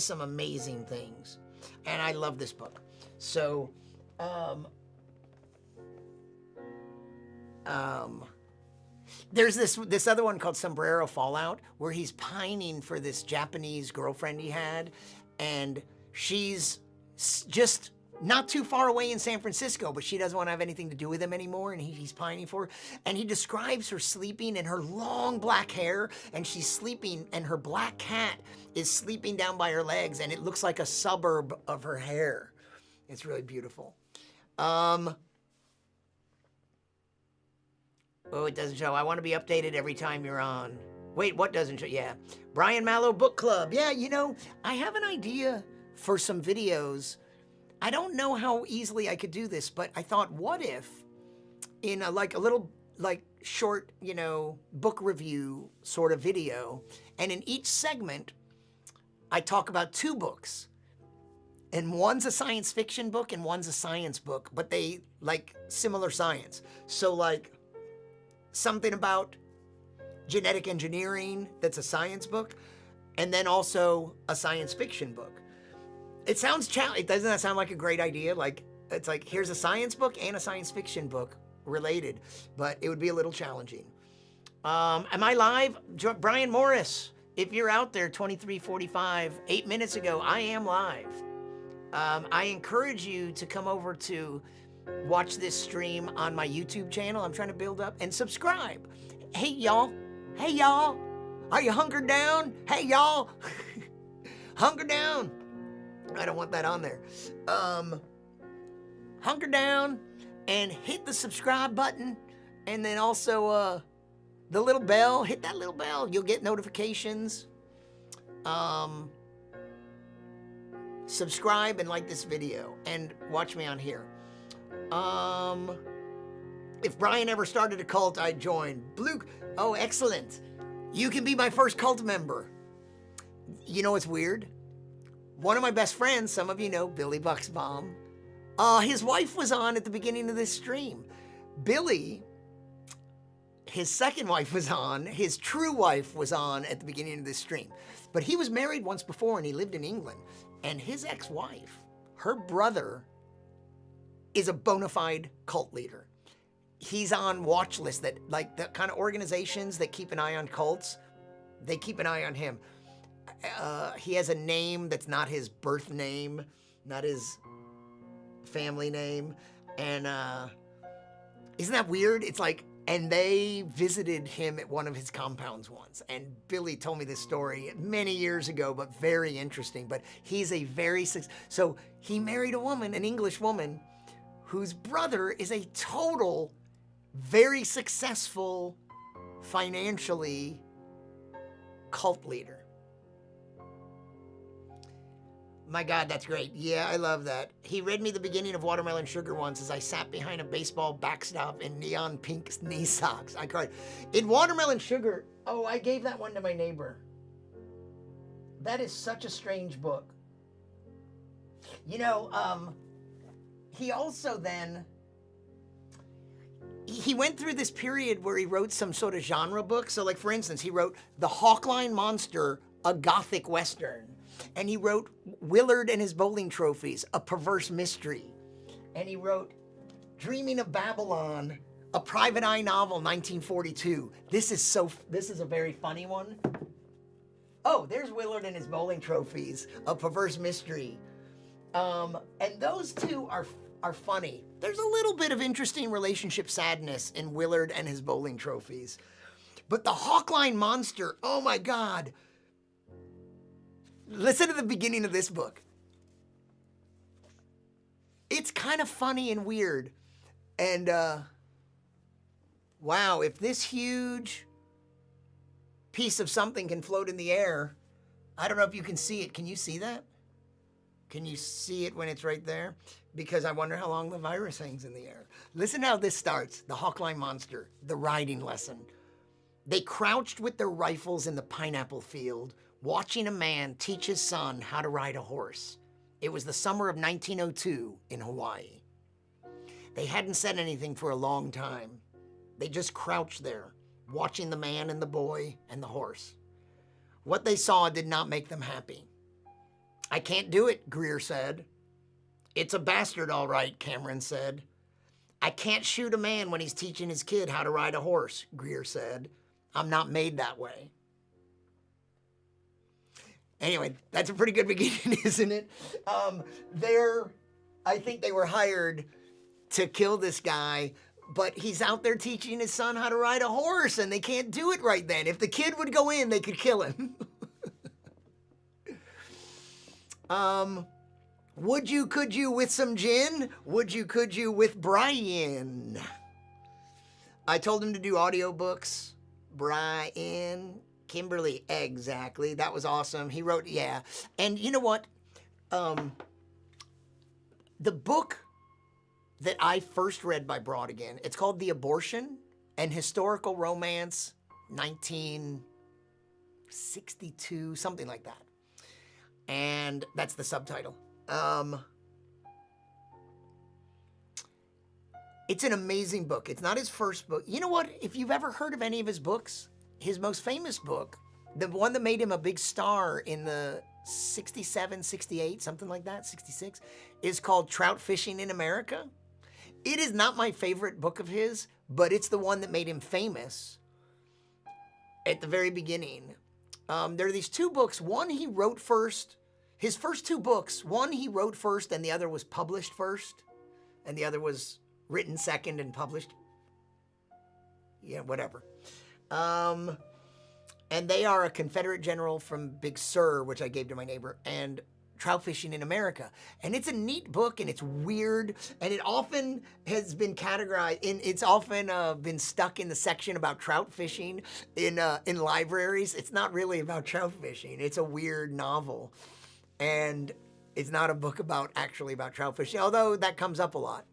some amazing things, and I love this book. So, there's this other one called Sombrero Fallout, where he's pining for this Japanese girlfriend he had, and she's just not too far away in San Francisco, but she doesn't want to have anything to do with him anymore, and he's pining for her. And he describes her sleeping in her long black hair, and she's sleeping, and her black cat is sleeping down by her legs, and it looks like a suburb of her hair. It's really beautiful. Oh, it doesn't show. I want to be updated every time you're on. Wait, what doesn't show? Yeah. Brian Mallow Book Club. Yeah, you know, I have an idea for some videos. I don't know how easily I could do this, but I thought, what if in a little short, book review sort of video, and in each segment, I talk about 2 books. And one's a science fiction book and one's a science book, but they like similar science. So like something about genetic engineering, that's a science book, and then also a science fiction book. It sounds doesn't that sound like a great idea? Like it's like, here's a science book and a science fiction book related, but it would be a little challenging. Am I live? Brian Morris, if you're out there, 2345, 8 minutes ago, I am live. I encourage you to come over to watch this stream on my YouTube channel. I'm trying to build up, and subscribe. Hey, y'all. Hey, y'all. Are you hunkered down? Hey, y'all. Hunker down. I don't want that on there. Hunker down and hit the subscribe button, and then also the little bell. Hit that little bell. You'll get notifications. Subscribe and like this video, and watch me on here. If Brian ever started a cult, I'd join. Oh, excellent. You can be my first cult member. You know what's weird? One of my best friends, some of you know, Billy Bucksbaum, his wife was on at the beginning of this stream. Billy, his second wife was on, his true wife was on at the beginning of this stream. But he was married once before and he lived in England. And his ex-wife, her brother, is a bona fide cult leader. He's on watch lists that, like, the kind of organizations that keep an eye on cults, they keep an eye on him. He has a name that's not his birth name, not his family name. And isn't that weird? It's like, and they visited him at one of his compounds once. And Billy told me this story many years ago, but very interesting. But he's a very, so he married a woman, an English woman, whose brother is a total, very successful, financially, cult leader. My God, that's great. Yeah, I love that. He read me the beginning of Watermelon Sugar once as I sat behind a baseball backstop in neon pink knee socks. I cried. In Watermelon Sugar, oh, I gave that one to my neighbor. That is such a strange book. You know, he also then, he went through this period where he wrote some sort of genre book. So like, for instance, he wrote The Hawkline Monster, a Gothic Western. And he wrote Willard and His Bowling Trophies, a perverse mystery. And he wrote Dreaming of Babylon, a private eye novel, 1942. This is a very funny one. Oh, there's Willard and His Bowling Trophies, a perverse mystery. And those two are funny. There's a little bit of interesting relationship sadness in Willard and His Bowling Trophies. But the Hawkline Monster, oh my God. Listen to the beginning of this book. It's kind of funny and weird. And, wow, if this huge piece of something can float in the air, I don't know if you can see it. Can you see that? Can you see it when it's right there? Because I wonder how long the virus hangs in the air. Listen how this starts. The Hawkline Monster, the riding lesson. They crouched with their rifles in the pineapple field, watching a man teach his son how to ride a horse. It was the summer of 1902 in Hawaii. They hadn't said anything for a long time. They just crouched there, watching the man and the boy and the horse. What they saw did not make them happy. I can't do it, Greer said. It's a bastard, all right, Cameron said. I can't shoot a man when he's teaching his kid how to ride a horse, Greer said. I'm not made that way. Anyway, that's a pretty good beginning, isn't it? I think they were hired to kill this guy, but he's out there teaching his son how to ride a horse, and they can't do it right then. If the kid would go in, they could kill him. Would you, could you with some gin? Would you, could you with Brian? I told him to do audiobooks. Brian... Kimberly, exactly. That was awesome. He wrote, yeah. And you know what? The book that I first read by Brodigan, it's called The Abortion and Historical Romance, 1962, something like that. And that's the subtitle. It's an amazing book. It's not his first book. You know what? If you've ever heard of any of his books, his most famous book, the one that made him a big star in the 67, 68, something like that, 66, is called Trout Fishing in America. It is not my favorite book of his, but it's the one that made him famous at the very beginning. There are these two books. One he wrote first. His first two books, one he wrote first and the other was published first. And the other was written second and published. Yeah, whatever. And they are a Confederate general from Big Sur, which I gave to my neighbor, and Trout Fishing in America. And it's a neat book, and it's weird, and it often has been categorized, it's often been stuck in the section about trout fishing in libraries. It's not really about trout fishing. It's a weird novel, and it's not a book actually about trout fishing, although that comes up a lot.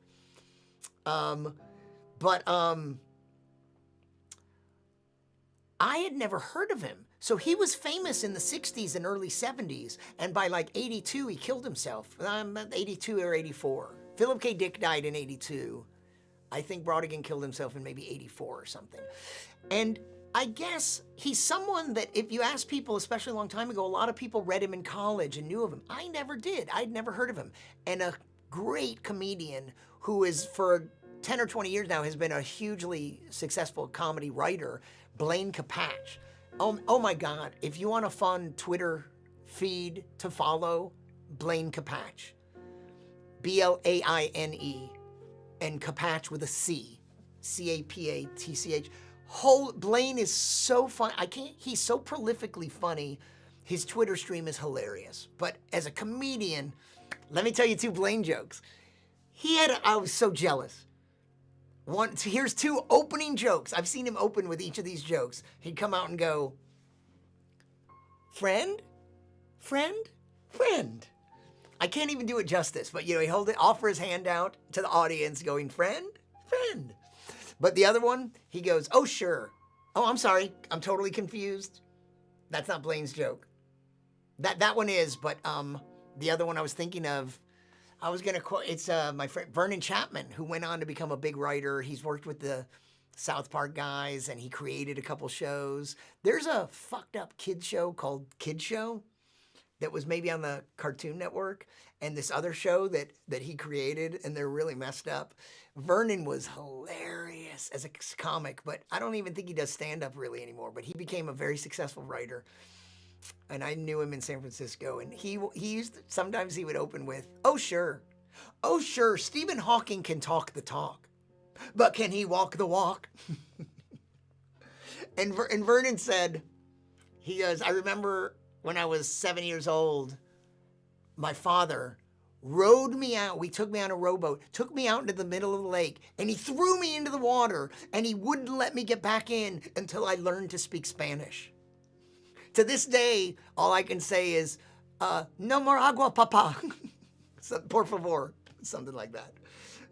I had never heard of him. So he was famous in the 60s and early 70s, and by like 82, he killed himself. 82 or 84. Philip K. Dick died in 82. I think Brodigan killed himself in maybe 84 or something. And I guess he's someone that if you ask people, especially a long time ago, a lot of people read him in college and knew of him. I never did. I'd never heard of him. And a great comedian who is for 10 or 20 years now has been a hugely successful comedy writer, Blaine Capatch. Oh my God, if you want a fun Twitter feed to follow, Blaine Capatch. Blaine, and Capatch with a C. C-A-P-A-T-C-H. Blaine is so fun. He's so prolifically funny. His Twitter stream is hilarious. But as a comedian, let me tell you two Blaine jokes. I was so jealous. Here's two opening jokes. I've seen him open with each of these jokes. He'd come out and go, friend, friend, friend. I can't even do it justice, but he offer his hand out to the audience going, friend, friend. But the other one, he goes, oh, sure. Oh, I'm sorry. I'm totally confused. That's not Blaine's joke. That one is, but the other one I was thinking of, I was going to quote, it's my friend Vernon Chapman, who went on to become a big writer. He's worked with the South Park guys, and he created a couple shows. There's a fucked up kid show called Kid Show that was maybe on the Cartoon Network, and this other show that he created, and they're really messed up. Vernon was hilarious as a comic, but I don't even think he does stand-up really anymore, but he became a very successful writer. And I knew him in San Francisco, and sometimes he would open with, oh, sure. Oh, sure, Stephen Hawking can talk the talk, but can he walk the walk? and Vernon said, he goes, I remember when I was 7 years old, my father rowed me out. We took me on a rowboat, took me out into the middle of the lake, and he threw me into the water, and he wouldn't let me get back in until I learned to speak Spanish. To this day, all I can say is, no more agua, papa. Por favor, something like that.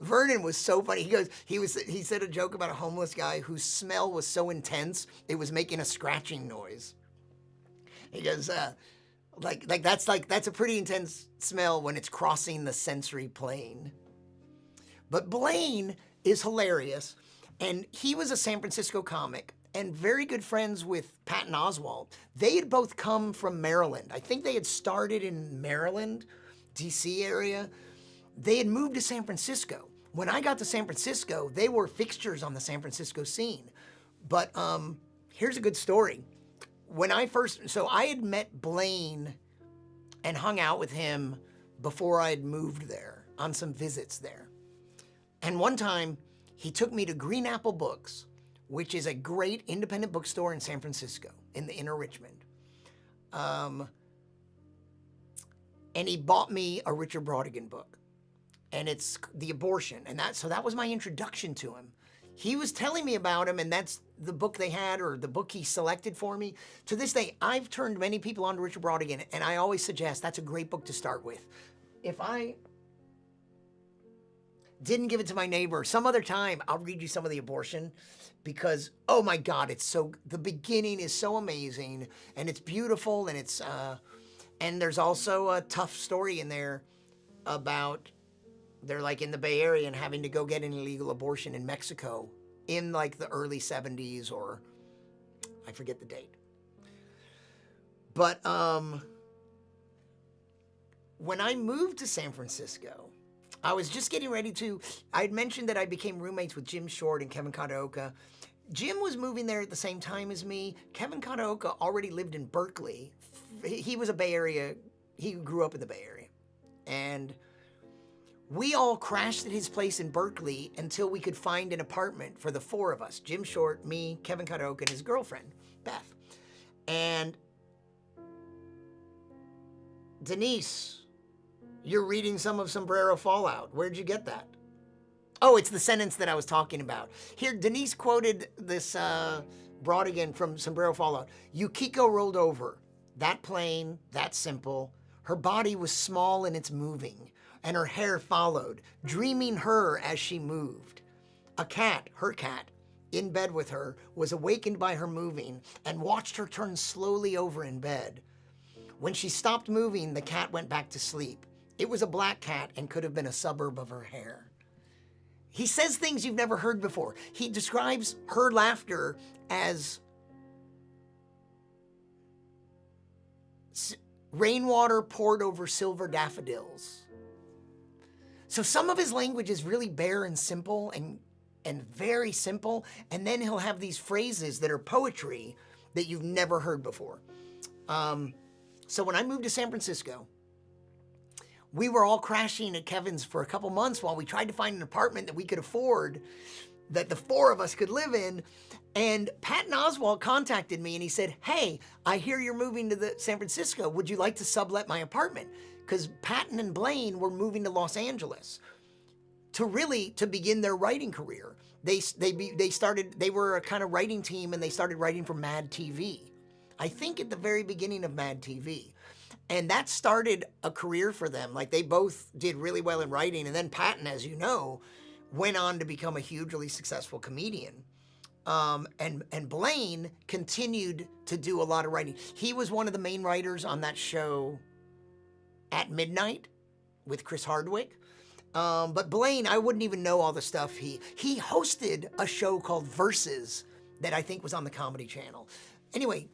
Vernon was so funny. He said a joke about a homeless guy whose smell was so intense, it was making a scratching noise. He goes, that's a pretty intense smell when it's crossing the sensory plane. But Blaine is hilarious, and he was a San Francisco comic and very good friends with Patton Oswalt. They had both come from Maryland. I think they had started in Maryland, D.C. area. They had moved to San Francisco. When I got to San Francisco, they were fixtures on the San Francisco scene. But here's a good story. I had met Blaine and hung out with him before I had moved there on some visits there. And one time, he took me to Green Apple Books, which is a great independent bookstore in San Francisco, in the inner Richmond. And he bought me a Richard Brodigan book, and it's The Abortion, and that was my introduction to him. He was telling me about him, and that's the book they had, or the book he selected for me. To this day, I've turned many people on to Richard Brodigan, and I always suggest that's a great book to start with. If I didn't give it to my neighbor, some other time, I'll read you some of The Abortion, because, oh my God, the beginning is so amazing, and it's beautiful, and and there's also a tough story in there about, they're like in the Bay Area and having to go get an illegal abortion in Mexico in like the early 70s, or I forget the date. But when I moved to San Francisco, I was just getting ready to, I'd mentioned that I became roommates with Jim Short and Kevin Kataoka. Jim was moving there at the same time as me. Kevin Kataoka already lived in Berkeley. He was a Bay Area, he grew up in the Bay Area. And we all crashed at his place in Berkeley until we could find an apartment for the four of us. Jim Short, me, Kevin Kataoka, and his girlfriend, Beth. And Denise, you're reading some of Sombrero Fallout. Where'd you get that? Oh, it's the sentence that I was talking about. Here, Denise quoted this broad again from Sombrero Fallout. Yukiko rolled over. That plain, that simple. Her body was small and it's moving, and her hair followed, dreaming her as she moved. A cat, her cat, in bed with her, was awakened by her moving and watched her turn slowly over in bed. When she stopped moving, the cat went back to sleep. It was a black cat and could have been a suburb of her hair. He says things you've never heard before. He describes her laughter as rainwater poured over silver daffodils. So some of his language is really bare and simple and very simple, and then he'll have these phrases that are poetry that you've never heard before. So when I moved to San Francisco, we were all crashing at Kevin's for a couple months while we tried to find an apartment that we could afford, that the four of us could live in. And Patton Oswalt contacted me and he said, hey, I hear you're moving to San Francisco. Would you like to sublet my apartment? Because Patton and Blaine were moving to Los Angeles to begin their writing career. They were a kind of writing team and they started writing for Mad TV. I think at the very beginning of Mad TV. And that started a career for them. Like, they both did really well in writing. And then Patton, as you know, went on to become a hugely successful comedian. And Blaine continued to do a lot of writing. He was one of the main writers on that show At Midnight with Chris Hardwick. But Blaine, I wouldn't even know all the stuff. He hosted a show called Versus that I think was on the Comedy Channel. Anyway,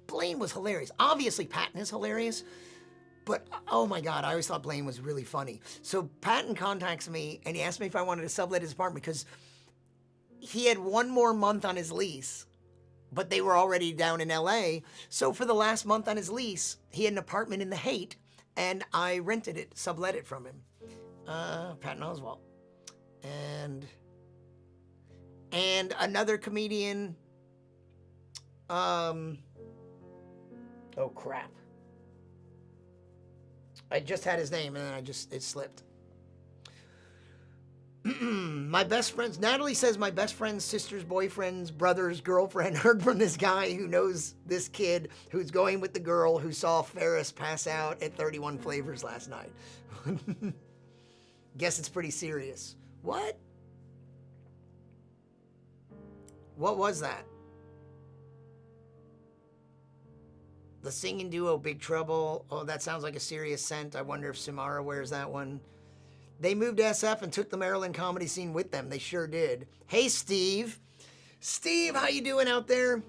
Blaine was hilarious. Obviously, Patton is hilarious, but oh my God, I always thought Blaine was really funny. So Patton contacts me and he asked me if I wanted to sublet his apartment because he had one more month on his lease, but they were already down in LA. So for the last month on his lease, he had an apartment in the Haight and I rented it, sublet it from him. Patton Oswalt. And another comedian, oh crap. I just had his name and then it slipped. My best friends, Natalie says my best friend's sister's boyfriend's brother's girlfriend heard from this guy who knows this kid who's going with the girl who saw Ferris pass out at 31 Flavors last night. Guess it's pretty serious. What? What was that? The singing duo, Big Trouble. Oh, that sounds like a serious scent. I wonder if Samara wears that one. They moved to SF and took the Maryland comedy scene with them. They sure did. Hey, Steve. Steve, how you doing out there?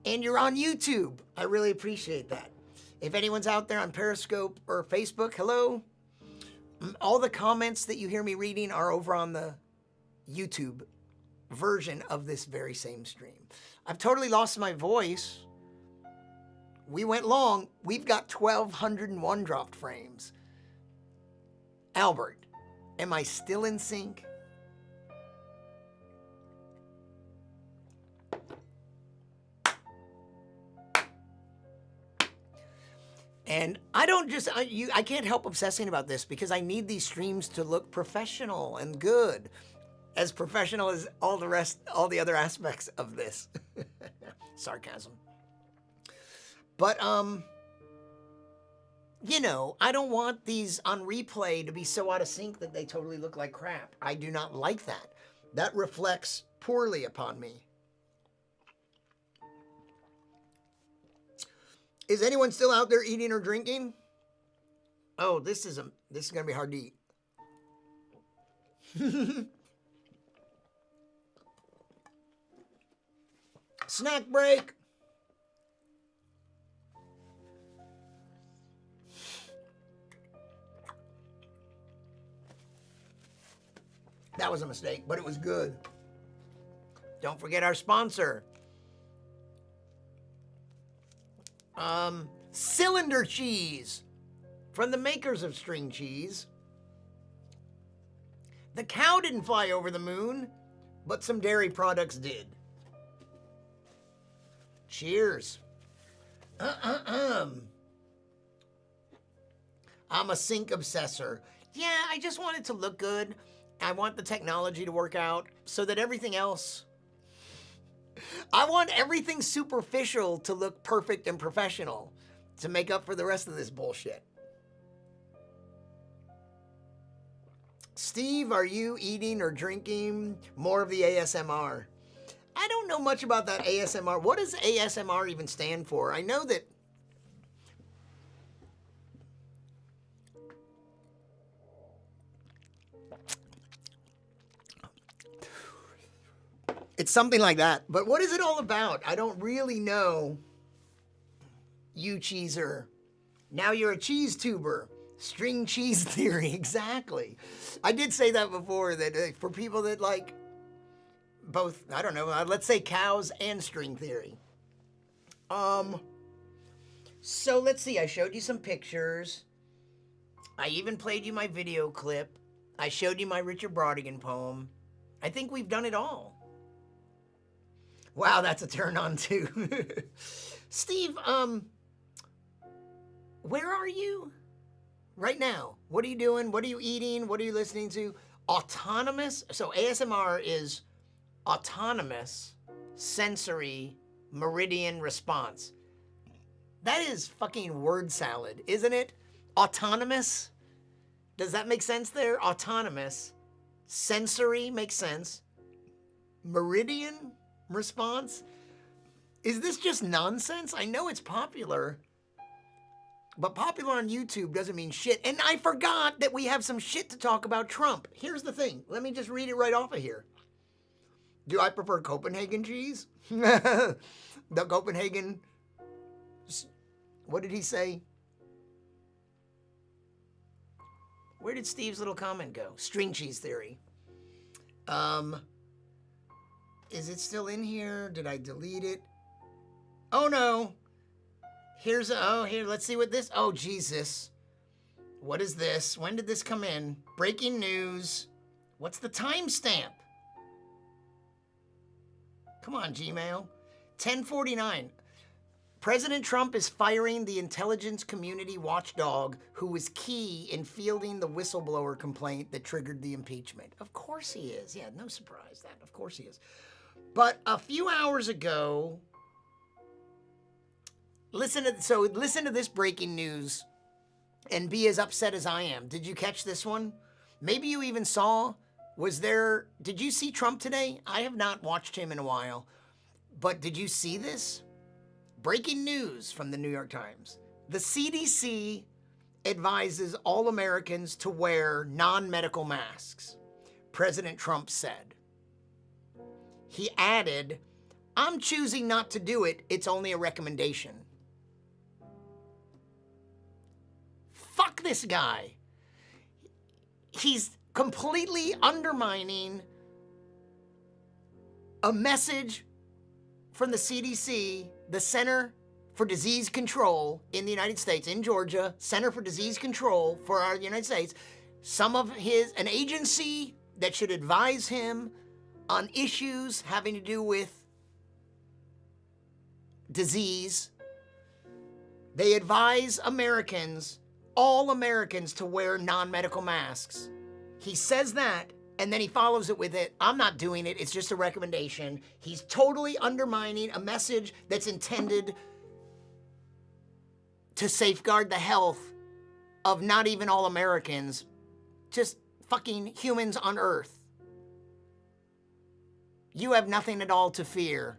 And you're on YouTube. I really appreciate that. If anyone's out there on Periscope or Facebook, hello. All the comments that you hear me reading are over on the YouTube version of this very same stream. I've totally lost my voice. We went long. We've got 1,201 dropped frames. Albert, am I still in sync? And I can't help obsessing about this because I need these streams to look professional and good. As professional as all the other aspects of this. Sarcasm. But, you know, I don't want these on replay to be so out of sync that they totally look like crap. I do not like that. That reflects poorly upon me. Is anyone still out there eating or drinking? Oh, this is gonna be hard to eat. Snack break. That was a mistake, but it was good. Don't forget our sponsor. Cylinder cheese from the makers of string cheese. The cow didn't fly over the moon, but some dairy products did. Cheers. I'm a sink obsessor. Yeah, I just want it to look good. I want the technology to work out so that everything else... I want everything superficial to look perfect and professional to make up for the rest of this bullshit. Steve, are you eating or drinking more of the ASMR? I don't know much about that ASMR. What does ASMR even stand for? I know that it's something like that. But what is it all about? I don't really know. You cheeser. Now you're a cheese tuber. String cheese theory, exactly. I did say that before, that for people that like both, I don't know, let's say cows and string theory. So let's see, I showed you some pictures. I even played you my video clip. I showed you my Richard Brodigan poem. I think we've done it all. Wow, that's a turn on too. Steve, where are you right now? What are you doing? What are you eating? What are you listening to? Autonomous, so ASMR is autonomous sensory meridian response. That is fucking word salad, isn't it? Autonomous? Does that make sense there? Autonomous. Sensory makes sense. Meridian response? Is this just nonsense? I know it's popular, but popular on YouTube doesn't mean shit. And I forgot that we have some shit to talk about Trump. Here's the thing. Let me just read it right off of here. Do I prefer Copenhagen cheese? The Copenhagen, what did he say? Where did Steve's little comment go? String cheese theory. Is it still in here? Did I delete it? Oh no. Here, let's see what this, oh Jesus. What is this? When did this come in? Breaking news. What's the timestamp? Come on, Gmail. 10:49. President Trump is firing the intelligence community watchdog who was key in fielding the whistleblower complaint that triggered the impeachment. Of course he is. Yeah, no surprise that. Of course he is. But a few hours ago, listen to this breaking news and be as upset as I am. Did you catch this one? Maybe you even saw, did you see Trump today? I have not watched him in a while, but did you see this? Breaking news from the New York Times. The CDC advises all Americans to wear non-medical masks, President Trump said. He added, I'm choosing not to do it. It's only a recommendation. Fuck this guy. He's completely undermining a message from the CDC, the Center for Disease Control in the United States, in Georgia, Center for Disease Control for our United States, an agency that should advise him on issues having to do with disease. They advise Americans, all Americans, to wear non-medical masks. He says that, and then he follows it with I'm not doing it, it's just a recommendation. He's totally undermining a message that's intended to safeguard the health of not even all Americans, just fucking humans on Earth. You have nothing at all to fear.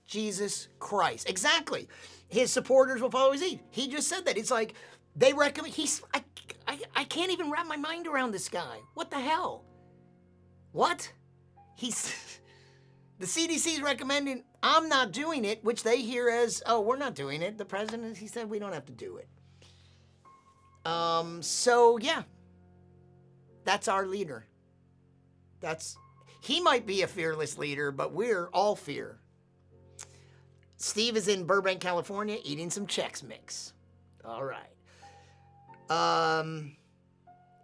Jesus Christ. Exactly. His supporters will follow his lead. He just said that. It's like, they recommend, I can't even wrap my mind around this guy. What the hell? What? The CDC is recommending, I'm not doing it, which they hear as, oh, we're not doing it. The president, he said we don't have to do it. So yeah, that's our leader. He might be a fearless leader, but we're all fear. Steve is in Burbank, California, eating some Chex Mix. All right.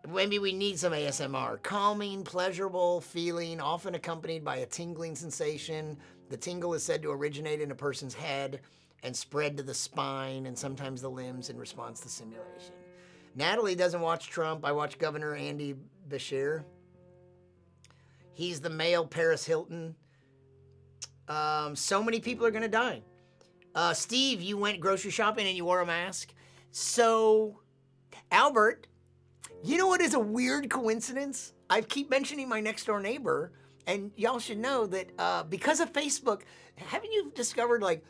Maybe we need some ASMR. Calming, pleasurable feeling, often accompanied by a tingling sensation. The tingle is said to originate in a person's head and spread to the spine and sometimes the limbs in response to simulation. Natalie doesn't watch Trump. I watch Governor Andy Beshear. He's the male Paris Hilton. So many people are going to die. Steve, you went grocery shopping and you wore a mask. So, Albert, you know what is a weird coincidence? I keep mentioning my next door neighbor, and y'all should know that because of Facebook, haven't you discovered, like,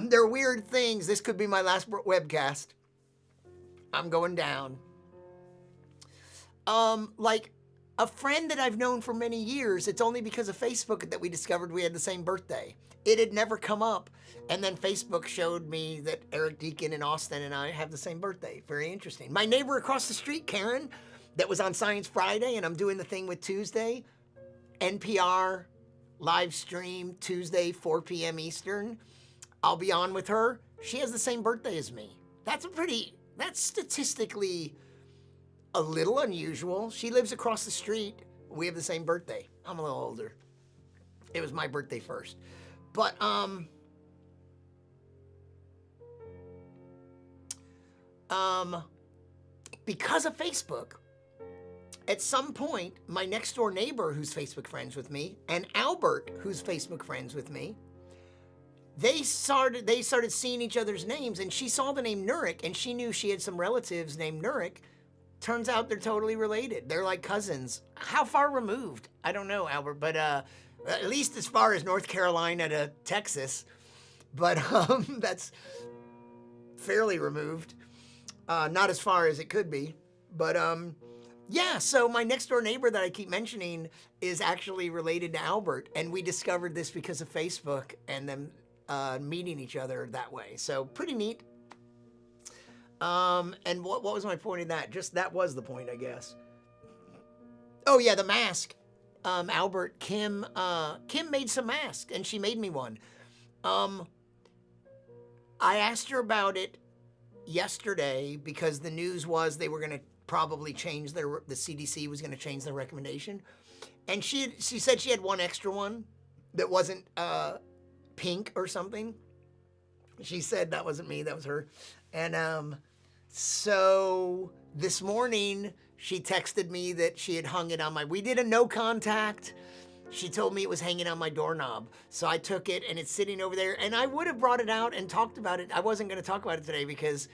there are weird things. This could be my last webcast. I'm going down. Like, a friend that I've known for many years, it's only because of Facebook that we discovered we had the same birthday. It had never come up. And then Facebook showed me that Eric Deacon and Austin and I have the same birthday. Very interesting. My neighbor across the street, Karen, that was on Science Friday, and I'm doing the thing with Tuesday, NPR, live stream, Tuesday, 4 p.m. Eastern. I'll be on with her. She has the same birthday as me. That's statistically a little unusual. She lives across the street. We have the same birthday. I'm a little older. It was my birthday first. But, because of Facebook, at some point, my next door neighbor who's Facebook friends with me, and Albert, who's Facebook friends with me, they started seeing each other's names, and she saw the name Nurik, and she knew she had some relatives named Nurik. Turns out they're totally related. They're like cousins. How far removed? I don't know, Albert, but at least as far as North Carolina to Texas. But that's fairly removed. Not as far as it could be. But yeah, so my next door neighbor that I keep mentioning is actually related to Albert. And we discovered this because of Facebook and them meeting each other that way. So pretty neat. And what was my point in that? Just that was the point, I guess. Oh yeah, the mask. Albert, Kim made some masks, and she made me one. I asked her about it yesterday because the news was they were going to probably change the CDC was going to change their recommendation. And she said she had one extra one that wasn't pink or something. She said that wasn't me, that was her. And so this morning she texted me that she had hung it on we did a no contact. She told me it was hanging on my doorknob. So I took it and it's sitting over there, and I would have brought it out and talked about it. I wasn't going to talk about it today because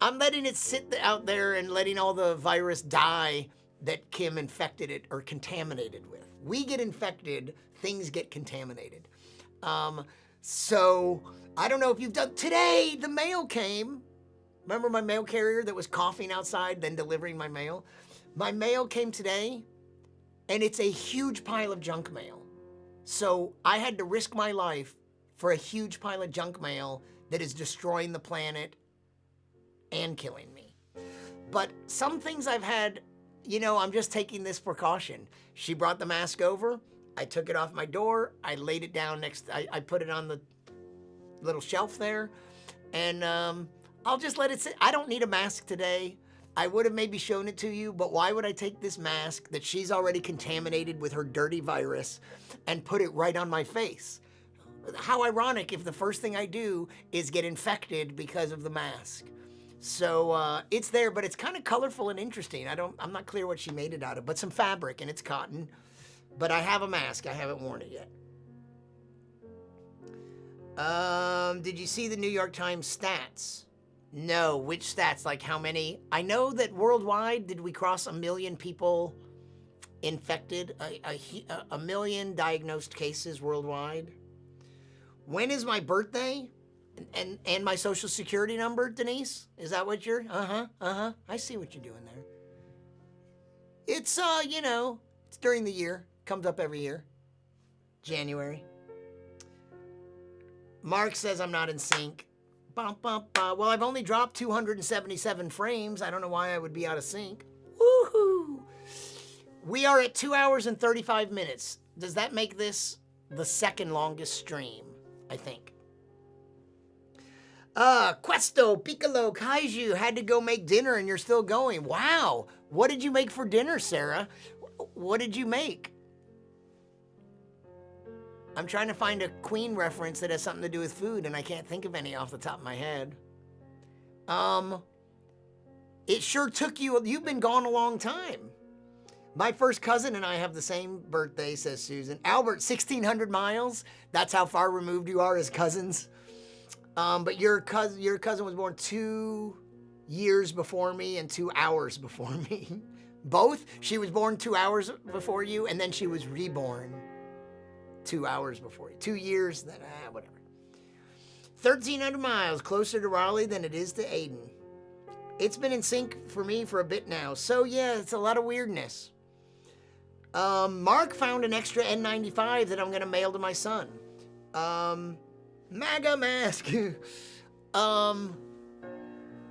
I'm letting it sit out there and letting all the virus die that Kim infected it or contaminated with. We get infected, things get contaminated. So I don't know if you've done, today the mail came. Remember my mail carrier that was coughing outside, then delivering my mail? My mail came today, and it's a huge pile of junk mail. So I had to risk my life for a huge pile of junk mail that is destroying the planet and killing me. But some things I've had, I'm just taking this precaution. She brought the mask over. I took it off my door. I laid it down I put it on the little shelf there, and I'll just let it sit. I don't need a mask today. I would have maybe shown it to you, but why would I take this mask that she's already contaminated with her dirty virus and put it right on my face? How ironic if the first thing I do is get infected because of the mask. So it's there, but it's kind of colorful and interesting. I'm not clear what she made it out of, but some fabric, and it's cotton. But I have a mask. I haven't worn it yet. Did you see the New York Times stats? No, which stats? Like how many? I know that worldwide, did we cross 1 million people infected? A million diagnosed cases worldwide? When is my birthday? And my social security number, Denise? Is that what you're? I see what you're doing there. It's, it's during the year. Comes up every year. January. Mark says I'm not in sync. Well, I've only dropped 277 frames. I don't know why I would be out of sync. Woohoo! We are at 2 hours and 35 minutes. Does that make this the second longest stream? I think. Questo, Piccolo, Kaiju had to go make dinner and you're still going. Wow. What did you make for dinner, Sarah? What did you make? I'm trying to find a Queen reference that has something to do with food, and I can't think of any off the top of my head. It sure took you, you've been gone a long time. My first cousin and I have the same birthday, says Susan. Albert, 1,600 miles. That's how far removed you are as cousins. But your cousin was born 2 years before me and 2 hours before me. Both? She was born 2 hours before you, and then she was reborn 2 hours before you. 2 years, then, whatever. 1,300 miles closer to Raleigh than it is to Aden. It's been in sync for me for a bit now. So, yeah, it's a lot of weirdness. Mark found an extra N95 that I'm going to mail to my son. MAGA mask.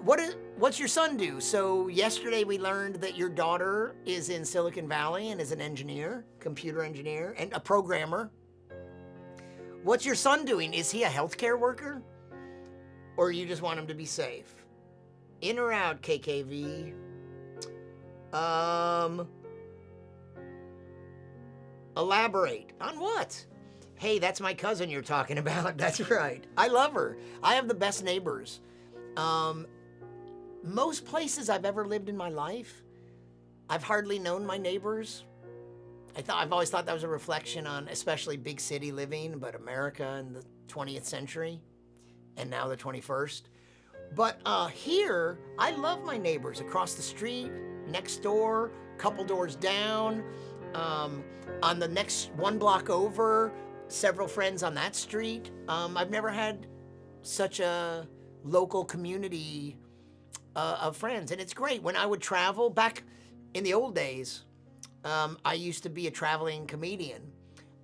What's your son do? So yesterday we learned that your daughter is in Silicon Valley and is an engineer, computer engineer, and a programmer. What's your son doing? Is he a healthcare worker? Or you just want him to be safe? In or out, KKV? Elaborate. On what? Hey, that's my cousin you're talking about. That's right. I love her. I have the best neighbors. Most places I've ever lived in my life, I've hardly known my neighbors. I've always thought that was a reflection on especially big city living, but America in the 20th century and now the 21st. But here, I love my neighbors across the street, next door, couple doors down, on the next one block over, several friends on that street. I've never had such a local community of friends, and it's great. When I would travel, back in the old days, I used to be a traveling comedian,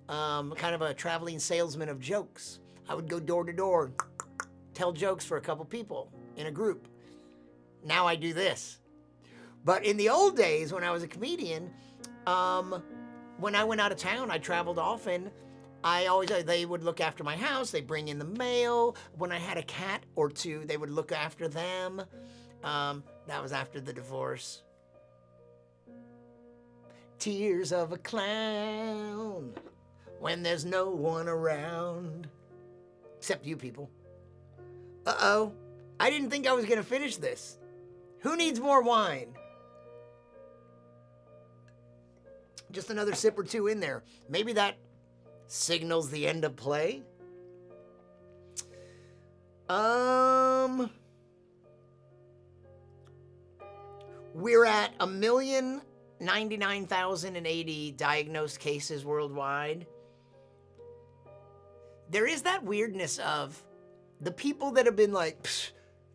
kind of a traveling salesman of jokes. I would go door to door, tell jokes for a couple people in a group. Now I do this. But in the old days, when I was a comedian, when I went out of town, I traveled often. They would look after my house. They'd bring in the mail. When I had a cat or two, they would look after them. That was after the divorce. Tears of a clown when there's no one around. Except you people. Uh-oh. I didn't think I was going to finish this. Who needs more wine? Just another sip or two in there. Maybe that signals the end of play. We're at 1,099,080 diagnosed cases worldwide. There is that weirdness of the people that have been like,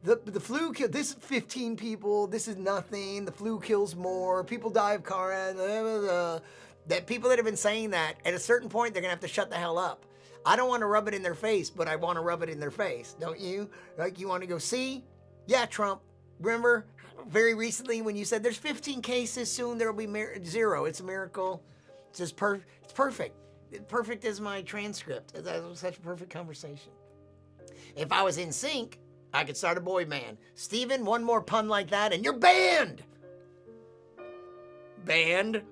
the flu killed, this is 15 people, this is nothing, the flu kills more, people die of car accidents, that people that have been saying that, at a certain point, they're gonna have to shut the hell up. I don't wanna rub it in their face, but I wanna rub it in their face, don't you? Like, you wanna go, see? Yeah, Trump, remember very recently when you said there's 15 cases, soon there'll be 0. It's a miracle. It's just it's perfect. Perfect as my transcript. That was such a perfect conversation. If I was in sync, I could start a boy band. Steven, one more pun like that and you're banned. Banned?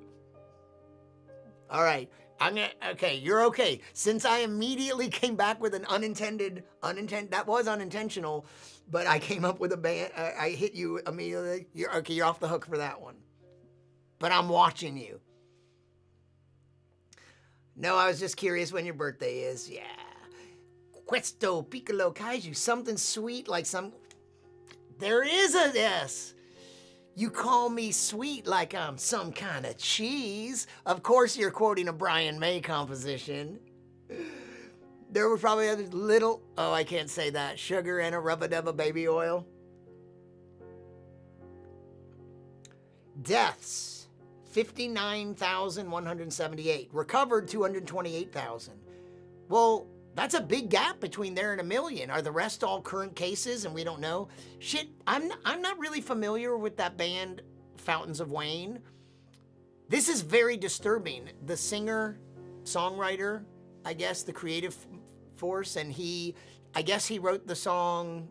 All right. Okay, you're okay. Since I immediately came back with an that was unintentional, but I came up with a ban. I hit you immediately. You're okay. You're off the hook for that one. But I'm watching you. No, I was just curious when your birthday is. Yeah. Questo, Piccolo, Kaiju, something sweet like there is a yes. You call me sweet like I'm some kind of cheese. Of course you're quoting a Brian May composition. There were probably other little, I can't say that, sugar and a rubba-dubba baby oil. Deaths, 59,178. Recovered, 228,000. Well, that's a big gap between there and 1 million. Are the rest all current cases and we don't know? Shit, I'm not really familiar with that band, Fountains of Wayne. This is very disturbing. The singer, songwriter, I guess, the creative force, and I guess he wrote the song.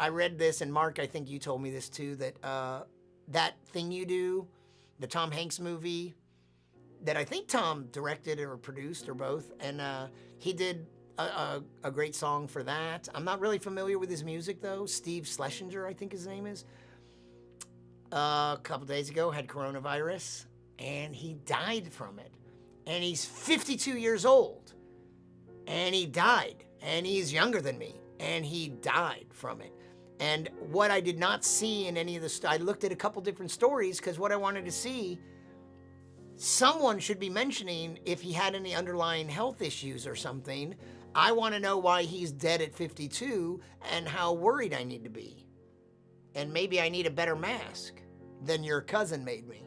I read this, and Mark, I think you told me this too, that That Thing You Do, the Tom Hanks movie, that I think Tom directed or produced or both, and he did a great song for that. I'm not really familiar with his music though. Steve Schlesinger, I think his name is. A couple days ago had coronavirus, and he died from it. And he's 52 years old, and he died, and he's younger than me, and he died from it. And what I did not see in any of the I looked at a couple different stories, because what I wanted to see, someone should be mentioning if he had any underlying health issues or something. I want to know why he's dead at 52 and how worried I need to be. And maybe I need a better mask than your cousin made me.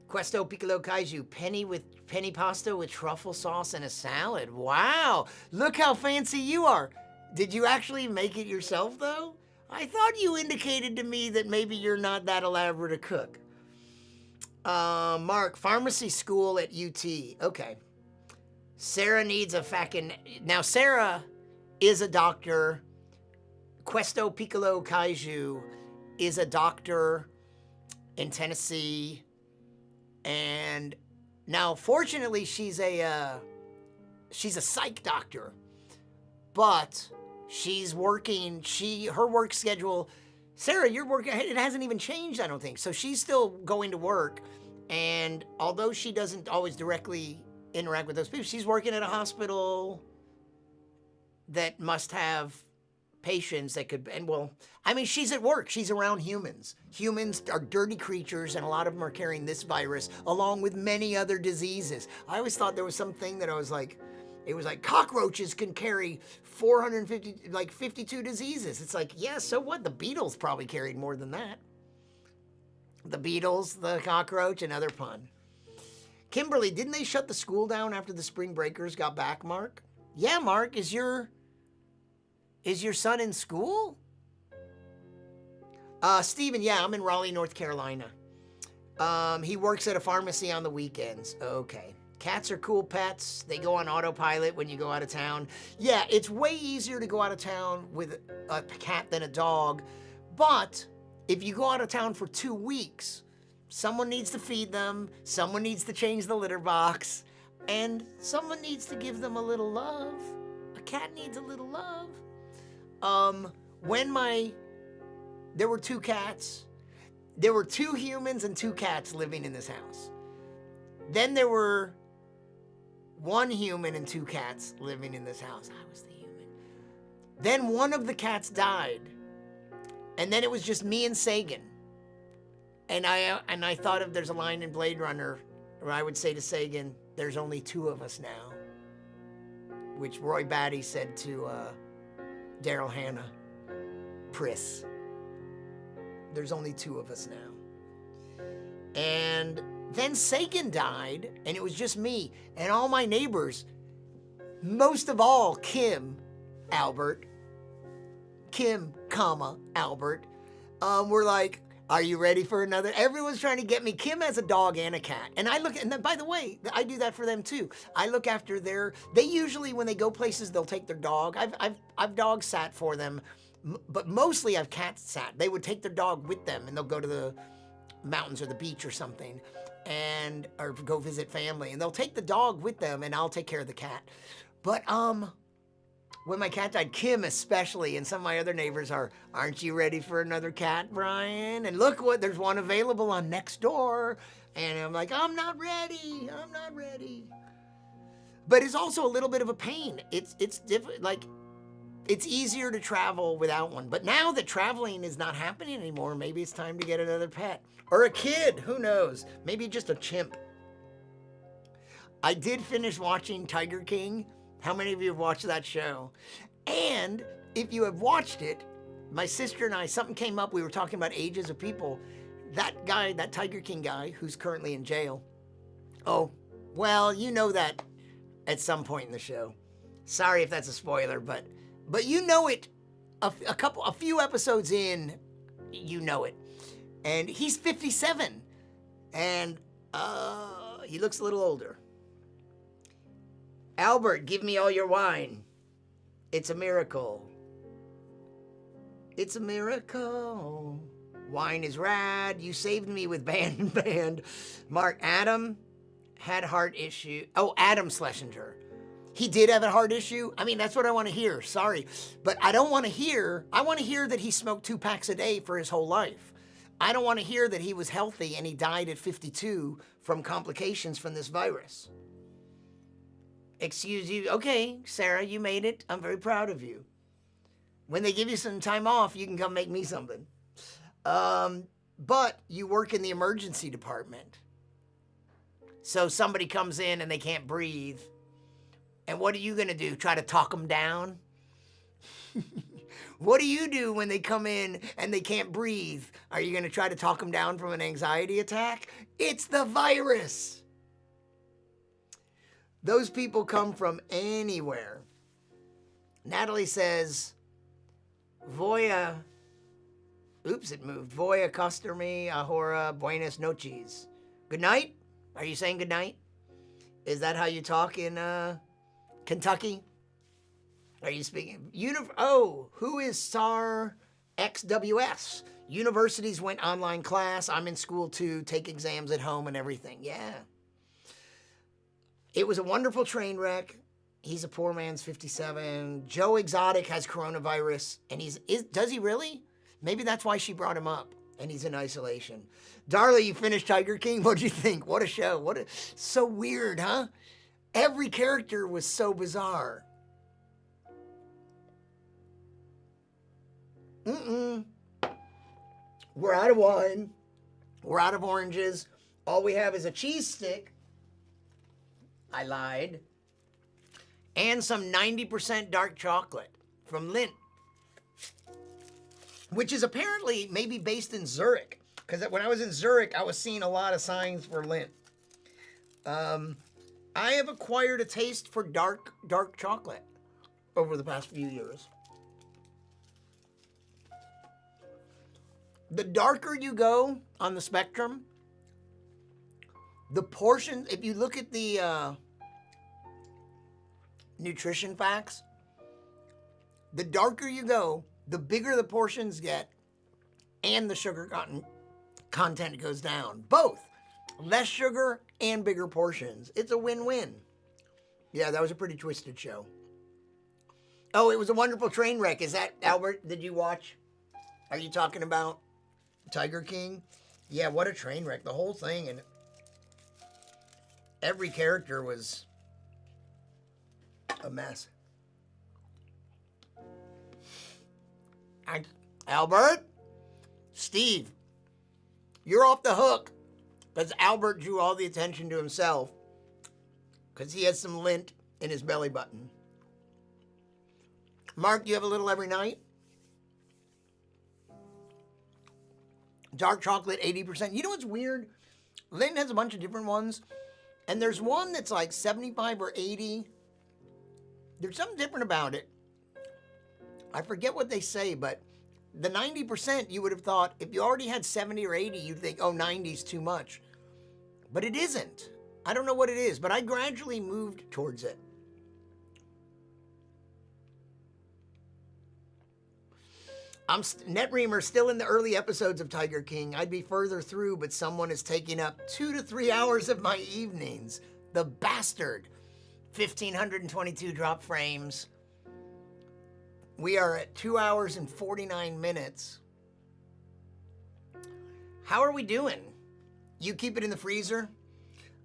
Questo Piccolo Kaiju, penny pasta with truffle sauce and a salad. Wow, look how fancy you are. Did you actually make it yourself though? I thought you indicated to me that maybe you're not that elaborate a cook. Mark, pharmacy school at UT. Okay. Sarah needs a now Sarah is a doctor. Questo Piccolo Kaiju is a doctor in Tennessee. And now, fortunately, she's a psych doctor, but she's working. Her work schedule. Sarah, your work, it hasn't even changed, I don't think. So she's still going to work, and although she doesn't always directly interact with those people, she's working at a hospital that must have patients that could, and well, I mean, she's at work. She's around humans. Humans are dirty creatures, and a lot of them are carrying this virus, along with many other diseases. I always thought there was something that I was like, it was like cockroaches can carry 52 diseases. It's like, yeah, so what? The beetles probably carried more than that. The beetles, the cockroach, another pun. Kimberly, didn't they shut the school down after the spring breakers got back, Mark? Yeah, Mark, is your son in school? Steven, yeah, I'm in Raleigh, North Carolina. He works at a pharmacy on the weekends. Okay. Cats are cool pets. They go on autopilot when you go out of town. Yeah, it's way easier to go out of town with a cat than a dog. But if you go out of town for 2 weeks, someone needs to feed them, someone needs to change the litter box, and someone needs to give them a little love. A cat needs a little love. There were 2 cats. There were 2 humans and 2 cats living in this house. Then there were 1 human and 2 cats living in this house. I was the human. Then one of the cats died. And then it was just me and Sagan. And I thought of, there's a line in Blade Runner where I would say to Sagan, there's only 2 of us now. Which Roy Batty said to Daryl Hannah, Pris. There's only 2 of us now. And then Sagan died, and it was just me. And all my neighbors, most of all Kim, Albert, were like, are you ready for another? Everyone's trying to get me. Kim has a dog and a cat. And I look, and then, by the way, I do that for them too. I look after they usually, when they go places, they'll take their dog. I've dog sat for them, but mostly I've cat sat. They would take their dog with them, and they'll go to the mountains or the beach or something, or go visit family, and they'll take the dog with them, and I'll take care of the cat. But when my cat died, Kim especially, and some of my other neighbors aren't you ready for another cat, Brian? And look there's one available on Nextdoor. And I'm like, I'm not ready. But it's also a little bit of a pain. It's different. Like, it's easier to travel without one. But now that traveling is not happening anymore, maybe it's time to get another pet. Or a kid, who knows? Maybe just a chimp. I did finish watching Tiger King. How many of you have watched that show? And if you have watched it, my sister and I, something came up. We were talking about ages of people. That guy, that Tiger King guy, who's currently in jail. Oh, well, you know that at some point in the show. Sorry if that's a spoiler, but you know it. A few episodes in, you know it. And he's 57. And he looks a little older. Albert, give me all your wine. It's a miracle. It's a miracle. Wine is rad. You saved me with band and band. Mark, Adam had heart issue. Oh, Adam Schlesinger. He did have a heart issue. I mean, that's what I want to hear. Sorry. But I don't want to hear. I want to hear that he smoked 2 packs a day for his whole life. I don't want to hear that he was healthy and he died at 52 from complications from this virus. Excuse you. Okay, Sarah, you made it. I'm very proud of you. When they give you some time off, you can come make me something. But you work in the emergency department. So somebody comes in and they can't breathe. And what are you going to do? Try to talk them down? What do you do when they come in and they can't breathe? Are you going to try to talk them down from an anxiety attack? It's the virus. Those people come from anywhere. Natalie says, Voya, oops, it moved. Voya, Costarme, Ahora, Buenas noches. Good night? Are you saying good night? Is that how you talk in Kentucky? Are you speaking? Who is SAR XWS? Universities went online class. I'm in school too. Take exams at home and everything. Yeah. It was a wonderful train wreck. He's a poor man's 57. Joe Exotic has coronavirus, and does he really? Maybe that's why she brought him up, and he's in isolation. Darla, you finished Tiger King. What'd you think? What a show. So weird, huh? Every character was so bizarre. We're out of wine. We're out of oranges. All we have is a cheese stick. I lied. And some 90% dark chocolate from Lindt, which is apparently maybe based in Zurich. Because when I was in Zurich, I was seeing a lot of signs for Lindt. I have acquired a taste for dark chocolate over the past few years. The darker you go on the spectrum, the portion, if you look at the nutrition facts, the darker you go, the bigger the portions get, and the sugar content goes down. Both. Less sugar and bigger portions. It's a win-win. Yeah, that was a pretty twisted show. Oh, it was a wonderful train wreck. Is that, Albert, did you watch? Are you talking about Tiger King? Yeah, what a train wreck. The whole thing, and every character was a mess. Albert? Steve, you're off the hook because Albert drew all the attention to himself because he has some Lindt in his belly button. Mark, do you have a little every night? Dark chocolate, 80%. You know what's weird? Lindt has a bunch of different ones, and there's one that's like 75 or 80. There's something different about it. I forget what they say, but the 90%, you would have thought, if you already had 70 or 80, you'd think, oh, 90's too much. But it isn't. I don't know what it is, but I gradually moved towards it. NetReamer, still in the early episodes of Tiger King. I'd be further through, but someone is taking up 2 to 3 hours of my evenings. The bastard. 1,522 drop frames. We are at 2 hours and 49 minutes. How are we doing? You keep it in the freezer?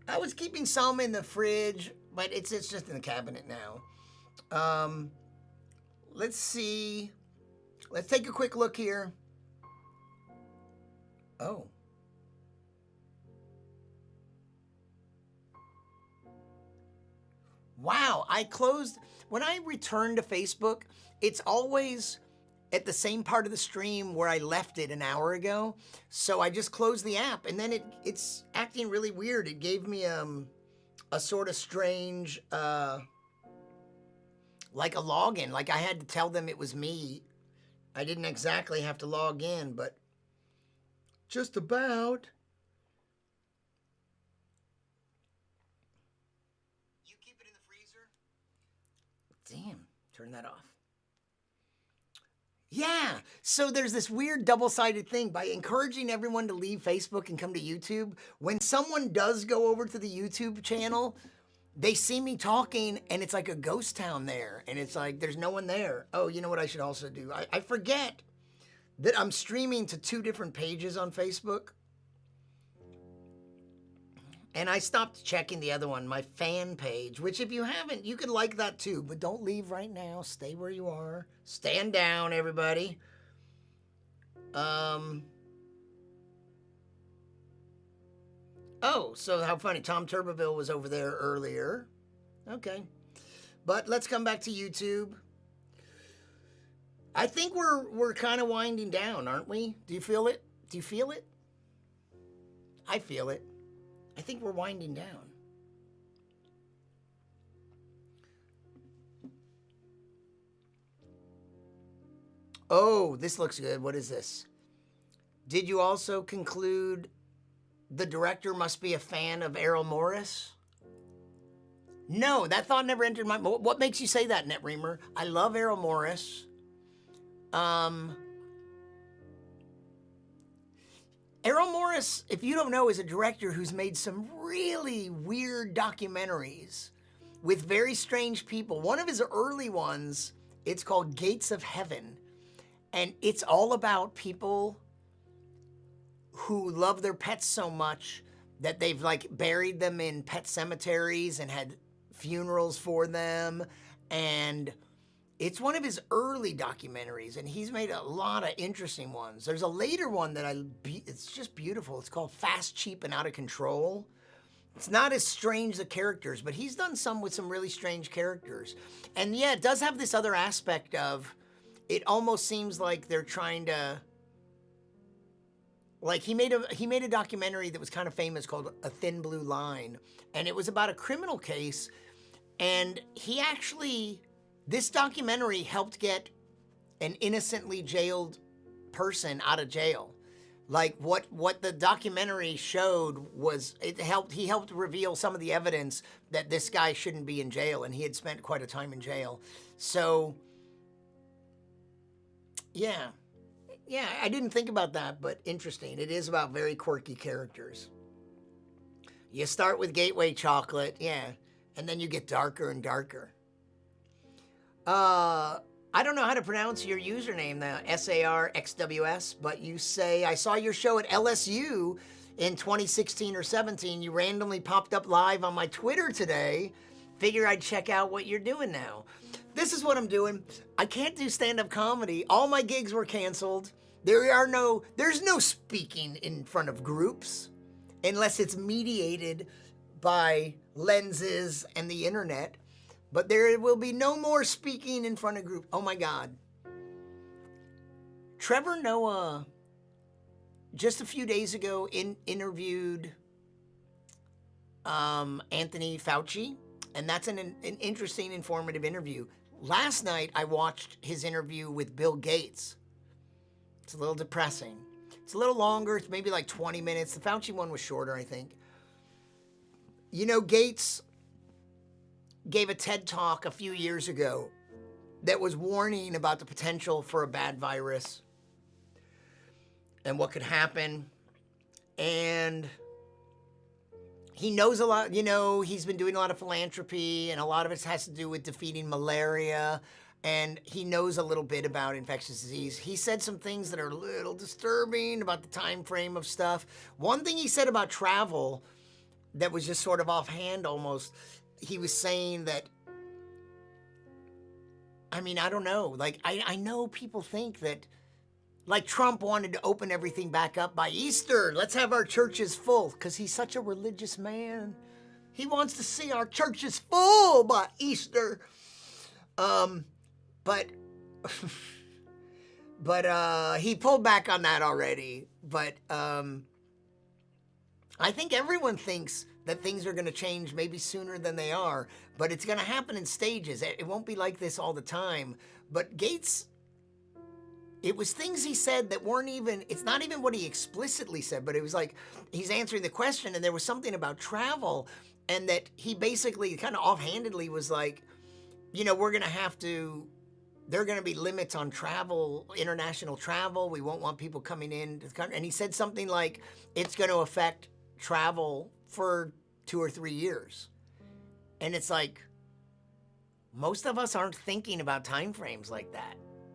I was keeping some in the fridge, but it's just in the cabinet now. Let's see. Let's take a quick look here. Oh. Wow, I closed, when I return to Facebook, it's always at the same part of the stream where I left it an hour ago. So I just closed the app, and then it's acting really weird. It gave me a sort of strange, like a login. Like I had to tell them it was me. I didn't exactly have to log in, but Just about. You keep it in the freezer? Damn, turn that off. Yeah, so there's this weird double-sided thing. By encouraging everyone to leave Facebook and come to YouTube, when someone does go over to the YouTube channel, they see me talking and it's like a ghost town there. And it's like, there's no one there. Oh, you know what I should also do? I forget that I'm streaming to 2 different pages on Facebook. And I stopped checking the other one, my fan page, which if you haven't, you could like that too, but don't leave right now. Stay where you are. Stand down, everybody. Oh, so how funny. Tom Turbeville was over there earlier. Okay. But let's come back to YouTube. I think we're kind of winding down, aren't we? Do you feel it? Do you feel it? I feel it. I think we're winding down. Oh, this looks good. What is this? Did you also conclude the director must be a fan of Errol Morris? No, that thought never entered my... What makes you say that, NetReamer? I love Errol Morris. Errol Morris, if you don't know, is a director who's made some really weird documentaries with very strange people. One of his early ones, it's called Gates of Heaven. And it's all about people who love their pets so much that they've like buried them in pet cemeteries and had funerals for them. And it's one of his early documentaries, and he's made a lot of interesting ones. There's a later one that it's just beautiful. It's called Fast, Cheap, and Out of Control. It's not as strange, the characters, but he's done some with some really strange characters. And yeah, it does have this other aspect of, it almost seems like they're trying to, like he made a documentary that was kind of famous called A Thin Blue Line, and it was about a criminal case, and he actually... This documentary helped get an innocently jailed person out of jail. Like what the documentary showed was he helped reveal some of the evidence that this guy shouldn't be in jail, and he had spent quite a time in jail. So yeah, I didn't think about that, but interesting. It is about very quirky characters. You start with Gateway Chocolate, yeah, and then you get darker and darker. I don't know how to pronounce your username, the SARXWS, but you say, I saw your show at LSU in 2016 or 17. You randomly popped up live on my Twitter today. Figure I'd check out what you're doing now. This is what I'm doing. I can't do stand-up comedy. All my gigs were canceled. There's no speaking in front of groups unless it's mediated by lenses and the internet. But there will be no more speaking in front of group. Oh my God. Trevor Noah, just a few days ago, interviewed Anthony Fauci, and that's an interesting, informative interview. Last night, I watched his interview with Bill Gates. It's a little depressing. It's a little longer. It's maybe like 20 minutes. The Fauci one was shorter, I think. You know, Gates gave a TED Talk a few years ago that was warning about the potential for a bad virus and what could happen. And he knows a lot, you know, he's been doing a lot of philanthropy, and a lot of it has to do with defeating malaria, and he knows a little bit about infectious disease. He said some things that are a little disturbing about the time frame of stuff. One thing he said about travel that was just sort of offhand almost, he was saying that, I mean, I don't know. Like, I know people think that, like Trump wanted to open everything back up by Easter. Let's have our churches full, because he's such a religious man. He wants to see our churches full by Easter. But he pulled back on that already. But I think everyone thinks that things are going to change maybe sooner than they are, but it's going to happen in stages. It won't be like this all the time. But Gates, it was things he said that weren't even, it's not even what he explicitly said, but it was like he's answering the question and there was something about travel and that he basically kind of offhandedly was like, you know, we're going to have to, there are going to be limits on travel, international travel. We won't want people coming into the country. And he said something like, it's going to affect travel for 2 or 3 years. And it's like, most of us aren't thinking about time frames like that.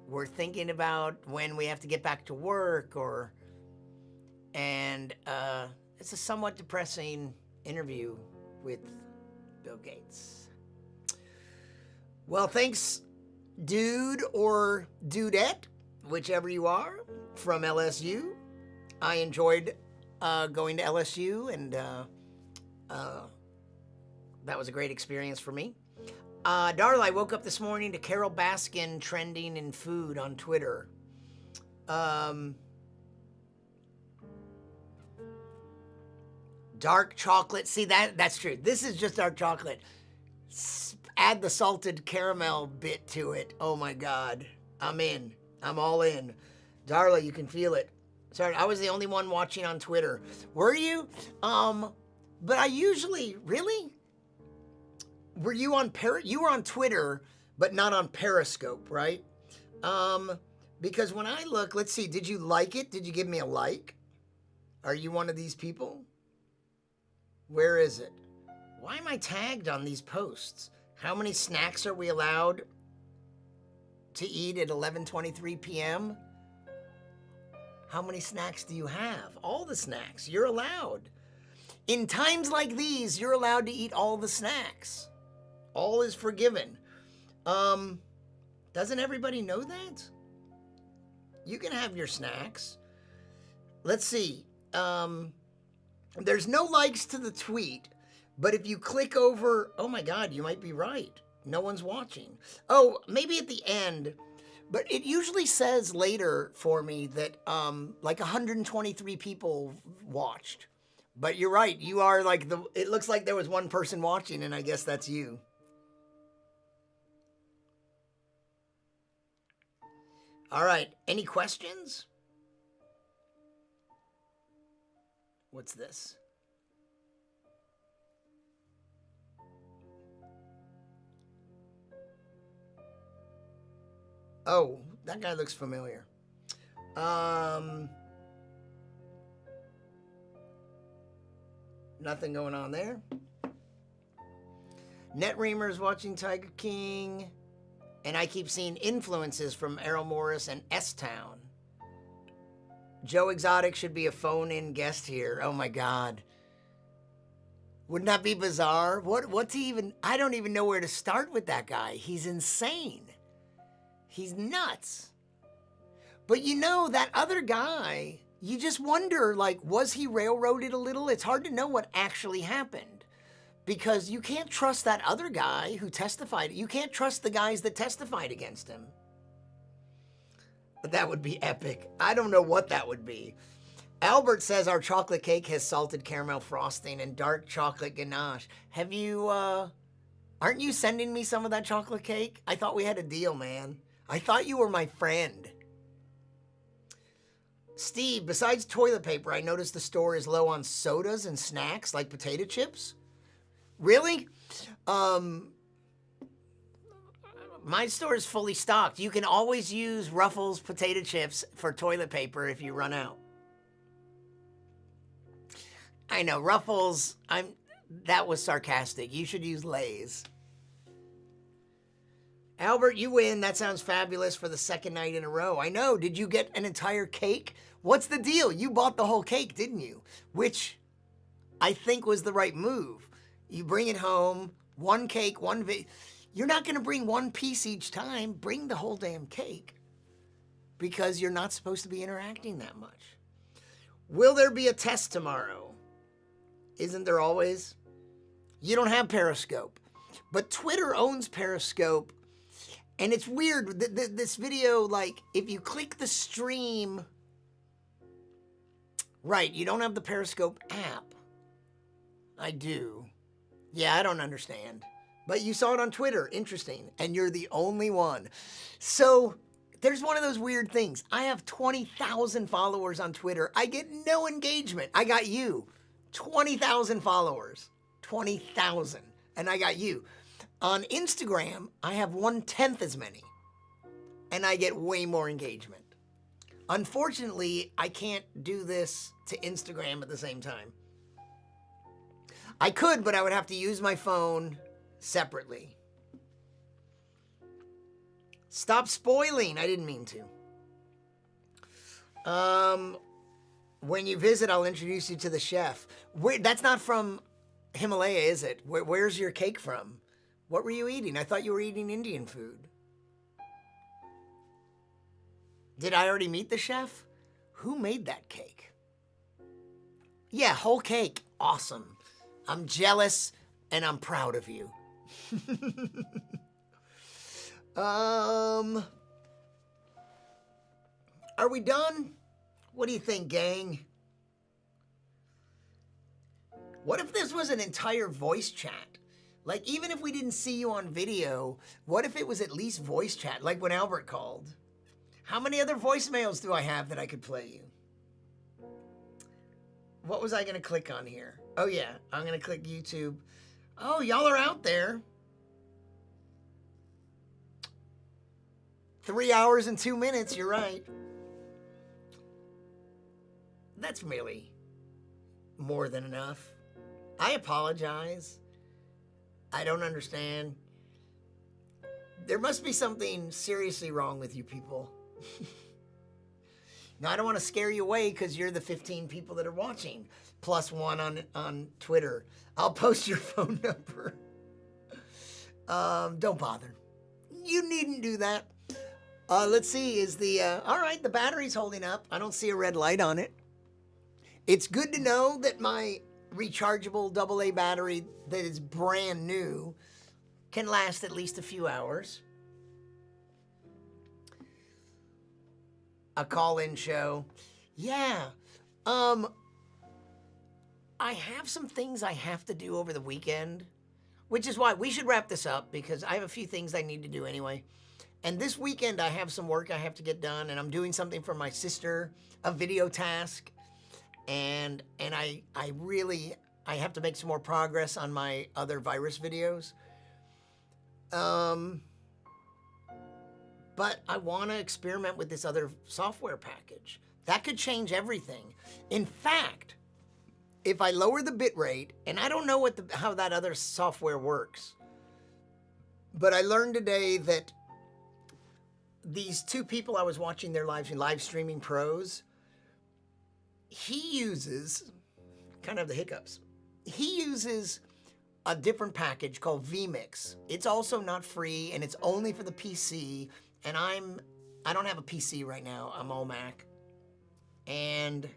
We're thinking about when we have to get back to work and it's a somewhat depressing interview with Bill Gates. Well, thanks, dude or dudette, whichever you are, from LSU. I enjoyed going to LSU, and that was a great experience for me. Darla, I woke up this morning to Carol Baskin trending in food on Twitter. Dark chocolate. See, that's true. This is just dark chocolate. Add the salted caramel bit to it. Oh my God. I'm in. I'm all in. Darla, you can feel it. Sorry, I was the only one watching on Twitter. Were you? But I usually, really? Were you on you were on Twitter, but not on Periscope, right? Because when I look, let's see, did you like it? Did you give me a like? Are you one of these people? Where is it? Why am I tagged on these posts? How many snacks are we allowed to eat at 11:23 p.m.? How many snacks do you have? All the snacks. You're allowed. In times like these, you're allowed to eat all the snacks. All is forgiven. Doesn't everybody know that? You can have your snacks. Let's see. There's no likes to the tweet, but if you click over, oh my God, you might be right. No one's watching. Oh, maybe at the end, but it usually says later for me that like 123 people watched. But you're right. You are like it looks like there was one person watching, and I guess that's you. All right. Any questions? What's this? Oh, that guy looks familiar. Nothing going on there. NetReamer's watching Tiger King. And I keep seeing influences from Errol Morris and S-Town. Joe Exotic should be a phone-in guest here. Oh my God. Wouldn't that be bizarre? What's he even... I don't even know where to start with that guy. He's insane. He's nuts. But you know, that other guy, you just wonder, like, was he railroaded a little? It's hard to know what actually happened. Because you can't trust that other guy who testified. You can't trust the guys that testified against him. But that would be epic. I don't know what that would be. Albert says our chocolate cake has salted caramel frosting and dark chocolate ganache. Have you, aren't you sending me some of that chocolate cake? I thought we had a deal, man. I thought you were my friend. Steve, besides toilet paper, I noticed the store is low on sodas and snacks like potato chips. Really? My store is fully stocked. You can always use Ruffles potato chips for toilet paper if you run out. I know, Ruffles, that was sarcastic. You should use Lay's. Albert, you win. That sounds fabulous for the second night in a row. I know. Did you get an entire cake? What's the deal? You bought the whole cake, didn't you? Which I think was the right move. You bring it home, one cake, you're not going to bring one piece each time. Bring the whole damn cake because you're not supposed to be interacting that much. Will there be a test tomorrow? Isn't there always? You don't have Periscope, but Twitter owns Periscope. And it's weird, this video, like, if you click the stream, right, you don't have the Periscope app. I do. Yeah, I don't understand. But you saw it on Twitter. Interesting. And you're the only one. So there's one of those weird things. I have 20,000 followers on Twitter. I get no engagement. I got you. 20,000 followers. 20,000. And I got you. On Instagram, I have 1/10 as many. And I get way more engagement. Unfortunately, I can't do this to Instagram at the same time. I could, but I would have to use my phone separately. Stop spoiling. I didn't mean to. When you visit, I'll introduce you to the chef. That's not from Himalaya, is it? Where's your cake from? What were you eating? I thought you were eating Indian food. Did I already meet the chef? Who made that cake? Yeah, whole cake. Awesome. I'm jealous and I'm proud of you. Are we done? What do you think, gang? What if this was an entire voice chat? Like, even if we didn't see you on video, what if it was at least voice chat, like when Albert called? How many other voicemails do I have that I could play you? What was I going to click on here? Oh, yeah, I'm going to click YouTube. Oh, y'all are out there. 3 hours and 2 minutes, you're right. That's really more than enough. I apologize. I don't understand. There must be something seriously wrong with you people. Now, I don't want to scare you away because you're the 15 people that are watching, plus one on Twitter. I'll post your phone number. Don't bother. You needn't do that. Let's see, all right, the battery's holding up. I don't see a red light on it. It's good to know that my rechargeable AA battery that is brand new can last at least a few hours. A call-in show. Yeah. I have some things I have to do over the weekend, which is why we should wrap this up because I have a few things I need to do anyway. And this weekend I have some work I have to get done, and I'm doing something for my sister, a video task. And I have to make some more progress on my other virus videos. But I want to experiment with this other software package. That could change everything. In fact, if I lower the bit rate, and I don't know how that other software works, but I learned today that these two people I was watching their live streaming pros, he uses, kind of the hiccups, he uses a different package called vMix. It's also not free, and it's only for the PC, and I don't have a PC right now. I'm all Mac. And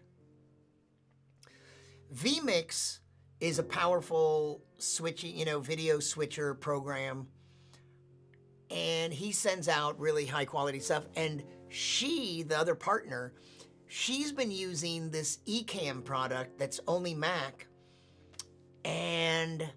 vMix is a powerful switching, video switcher program, and he sends out really high quality stuff. And she, the other partner, she's been using this Ecamm product that's only Mac, and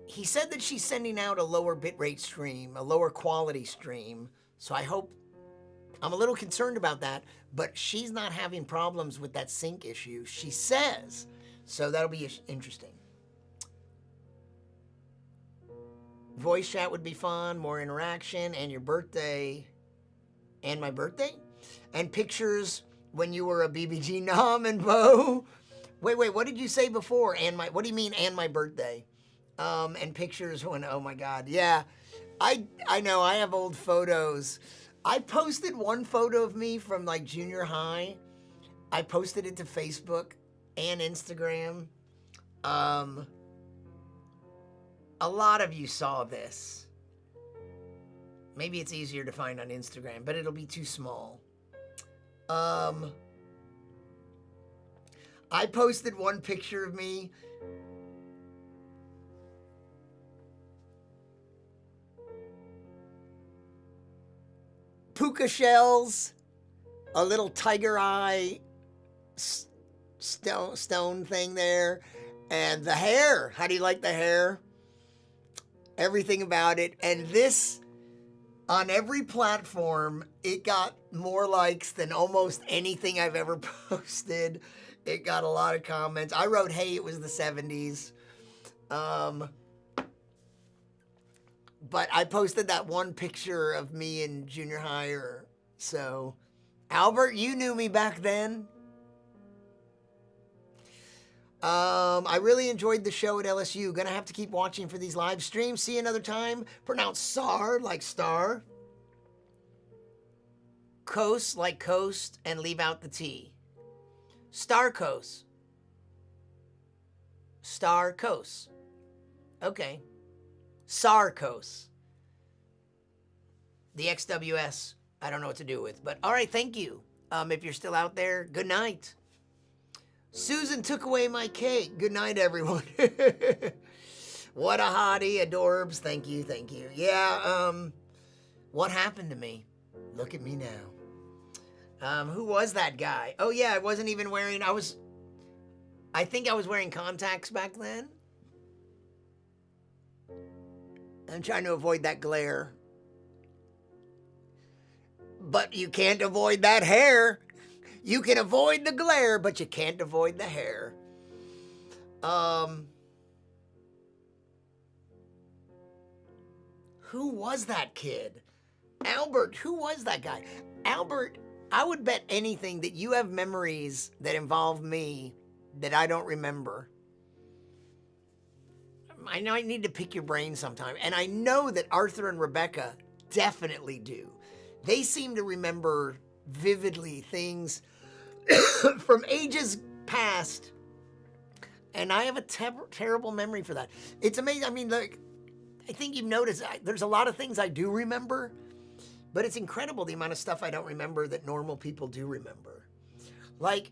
he said that she's sending out a lower bitrate stream, a lower quality stream. So I'm a little concerned about that, but she's not having problems with that sync issue, she says. So that'll be interesting. Voice chat would be fun, more interaction, and your birthday, and my birthday? And pictures when you were a BBG nom and Bo. Wait, what did you say before? What do you mean, and my birthday? And pictures when, oh my God, yeah. I know, I have old photos. I posted one photo of me from like junior high. I posted it to Facebook and Instagram. A lot of you saw this. Maybe it's easier to find on Instagram, but it'll be too small. I posted one picture of me. Puka shells, a little tiger eye stone thing there, and the hair. How do you like the hair? Everything about it. And this On every platform, it got more likes than almost anything I've ever posted. It got a lot of comments. I wrote, hey, it was the 70s. But I posted that one picture of me in junior high or so. Albert, you knew me back then. I really enjoyed the show at LSU. Gonna have to keep watching for these live streams. See you another time. Pronounce SAR like star. Coast like coast and leave out the T. Star coast. Star coast. Okay. SAR coast. The XWS, I don't know what to do with. But all right, thank you. If you're still out there, good night. Susan took away my cake. Good night, everyone. What a hottie, adorbs. Thank you, thank you. Yeah, what happened to me? Look at me now. Who was that guy? Oh yeah, I wasn't even wearing, I think I was wearing contacts back then. I'm trying to avoid that glare. But you can't avoid that hair. You can avoid the glare, but you can't avoid the hair. Who was that kid? Albert, who was that guy? Albert, I would bet anything that you have memories that involve me that I don't remember. I know I need to pick your brain sometime. And I know that Arthur and Rebecca definitely do. They seem to remember vividly things from ages past, and I have a terrible memory for that. It's amazing. I mean, like, I think you've noticed there's a lot of things I do remember, but it's incredible the amount of stuff I don't remember that normal people do remember. Like,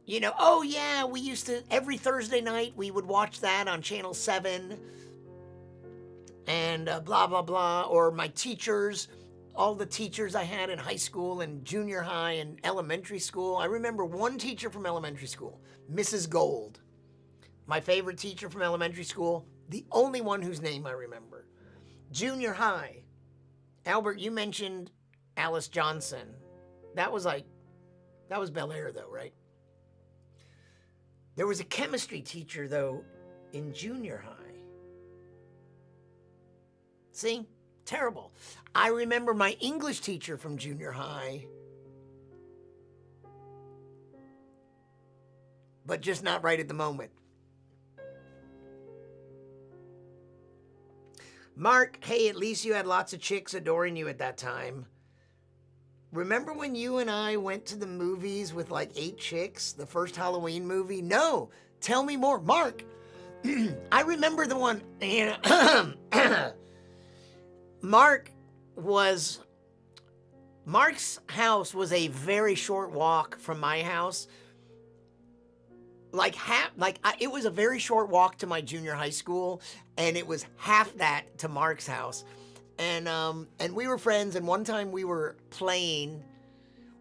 you know, oh yeah, we used to, every Thursday night, we would watch that on Channel 7, and blah, blah, blah, or my teachers, all the teachers I had in high school and junior high and elementary school. I remember one teacher from elementary school, Mrs. Gold. My favorite teacher from elementary school, the only one whose name I remember. Junior high, Albert, you mentioned Alice Johnson. That was Bel Air though, right? There was a chemistry teacher though in junior high. See? Terrible. I remember my English teacher from junior high, but just not right at the moment. Mark, hey, at least you had lots of chicks adoring you at that time. Remember when you and I went to the movies with like 8 chicks, the first Halloween movie? No, tell me more. Mark, I remember the one, Mark's house was a very short walk from my house. It was a very short walk to my junior high school, and it was half that to Mark's house. And we were friends, and one time we were playing.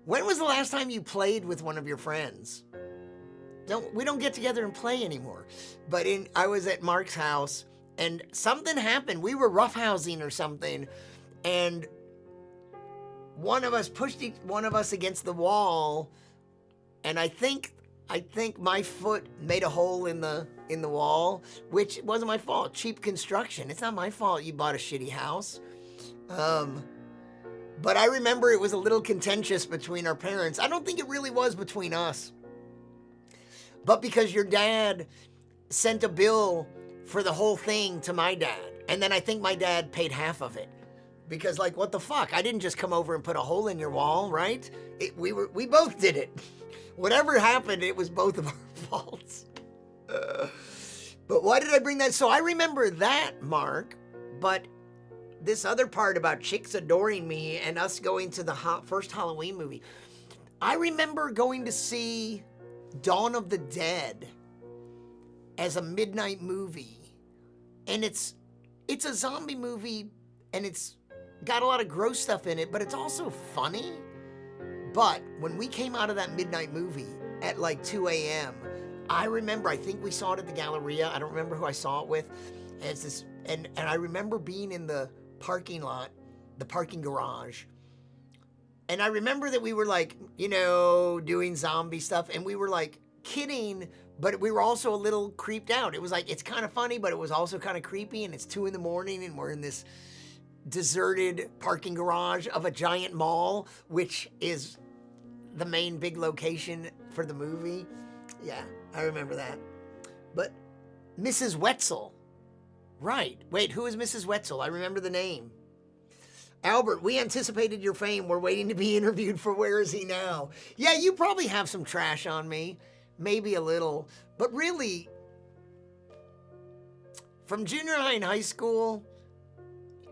When was the last time you played with one of your friends? We don't get together and play anymore. But I was at Mark's house, and something happened. We were roughhousing or something, and one of us pushed one of us against the wall, and I think my foot made a hole in the wall, which wasn't my fault. Cheap construction. It's not my fault you bought a shitty house. But I remember it was a little contentious between our parents. I don't think it really was between us. But because your dad sent a bill for the whole thing to my dad. And then I think my dad paid half of it. Because, like, what the fuck? I didn't just come over and put a hole in your wall, right? We both did it. Whatever happened, it was both of our faults. But why did I bring that? So I remember that, Mark. But this other part about chicks adoring me and us going to the first Halloween movie. I remember going to see Dawn of the Dead as a midnight movie. And it's a zombie movie, and it's got a lot of gross stuff in it, but it's also funny. But when we came out of that midnight movie at like 2 a.m., I think we saw it at the Galleria. I don't remember who I saw it with. And I remember being in the parking lot the parking garage. And I remember that we were like, you know, doing zombie stuff, and we were like kidding, but we were also a little creeped out. It was like, it's kind of funny, but it was also kind of creepy, and it's 2 a.m. and we're in this deserted parking garage of a giant mall, which is the main big location for the movie. Yeah, I remember that. But Mrs. Wetzel. Right. Wait, who is Mrs. Wetzel? I remember the name. Albert, we anticipated your fame. We're waiting to be interviewed for Where Is He Now? Yeah, you probably have some trash on me. Maybe a little. But really, from junior high and high school,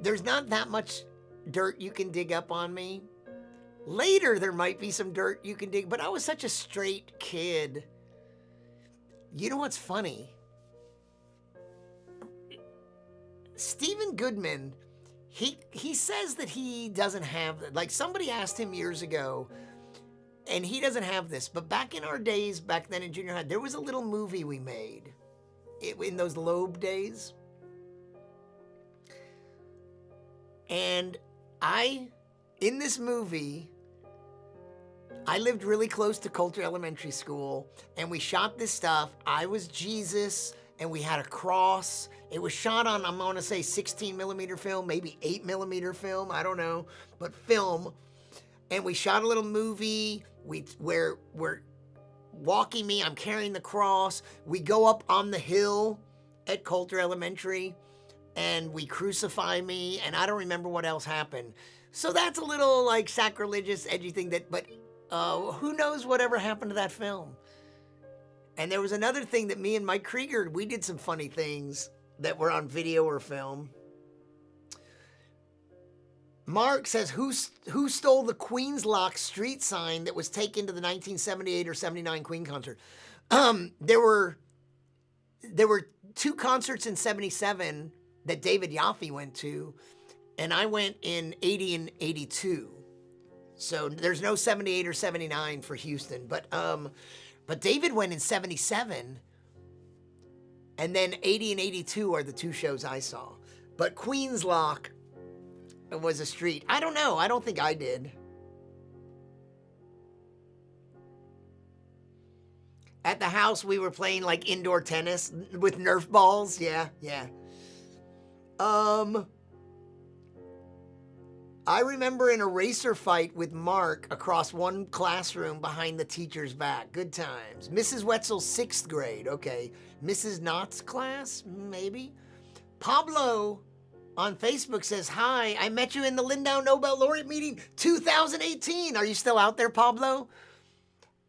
there's not that much dirt you can dig up on me. Later, there might be some dirt you can dig, but I was such a straight kid. You know what's funny? Stephen Goodman, he says that he doesn't have, like somebody asked him years ago, and he doesn't have this, but back in our days, back then in junior high, there was a little movie we made in those Loeb days. And in this movie, I lived really close to Coulter Elementary School, and we shot this stuff. I was Jesus, and we had a cross. It was shot on, I'm gonna say 16 millimeter film, maybe 8 millimeter film, I don't know, but film. And we shot a little movie where we're walking me, I'm carrying the cross. We go up on the hill at Coulter Elementary, and we crucify me, and I don't remember what else happened. So that's a little like sacrilegious, edgy thing but who knows whatever happened to that film. And there was another thing that me and Mike Krieger, we did some funny things that were on video or film. Mark says, who stole the Queen's Lock street sign that was taken to the 1978 or 79 Queen concert? There were 2 concerts in 77 that David Yaffe went to, and I went in 80 and 82. So there's no 78 or 79 for Houston, but David went in 77, and then 80 and 82 are the 2 shows I saw. But Queen's Lock was a street. I don't know. I don't think I did. At the house, we were playing like indoor tennis with Nerf balls. Yeah. I remember an eraser fight with Mark across one classroom behind the teacher's back. Good times. Mrs. Wetzel's 6th grade. Okay. Mrs. Knott's class? Maybe. Pablo on Facebook says, hi, I met you in the Lindau Nobel Laureate meeting 2018. Are you still out there, Pablo?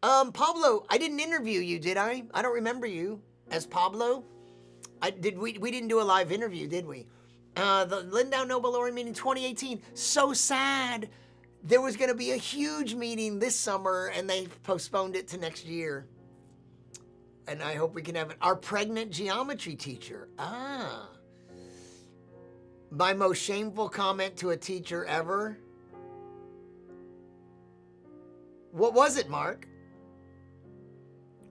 Pablo, I didn't interview you, did I? I don't remember you as Pablo. We didn't do a live interview, did we? The Lindau Nobel Laureate meeting 2018, so sad. There was going to be a huge meeting this summer, and they postponed it to next year. And I hope we can have it. Our pregnant geometry teacher. My most shameful comment to a teacher ever. What was it, Mark?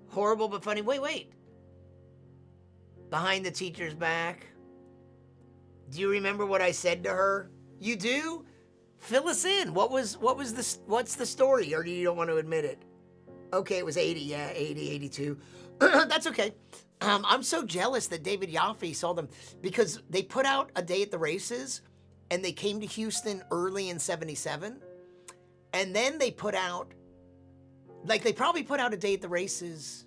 Horrible but funny. Wait. Behind the teacher's back. Do you remember what I said to her? You do? Fill us in. What's the story? Or you don't want to admit it? Okay, it was 80, yeah, 80, 82. That's okay. I'm so jealous that David Yaffe saw them because they put out A Day at the Races and they came to Houston early in 77. And then they put out, they probably put out A Day at the Races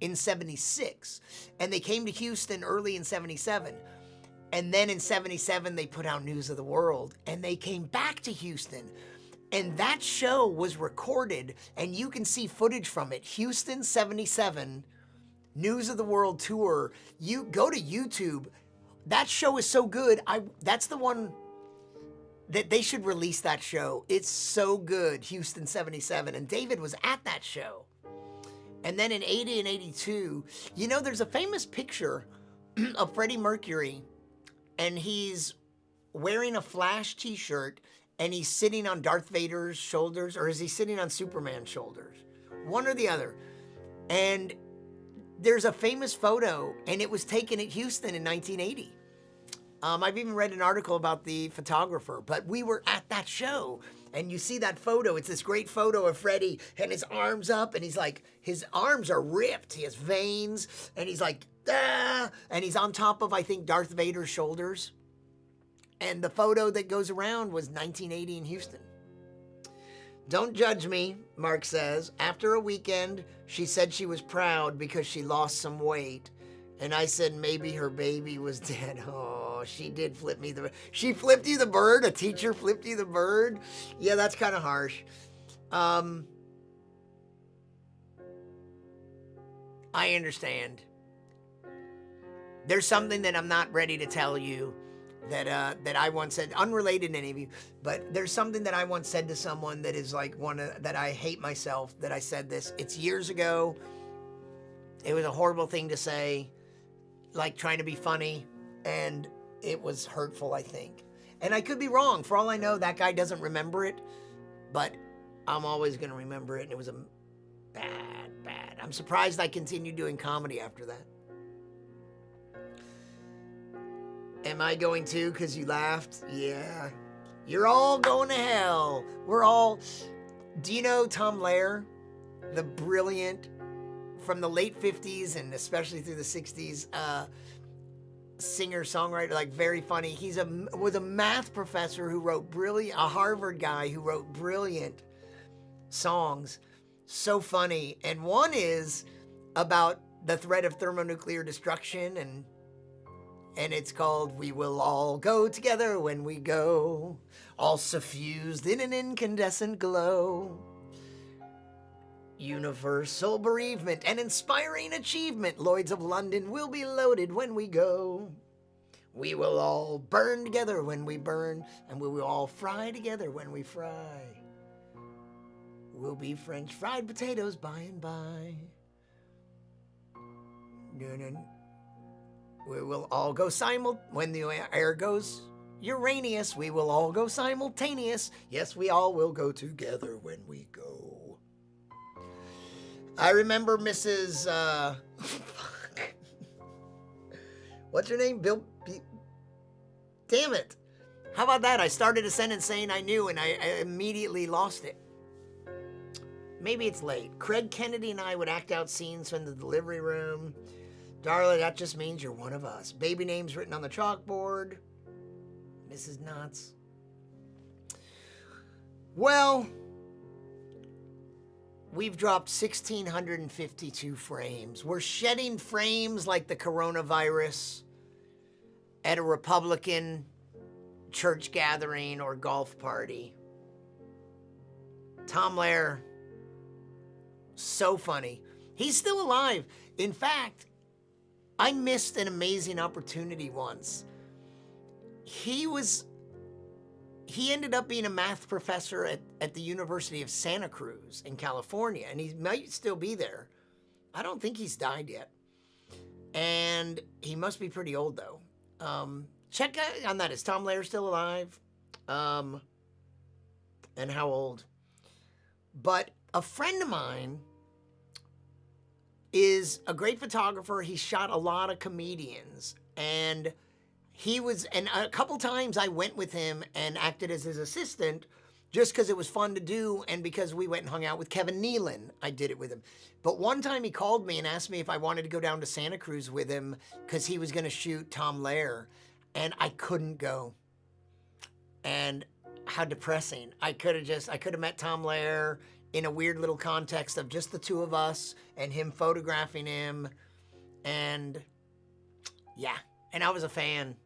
in 76, and they came to Houston early in 77. And then in 77, they put out News of the World, and they came back to Houston. And that show was recorded, and you can see footage from it. Houston 77, News of the World tour. You go to YouTube. That show is so good. That's the one that they should release that show. It's so good, Houston 77. And David was at that show. And then in 80 and 82, there's a famous picture of Freddie Mercury, and he's wearing a Flash t-shirt, and he's sitting on Darth Vader's shoulders, or is he sitting on Superman's shoulders? One or the other. And there's a famous photo, and it was taken at Houston in 1980. I've even read an article about the photographer, but we were at that show. And you see that photo. It's this great photo of Freddie and his arms up, and he's like, his arms are ripped. He has veins, and he's like, ah, and he's on top of, I think, Darth Vader's shoulders. And the photo that goes around was 1980 in Houston. Don't judge me, Mark says. After a weekend, she said she was proud because she lost some weight. And I said maybe her baby was dead. Oh, she did flip me the... She flipped you the bird? A teacher flipped you the bird? Yeah, that's kind of harsh. I understand. There's something that I'm not ready to tell you that I once said, unrelated to any of you, but there's something that I once said to someone that is like that I hate myself that I said this. It's years ago. It was a horrible thing to say, like trying to be funny, and it was hurtful, I think. And I could be wrong. For all I know, that guy doesn't remember it, but I'm always going to remember it, and it was a bad. I'm surprised I continued doing comedy after that. Am I going to because you laughed? Yeah. You're all going to hell. We're all... Do you know Tom Lehrer? The brilliant, from the late 50s and especially through the 60s, singer-songwriter, like very funny. He was a math professor who wrote brilliant... A Harvard guy who wrote brilliant songs. So funny. And one is about the threat of thermonuclear destruction, and it's called We Will All Go Together When We Go, all suffused in an incandescent glow. Universal bereavement and inspiring achievement, Lloyds of London will be loaded when we go. We will all burn together when we burn, and we will all fry together when we fry. We'll be French fried potatoes by and by. We will all go when the air goes Uranus, we will all go simultaneous. Yes, we all will go together when we go. I remember Mrs. What's her name? Damn it. How about that? I started a sentence saying I knew, and I immediately lost it. Maybe it's late. Craig Kennedy and I would act out scenes from the delivery room. Darla, that just means you're one of us. Baby names written on the chalkboard. Mrs. Knotts. Well, we've dropped 1,652 frames. We're shedding frames like the coronavirus at a Republican church gathering or golf party. Tom Lehrer, so funny. He's still alive. In fact, I missed an amazing opportunity once. He ended up being a math professor at the University of Santa Cruz in California, and he might still be there. I don't think he's died yet. And he must be pretty old, though. Check on that. Is Tom Lehrer still alive? And how old? But a friend of mine is a great photographer. He shot a lot of comedians, and and a couple times I went with him and acted as his assistant just because it was fun to do, and because we went and hung out with Kevin Nealon, I did it with him. But one time he called me and asked me if I wanted to go down to Santa Cruz with him because he was going to shoot Tom Lehrer, and I couldn't go. And how depressing. I could have met Tom Lehrer in a weird little context of just the two of us and him photographing him. And yeah, and I was a fan.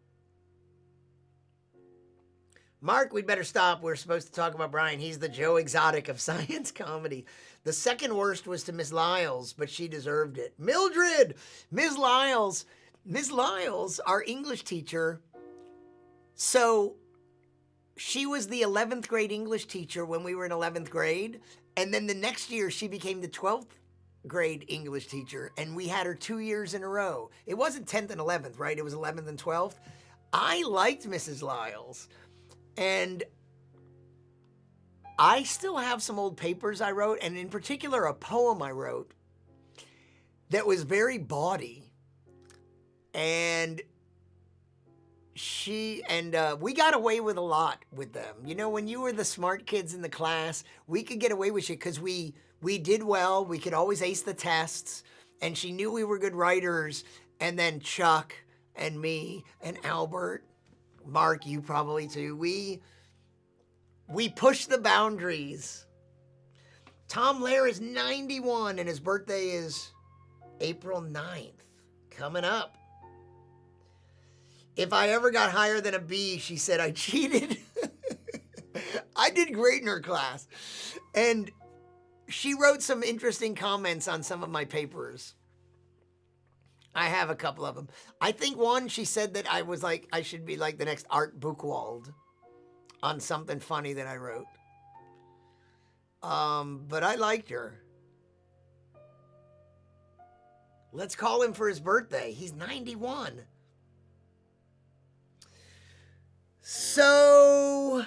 Mark, we'd better stop. We're supposed to talk about Brian. He's the Joe Exotic of science comedy. The second worst was to Miss Lyles, but she deserved it. Mildred! Miss Lyles, our English teacher. So she was the 11th grade English teacher when we were in 11th grade. And then the next year, she became the 12th grade English teacher. And we had her 2 years in a row. It wasn't 10th and 11th, right? It was 11th and 12th. I liked Mrs. Lyles. And I still have some old papers I wrote, and in particular, a poem I wrote that was very bawdy. And we got away with a lot with them. You know, when you were the smart kids in the class, we could get away with shit because we did well. We could always ace the tests, and she knew we were good writers. And then Chuck and me and Albert, Mark, you probably too. We pushed the boundaries. Tom Lair is 91, and his birthday is April 9th. Coming up. If I ever got higher than a B, she said I cheated. I did great in her class. And she wrote some interesting comments on some of my papers. I have a couple of them. I think one, she said that I was like, I should be like the next Art Buchwald on something funny that I wrote. But I liked her. Let's call him for his birthday. He's 91. So,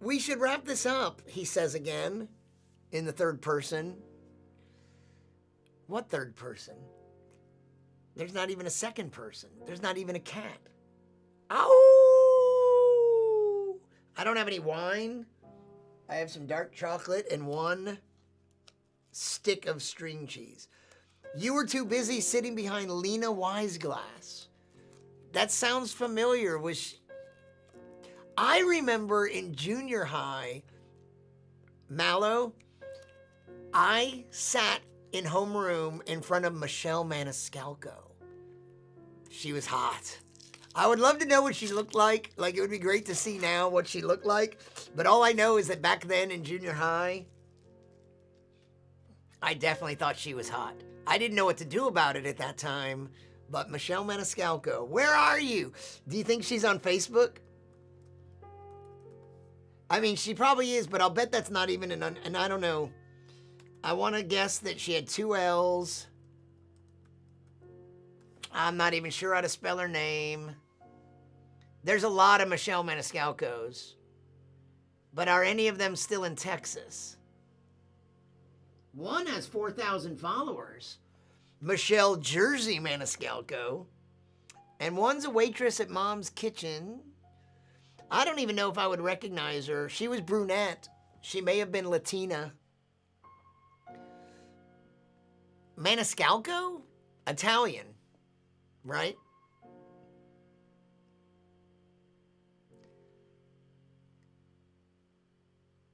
we should wrap this up, he says again, in the third person. What third person? There's not even a second person. There's not even a cat. Ow! I don't have any wine. I have some dark chocolate and one stick of string cheese. You were too busy sitting behind Lena Weisglass. That sounds familiar. I remember in junior high, Mallow, I sat in homeroom in front of Michelle Maniscalco. She was hot. I would love to know what she looked like. Like, it would be great to see now what she looked like. But all I know is that back then in junior high, I definitely thought she was hot. I didn't know what to do about it at that time. But Michelle Maniscalco, where are you? Do you think she's on Facebook? I mean, she probably is, but I'll bet that's not even and I don't know. I want to guess that she had 2 L's. I'm not even sure how to spell her name. There's a lot of Michelle Maniscalcos. But are any of them still in Texas? One has 4,000 followers. Michelle Jersey Maniscalco. And one's a waitress at Mom's Kitchen. I don't even know if I would recognize her. She was brunette. She may have been Latina. Maniscalco? Italian, right?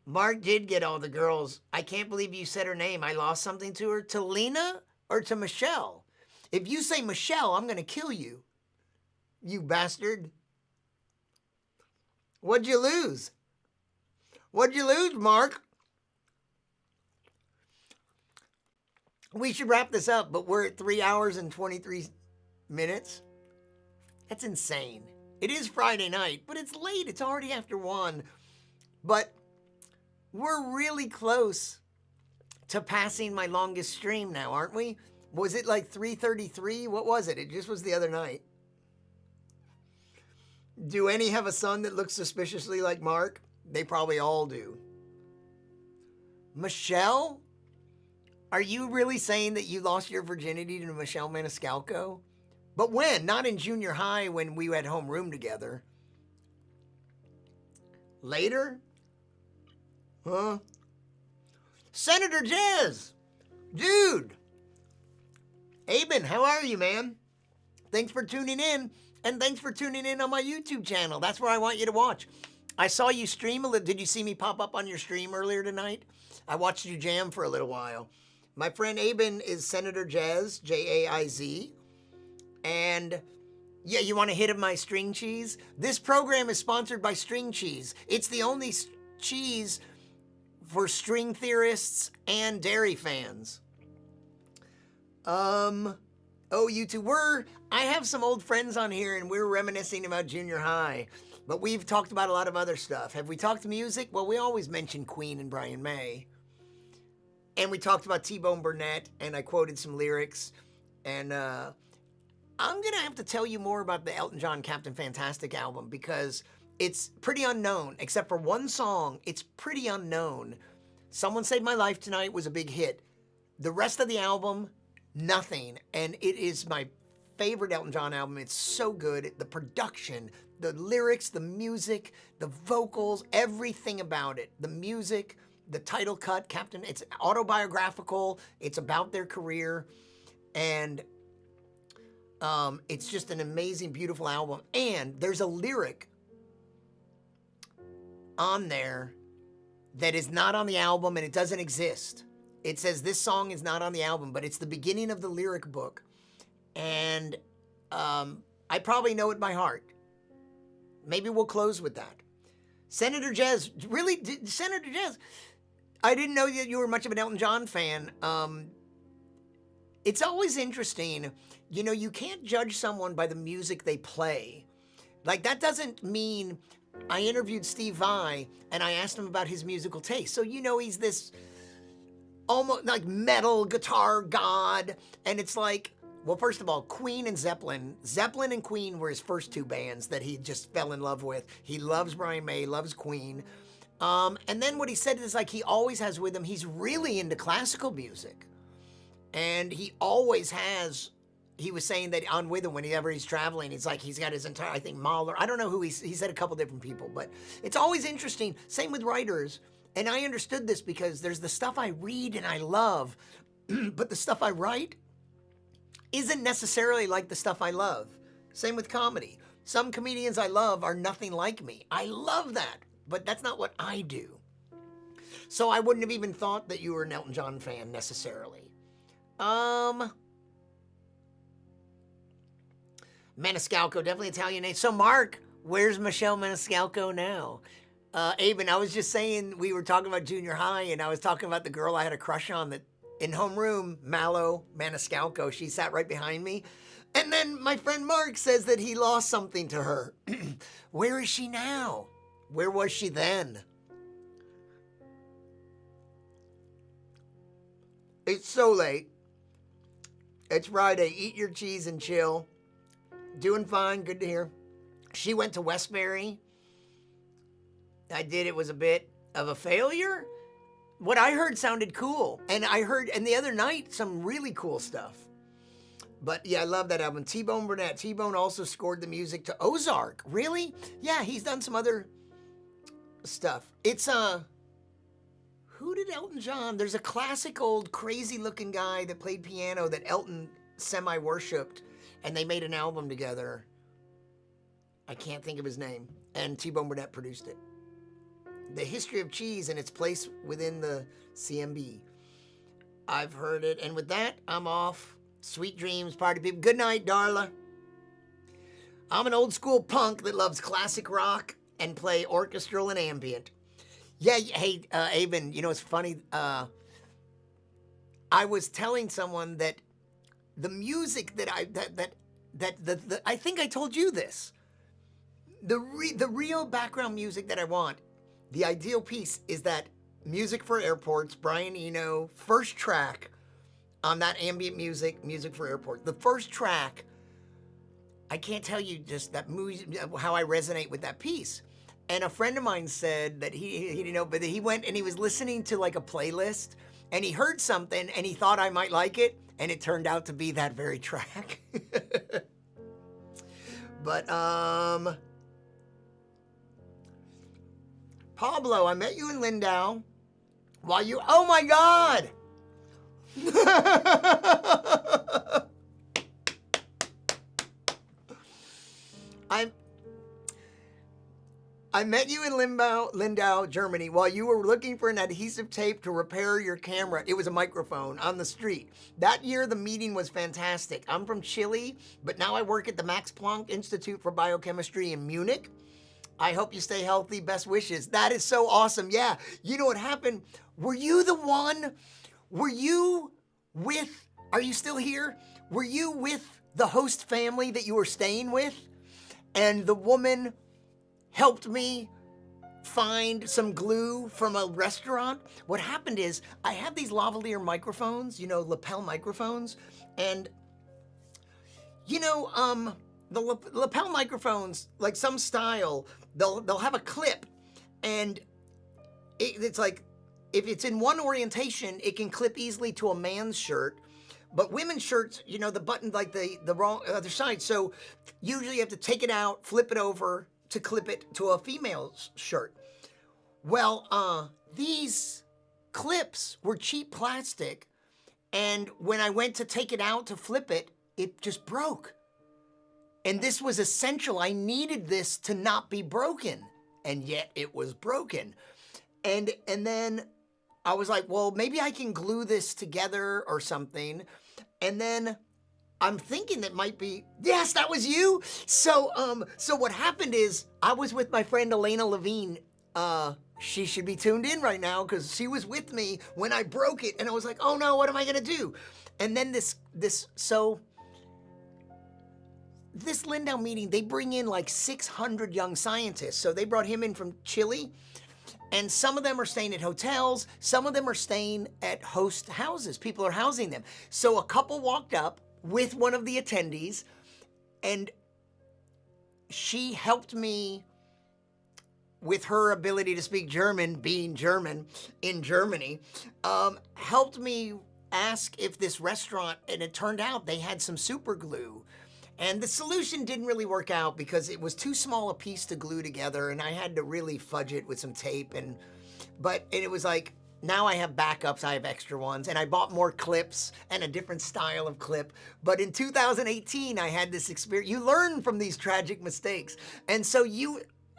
Mark did get all the girls. I can't believe you said her name. I lost something to her. To Lena or to Michelle? If you say Michelle, I'm going to kill you. You bastard. What'd you lose? What'd you lose, Mark? We should wrap this up, but we're at 3 hours and 23 minutes. That's insane. It is Friday night, but it's late. It's already after 1. But we're really close to passing my longest stream now, aren't we? Was it like 3:33? What was it? It just was the other night. Do any have a son that looks suspiciously like Mark? They probably all do. Michelle? Are you really saying that you lost your virginity to Michelle Maniscalco? But when? Not in junior high when we had homeroom together. Later? Huh? Senator Jaiz! Dude! Aben, how are you, man? Thanks for tuning in. And thanks for tuning in on my YouTube channel. That's where I want you to watch. I saw you stream a little. Did you see me pop up on your stream earlier tonight? I watched you jam for a little while. My friend Aben is Senator Jaiz, Jaiz. And yeah, you want a hit of my string cheese? This program is sponsored by String Cheese. It's the only cheese for string theorists and dairy fans. Oh, you two I have some old friends on here and we're reminiscing about junior high, but we've talked about a lot of other stuff. Have we talked music? Well, we always mention Queen and Brian May. And we talked about T-Bone Burnett and I quoted some lyrics. And, I'm going to have to tell you more about the Elton John Captain Fantastic album because it's pretty unknown, except for one song. It's pretty unknown. Someone Saved My Life Tonight was a big hit. The rest of the album, nothing. And it is my favorite Elton John album. It's so good. The production, the lyrics, the music, the vocals, everything about it. The music, the title cut, Captain, it's autobiographical. It's about their career. And it's just an amazing, beautiful album. And there's a lyric on there that is not on the album, and it doesn't exist. It says this song is not on the album, but it's the beginning of the lyric book. And I probably know it by heart. Maybe we'll close with that. Senator Jaiz, really, Senator Jaiz, I didn't know that you were much of an Elton John fan. It's always interesting. You know, you can't judge someone by the music they play. Like, that doesn't mean... I interviewed Steve Vai, and I asked him about his musical taste. So, you know, he's this almost like metal guitar god. And it's like, well, first of all, Queen and Zeppelin and Queen were his first two bands that he just fell in love with. He loves Brian May, loves Queen. And then what he said is like he always has with him, he's really into classical music. And he always has... He was saying that on with him whenever he's traveling, he's like, he's got his entire, I think Mahler, I don't know who he said a couple different people, but it's always interesting. Same with writers. And I understood this because there's the stuff I read and I love, but the stuff I write isn't necessarily like the stuff I love. Same with comedy. Some comedians I love are nothing like me. I love that, but that's not what I do. So I wouldn't have even thought that you were an Elton John fan necessarily. Maniscalco, definitely Italian name. So, Mark, where's Michelle Maniscalco now? Aben, I was just saying, we were talking about junior high, and I was talking about the girl I had a crush on that in homeroom, Mallow Maniscalco. She sat right behind me. And then my friend Mark says that he lost something to her. Where is she now? Where was she then? It's so late. It's Friday. Eat your cheese and chill. Doing fine, good to hear. She went to Westbury. I did, it was a bit of a failure. What I heard sounded cool. And the other night, some really cool stuff. But yeah, I love that album. T-Bone Burnett. T-Bone also scored the music to Ozark. Really? Yeah, he's done some other stuff. It's, who did Elton John? There's a classic old crazy looking guy that played piano that Elton semi-worshipped. And they made an album together. I can't think of his name. And T-Bone Burnett produced it. The History of Cheese and its place within the CMB. I've heard it. And with that, I'm off. Sweet dreams, party people. Good night, Darla. I'm an old school punk that loves classic rock and play orchestral and ambient. Yeah, hey, Aben, you know, it's funny. I was telling someone that the music that I think I told you this. The real background music that I want, the ideal piece is that Music for Airports, Brian Eno, first track on that ambient music for Airports. The first track, I can't tell you just that music, how I resonate with that piece. And a friend of mine said that he didn't know, but he went and he was listening to like a playlist and he heard something and he thought I might like it. And it turned out to be that very track. But, Pablo, I met you in Lindau while you, oh my God! I met you in Lindau, Germany, while you were looking for an adhesive tape to repair your camera. It was a microphone on the street. That year, the meeting was fantastic. I'm from Chile, but now I work at the Max Planck Institute for Biochemistry in Munich. I hope you stay healthy. Best wishes. That is so awesome. Yeah. You know what happened? Were you the one? Are you still here? Were you with the host family that you were staying with? And the woman helped me find some glue from a restaurant. What happened is I have these lavalier microphones, you know, lapel microphones, and you know, the lapel microphones, like some style, they'll have a clip, and it's like if it's in one orientation, it can clip easily to a man's shirt, But women's shirts, you know, the button like the wrong other side. So usually you have to take it out, flip it over to clip it to a female's shirt. Well, these clips were cheap plastic, and when I went to take it out to flip it, it just broke. And this was essential. I needed this to not be broken, and yet it was broken. And then I was like, well, maybe I can glue this together or something. And then I'm thinking that might be, yes, that was you. So what happened is I was with my friend Elena Levine. She should be tuned in right now because she was with me when I broke it. And I was like, oh no, what am I gonna do? And then this Lindau meeting, they bring in like 600 young scientists. So they brought him in from Chile. And some of them are staying at hotels. Some of them are staying at host houses. People are housing them. So a couple walked up with one of the attendees, and she helped me with her ability to speak German, being German in Germany, helped me ask if this restaurant, and it turned out they had some super glue. And the solution didn't really work out because it was too small a piece to glue together, and I had to really fudge it with some tape. But it was like, now I have backups, I have extra ones, and I bought more clips and a different style of clip. But in 2018, I had this experience. You learn from these tragic mistakes. And so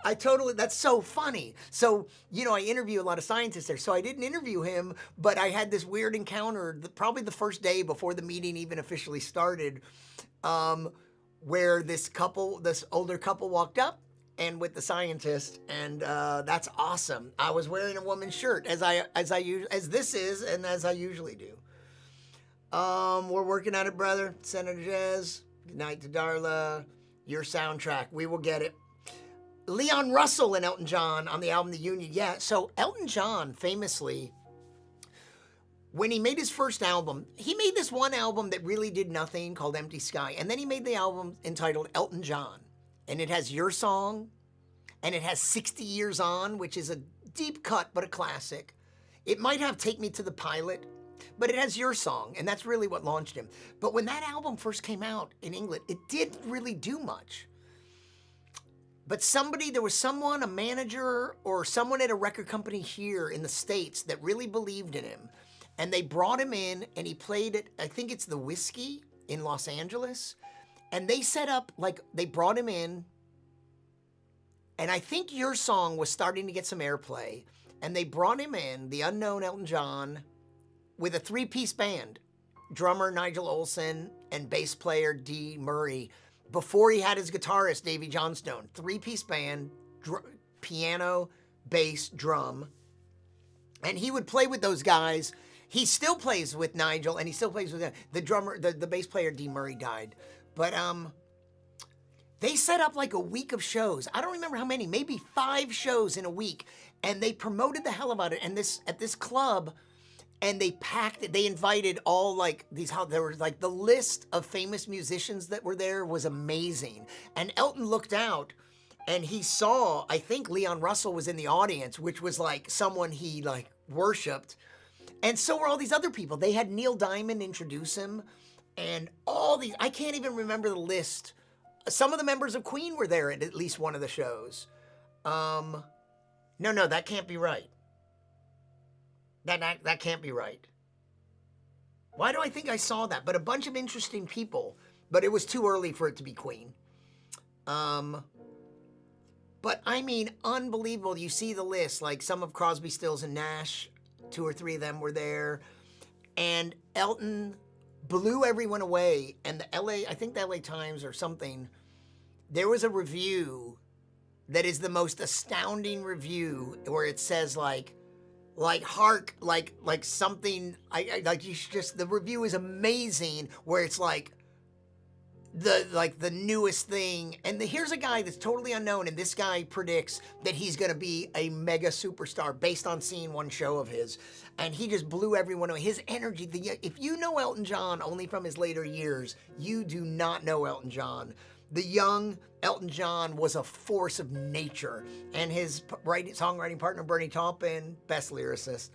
that's so funny. So, you know, I interview a lot of scientists there. So I didn't interview him, but I had this weird encounter, probably the first day before the meeting even officially started, where this older couple walked up and with the scientist, and that's awesome. I was wearing a woman's shirt as this is, and as I usually do. We're working on it, brother. Senator Jaiz, good night to Darla. Your soundtrack, we will get it. Leon Russell and Elton John on the album The Union. Yeah, so Elton John famously, when he made his first album, he made this one album that really did nothing called Empty Sky. And then he made the album entitled Elton John. And it has Your Song, and it has 60 Years On, which is a deep cut, but a classic. It might have Take Me to the Pilot, but it has Your Song, and that's really what launched him. But when that album first came out in England, it didn't really do much. But there was someone, a manager, or someone at a record company here in the States that really believed in him. And they brought him in, and he played at, I think it's the Whiskey in Los Angeles. And they set up, they brought him in, and I think Your Song was starting to get some airplay. And they brought him in, the unknown Elton John, with a three-piece band. Drummer Nigel Olsson and bass player Dee Murray, before he had his guitarist, Davy Johnstone. Three-piece band, piano, bass, drum. And he would play with those guys. He still plays with Nigel, and he still plays with the drummer, the bass player, Dee Murray died. But they set up like a week of shows. I don't remember how many, maybe 5 shows in a week. And they promoted the hell about it. And at this club, and they packed it. They invited all there was the list of famous musicians that were there was amazing. And Elton looked out, and he saw, I think Leon Russell was in the audience, which was someone he worshipped. And so were all these other people. They had Neil Diamond introduce him, and all these, I can't even remember the list. Some of the members of Queen were there at least one of the shows. No, that can't be right. That can't be right. Why do I think I saw that? But a bunch of interesting people, but it was too early for it to be Queen. But I mean, unbelievable. You see the list, some of Crosby, Stills, and Nash, 2 or 3 of them were there. And Elton blew everyone away. And I think the LA Times or something, there was a review that is the most astounding review where it says hark, something, you should just, the review is amazing, where it's the newest thing. And here's a guy that's totally unknown, and this guy predicts that he's going to be a mega superstar based on seeing one show of his. And he just blew everyone away. His energy, if you know Elton John only from his later years, you do not know Elton John. The young Elton John was a force of nature, and his songwriting partner, Bernie Taupin, best lyricist.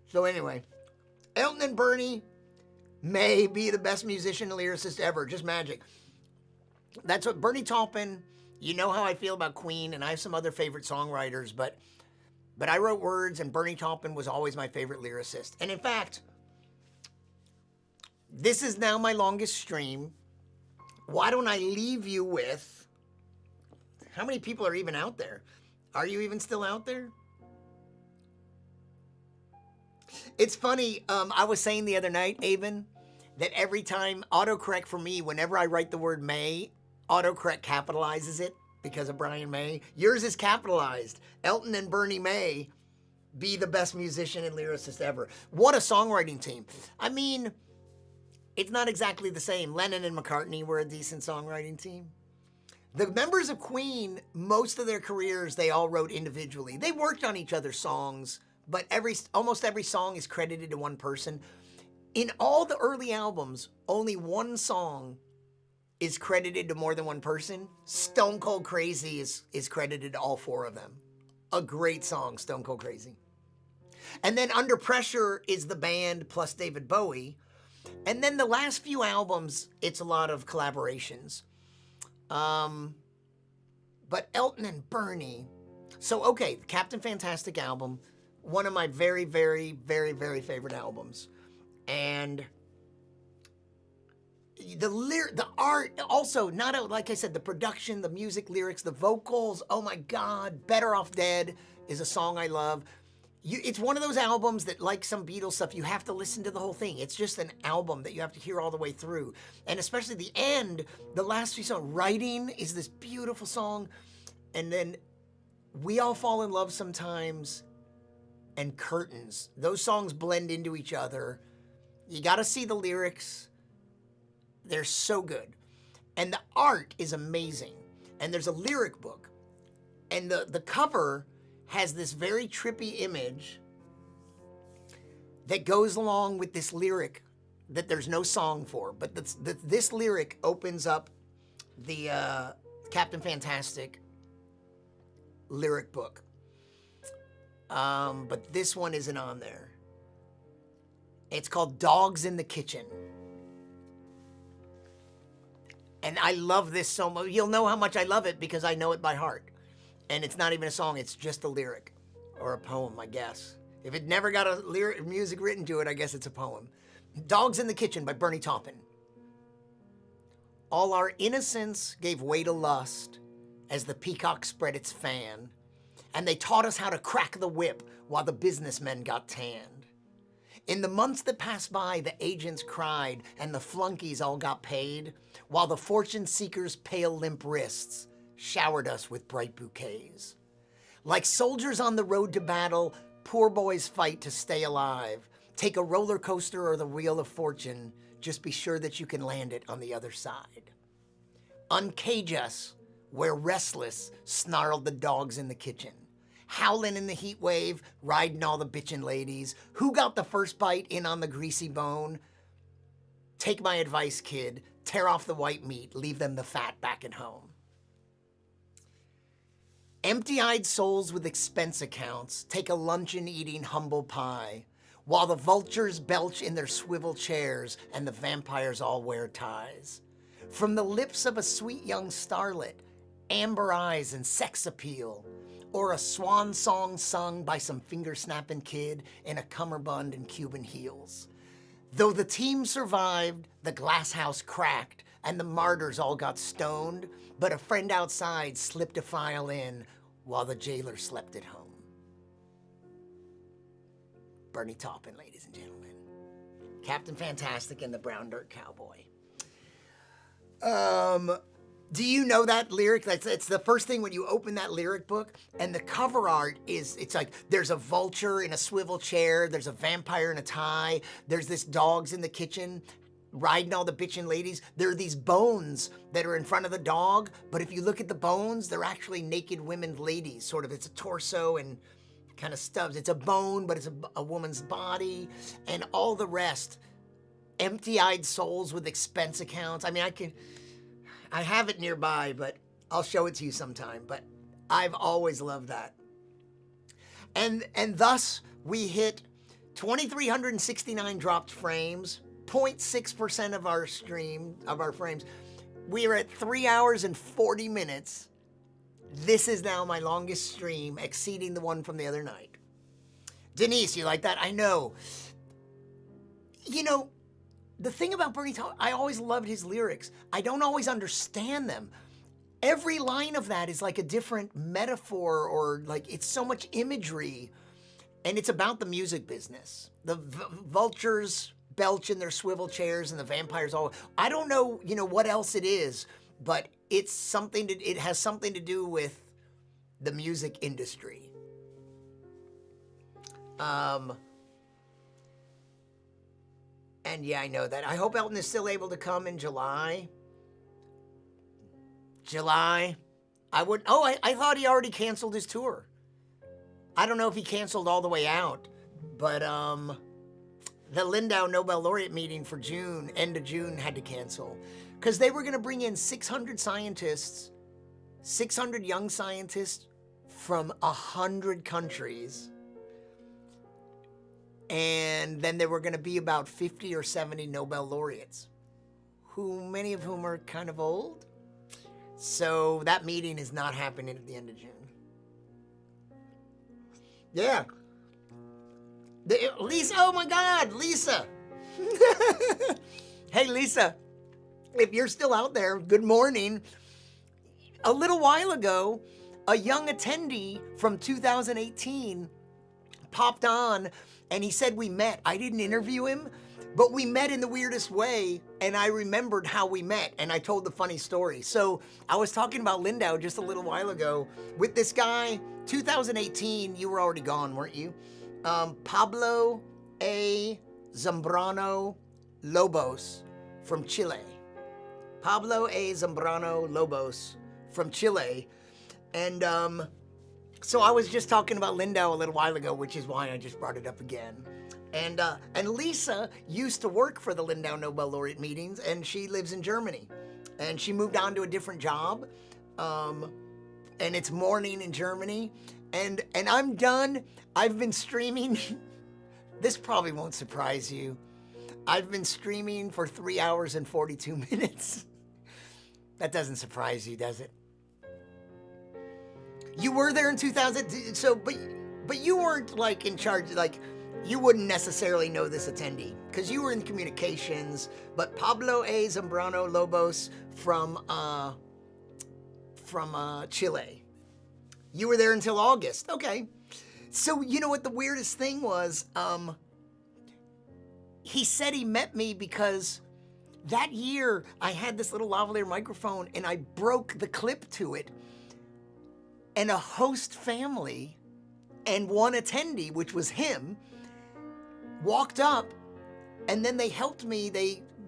So anyway, Elton and Bernie May be the best musician and lyricist ever. Just magic. That's what Bernie Taupin, you know how I feel about Queen, and I have some other favorite songwriters, but I wrote words, and Bernie Taupin was always my favorite lyricist. And in fact, this is now my longest stream. Why don't I leave you with, how many people are even out there? Are you even still out there? It's funny, I was saying the other night, Avon, that every time autocorrect for me, whenever I write the word May, autocorrect capitalizes it because of Brian May. Yours is capitalized. Elton and Bernie May be the best musician and lyricist ever. What a songwriting team. I mean, it's not exactly the same. Lennon and McCartney were a decent songwriting team. The members of Queen, most of their careers, they all wrote individually. They worked on each other's songs, but almost every song is credited to one person. In all the early albums, only one song is credited to more than one person. Stone Cold Crazy is credited to all four of them. A great song, Stone Cold Crazy. And then Under Pressure is the band plus David Bowie. And then the last few albums, it's a lot of collaborations. But Elton and Bernie. So, okay, Captain Fantastic album, one of my very, very, very, very favorite albums. And the art, also, like I said, the production, the music, lyrics, the vocals, oh my God, Better Off Dead is a song I love. It's one of those albums that, like some Beatles stuff, you have to listen to the whole thing. It's just an album that you have to hear all the way through. And especially the end, the last few songs, Writing is this beautiful song. And then We All Fall in Love Sometimes and Curtains. Those songs blend into each other. You got to see the lyrics. They're so good. And the art is amazing. And there's a lyric book. And the cover has this very trippy image that goes along with this lyric that there's no song for. But this lyric opens up the Captain Fantastic lyric book. But this one isn't on there. It's called Dogs in the Kitchen. And I love this so much. You'll know how much I love it because I know it by heart. And it's not even a song, it's just a lyric. Or a poem, I guess. If it never got a music written to it, I guess it's a poem. Dogs in the Kitchen by Bernie Taupin. All our innocence gave way to lust as the peacock spread its fan. And they taught us how to crack the whip while the businessmen got tanned. In the months that passed by, the agents cried and the flunkies all got paid, while the fortune seekers' pale limp wrists showered us with bright bouquets. Like soldiers on the road to battle, poor boys fight to stay alive. Take a roller coaster or the wheel of fortune, just be sure that you can land it on the other side. Uncage us, where restless snarled the dogs in the kitchen. Howling in the heat wave, riding all the bitchin' ladies. Who got the first bite in on the greasy bone? Take my advice, kid. Tear off the white meat, leave them the fat back at home. Empty-eyed souls with expense accounts take a luncheon eating humble pie, while the vultures belch in their swivel chairs and the vampires all wear ties. From the lips of a sweet young starlet, amber eyes and sex appeal, or a swan song sung by some finger-snapping kid in a cummerbund and Cuban heels. Though the team survived, the glass house cracked, and the martyrs all got stoned, but a friend outside slipped a file in while the jailer slept at home. Bernie Taupin, ladies and gentlemen. Captain Fantastic and the Brown Dirt Cowboy. Do you know that lyric? It's the first thing when you open that lyric book, and the cover art it's like there's a vulture in a swivel chair, there's a vampire in a tie, there's this dogs in the kitchen riding all the bitchin' ladies. There are these bones that are in front of the dog, but if you look at the bones, they're actually naked women ladies, sort of. It's a torso and kind of stubs. It's a bone, but it's a woman's body, and all the rest. Empty-eyed souls with expense accounts. I mean, I have it nearby, but I'll show it to you sometime. But I've always loved that. And thus we hit 2,369 dropped frames, 0.6% of our frames. We are at 3 hours and 40 minutes. This is now my longest stream, exceeding the one from the other night. Denise, you like that? I know. You know, the thing about Bernie Taupin, I always loved his lyrics. I don't always understand them. Every line of that is like a different metaphor, or like it's so much imagery, and it's about the music business. The vultures belch in their swivel chairs and the vampires all, I don't know, you know, what else it is, but it has something to do with the music industry. And yeah, I know that. I hope Elton is still able to come in July. I thought he already canceled his tour. I don't know if he canceled all the way out, but the Lindau Nobel Laureate meeting for June, end of June, had to cancel because they were going to bring in 600 scientists, 600 young scientists from 100 countries. And then there were going to be about 50 or 70 Nobel laureates, many of whom are kind of old. So that meeting is not happening at the end of June. Yeah. Lisa, oh my God, Lisa. Hey, Lisa, if you're still out there, good morning. A little while ago, a young attendee from 2018 popped on and he said we met. I didn't interview him, but we met in the weirdest way, and I remembered how we met, and I told the funny story. So I was talking about Lindau just a little while ago with this guy, 2018, you were already gone, weren't you? Pablo A. Zambrano Lobos from Chile. Pablo A. Zambrano Lobos from Chile. And so I was just talking about Lindau a little while ago, which is why I just brought it up again. And Lisa used to work for the Lindau Nobel Laureate meetings, and she lives in Germany. And she moved on to a different job, and it's morning in Germany. And I'm done. I've been streaming. This probably won't surprise you. I've been streaming for 3 hours and 42 minutes. That doesn't surprise you, does it? You were there in 2000, but you weren't like in charge, like you wouldn't necessarily know this attendee because you were in communications. But Pablo A. Zambrano Lobos from Chile, you were there until August. Okay, so you know what the weirdest thing was? He said he met me because that year I had this little lavalier microphone and I broke the clip to it. And a host family and one attendee, which was him, walked up, and then they helped me.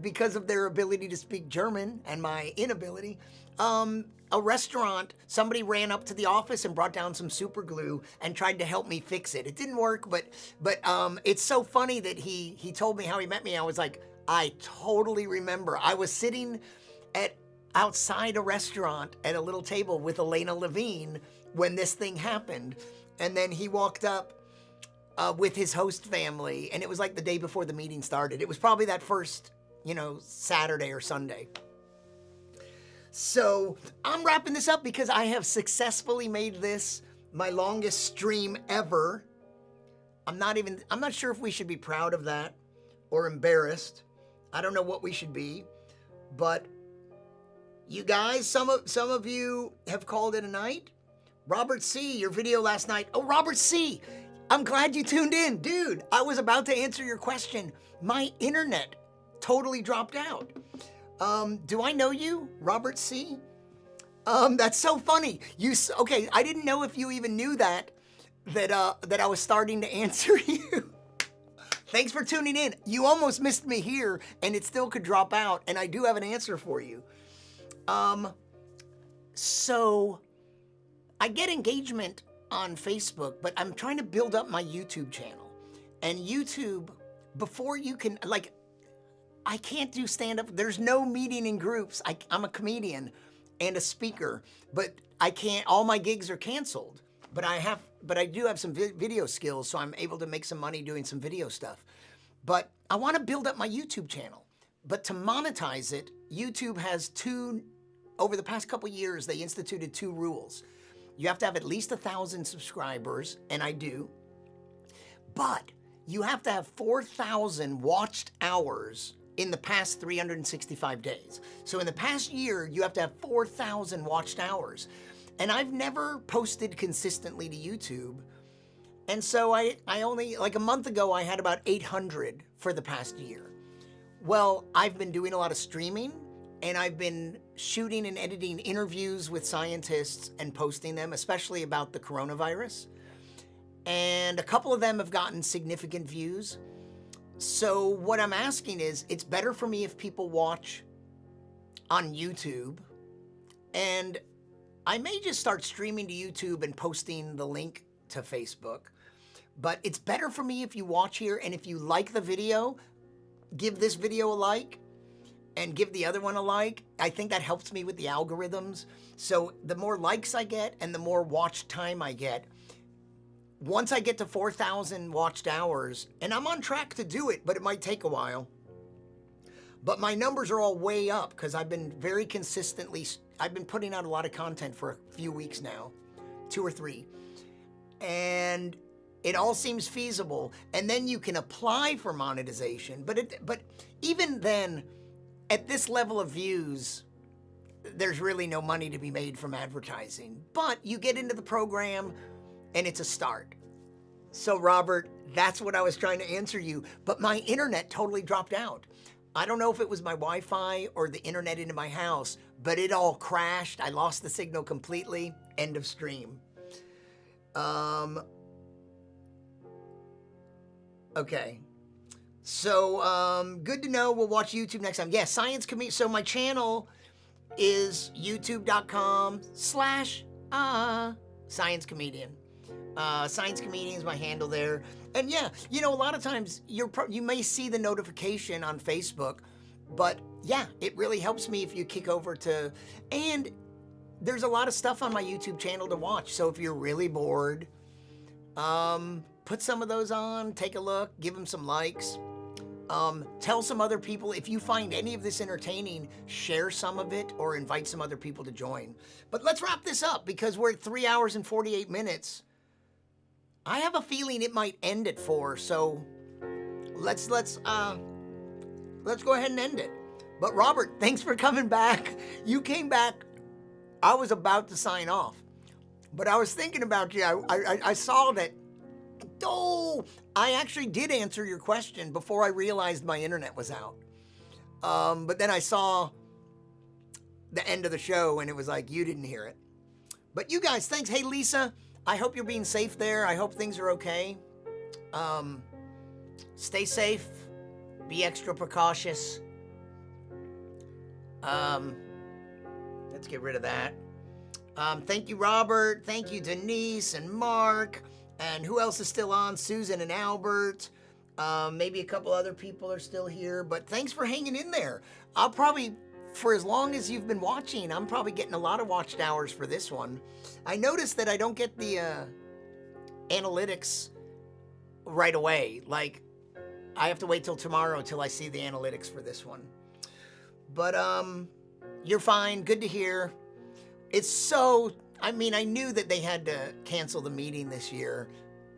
Because of their ability to speak German and my inability, a restaurant, somebody ran up to the office and brought down some super glue and tried to help me fix it. It didn't work, but it's so funny that he told me how he met me. I was like, I totally remember. I was sitting outside a restaurant at a little table with Elena Levine when this thing happened. And then he walked up with his host family, and it was like the day before the meeting started. It was probably that first, Saturday or Sunday. So I'm wrapping this up because I have successfully made this my longest stream ever. I'm not sure if we should be proud of that or embarrassed. I don't know what we should be, but you guys, some of you have called it a night. Robert C., your video last night. Oh, Robert C., I'm glad you tuned in. Dude, I was about to answer your question. My internet totally dropped out. Do I know you, Robert C.? That's so funny. Okay, I didn't know if you even knew that I was starting to answer you. Thanks for tuning in. You almost missed me here, and it still could drop out, and I do have an answer for you. So I get engagement on Facebook, but I'm trying to build up my YouTube channel. And YouTube, before you can, I can't do stand-up. There's no meeting in groups. I'm a comedian and a speaker, but I can't, all my gigs are canceled. But I do have some video skills, so I'm able to make some money doing some video stuff. But I want to build up my YouTube channel. But to monetize it, YouTube has over the past couple years, they instituted 2 rules. You have to have at least 1,000 subscribers, and I do. But you have to have 4,000 watched hours in the past 365 days. So in the past year, you have to have 4,000 watched hours. And I've never posted consistently to YouTube. And so I only, like a month ago, I had about 800 for the past year. Well, I've been doing a lot of streaming, and I've been shooting and editing interviews with scientists and posting them, especially about the coronavirus. And a couple of them have gotten significant views. So what I'm asking is, it's better for me if people watch on YouTube, and I may just start streaming to YouTube and posting the link to Facebook. But it's better for me if you watch here, and if you like the video, give this video a like and give the other one a like. I think that helps me with the algorithms. So the more likes I get and the more watch time I get, once I get to 4,000 watched hours, and I'm on track to do it, but it might take a while. But my numbers are all way up because I've been very consistently, I've been putting out a lot of content for a few weeks now, 2 or 3. And it all seems feasible. And then you can apply for monetization. But even then, at this level of views, there's really no money to be made from advertising. But you get into the program, and it's a start. So Robert, that's what I was trying to answer you, but my internet totally dropped out. I don't know if it was my Wi-Fi or the internet into my house, but it all crashed. I lost the signal completely. End of stream. Okay. So, good to know. We'll watch YouTube next time. Yeah, Science Comedian. So my channel is youtube.com/Science Comedian. Science Comedian is my handle there. And yeah, you know, a lot of times you may see the notification on Facebook, but yeah, it really helps me if you kick over to, and there's a lot of stuff on my YouTube channel to watch. So if you're really bored, put some of those on, take a look, give them some likes. Tell some other people, if you find any of this entertaining, share some of it or invite some other people to join. But let's wrap this up because we're at 3 hours and 48 minutes. I have a feeling it might end at 4, so let's go ahead and end it. But Robert, thanks for coming back. You came back. I was about to sign off, but I was thinking about you. I saw that. Oh, I actually did answer your question before I realized my internet was out. But then I saw the end of the show and it was like, you didn't hear it. But you guys, thanks. Hey, Lisa, I hope you're being safe there. I hope things are okay. Stay safe. Be extra precautious. Let's get rid of that. Thank you, Robert. Thank you, Denise and Mark. And who else is still on? Susan and Albert. Maybe a couple other people are still here. But thanks for hanging in there. I'll probably, for as long as you've been watching, I'm probably getting a lot of watched hours for this one. I noticed that I don't get the analytics right away. Like, I have to wait till tomorrow till I see the analytics for this one. But you're fine. Good to hear. It's so... I mean, I knew that they had to cancel the meeting this year,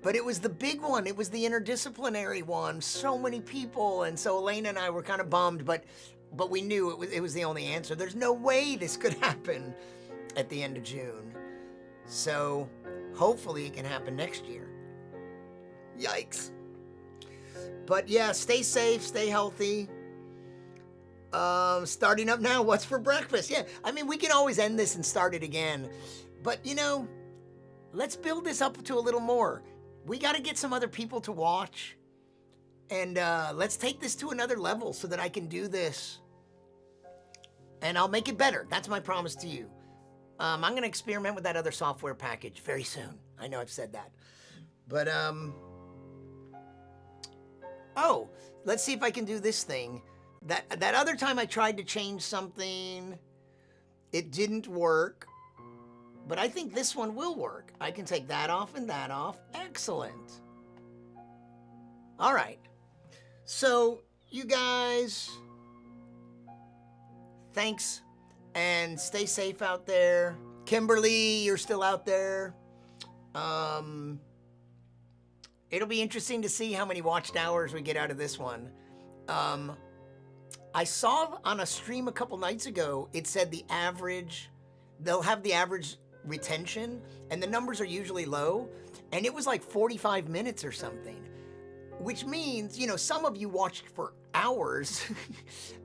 but it was the big one. It was the interdisciplinary one. So many people, and so Elena and I were kind of bummed, but we knew it was the only answer. There's no way this could happen at the end of June. So hopefully it can happen next year. Yikes. But yeah, stay safe, stay healthy. Starting up now, what's for breakfast? Yeah, I mean, we can always end this and start it again. But, you know, let's build this up to a little more. We got to get some other people to watch. And let's take this to another level so that I can do this. And I'll make it better. That's my promise to you. I'm going to experiment with that other software package very soon. I know I've said that. But, oh, let's see if I can do this thing. That other time I tried to change something, it didn't work. But I think this one will work. I can take that off and that off. Excellent. All right. So, you guys, thanks, and stay safe out there. Kimberly, you're still out there. It'll be interesting to see how many watched hours we get out of this one. I saw on a stream a couple nights ago, it said the average, they'll have the average retention, and the numbers are usually low, and it was like 45 minutes or something, which means, you know, some of you watched for hours,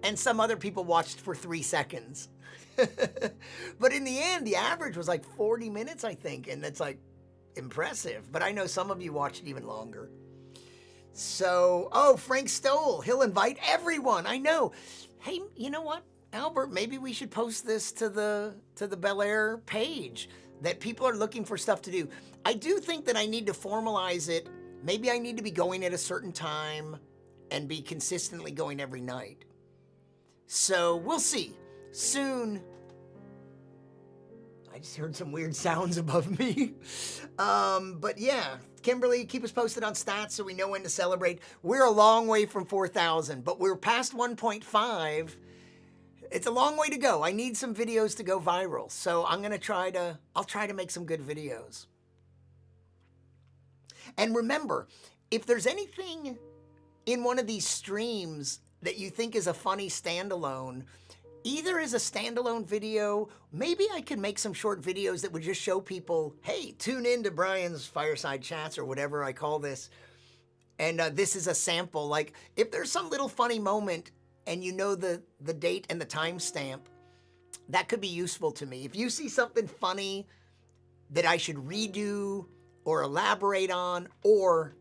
and some other people watched for 3 seconds. But in the end, the average was like 40 minutes, I think, and that's like impressive. But I know some of you watched even longer. So, oh, Frank Stoll, he'll invite everyone. I know. Hey, you know what, Albert? Maybe we should post this to the Bel Air page, that people are looking for stuff to do. I do think that I need to formalize it. Maybe I need to be going at a certain time and be consistently going every night. So we'll see. Soon. I just heard some weird sounds above me. But yeah, Kimberly, keep us posted on stats so we know when to celebrate. We're a long way from 4,000, but we're past 1.5. It's a long way to go. I need some videos to go viral. So I'll try to make some good videos. And remember, if there's anything in one of these streams that you think is a funny standalone, either as a standalone video, maybe I could make some short videos that would just show people, hey, tune in to Brian's Fireside Chats or whatever I call this. And this is a sample. Like, if there's some little funny moment and you know the date and the timestamp, that could be useful to me. If you see something funny that I should redo or elaborate on, or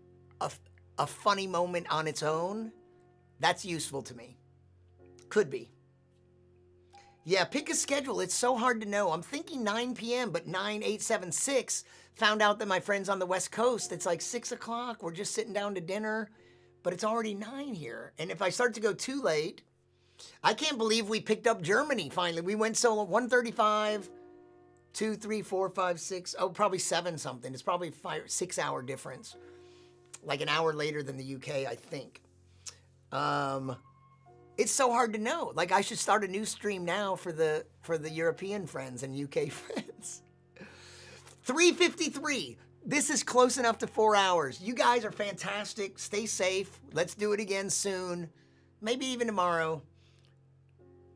a funny moment on its own, that's useful to me. Could be. Yeah, pick a schedule. It's so hard to know. I'm thinking 9 p.m., but 9876 found out that my friends on the West Coast, it's like 6 o'clock. We're just sitting down to dinner, but it's already 9 here. And if I start to go too late, I can't believe we picked up Germany finally. We went solo 135, 2, 3, 4, 5, 6, oh, probably 7 something. It's probably 6 hour difference. Like an hour later than the UK, I think. It's so hard to know. Like, I should start a new stream now for the European friends and UK friends. 3:53. This is close enough to 4 hours. You guys are fantastic. Stay safe. Let's do it again soon. Maybe even tomorrow.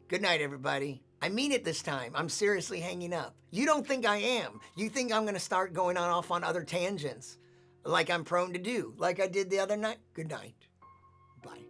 Good night, everybody. I mean it this time. I'm seriously hanging up. You don't think I am. You think I'm going to start going off on other tangents, like I'm prone to do, like I did the other night. Good night. Bye.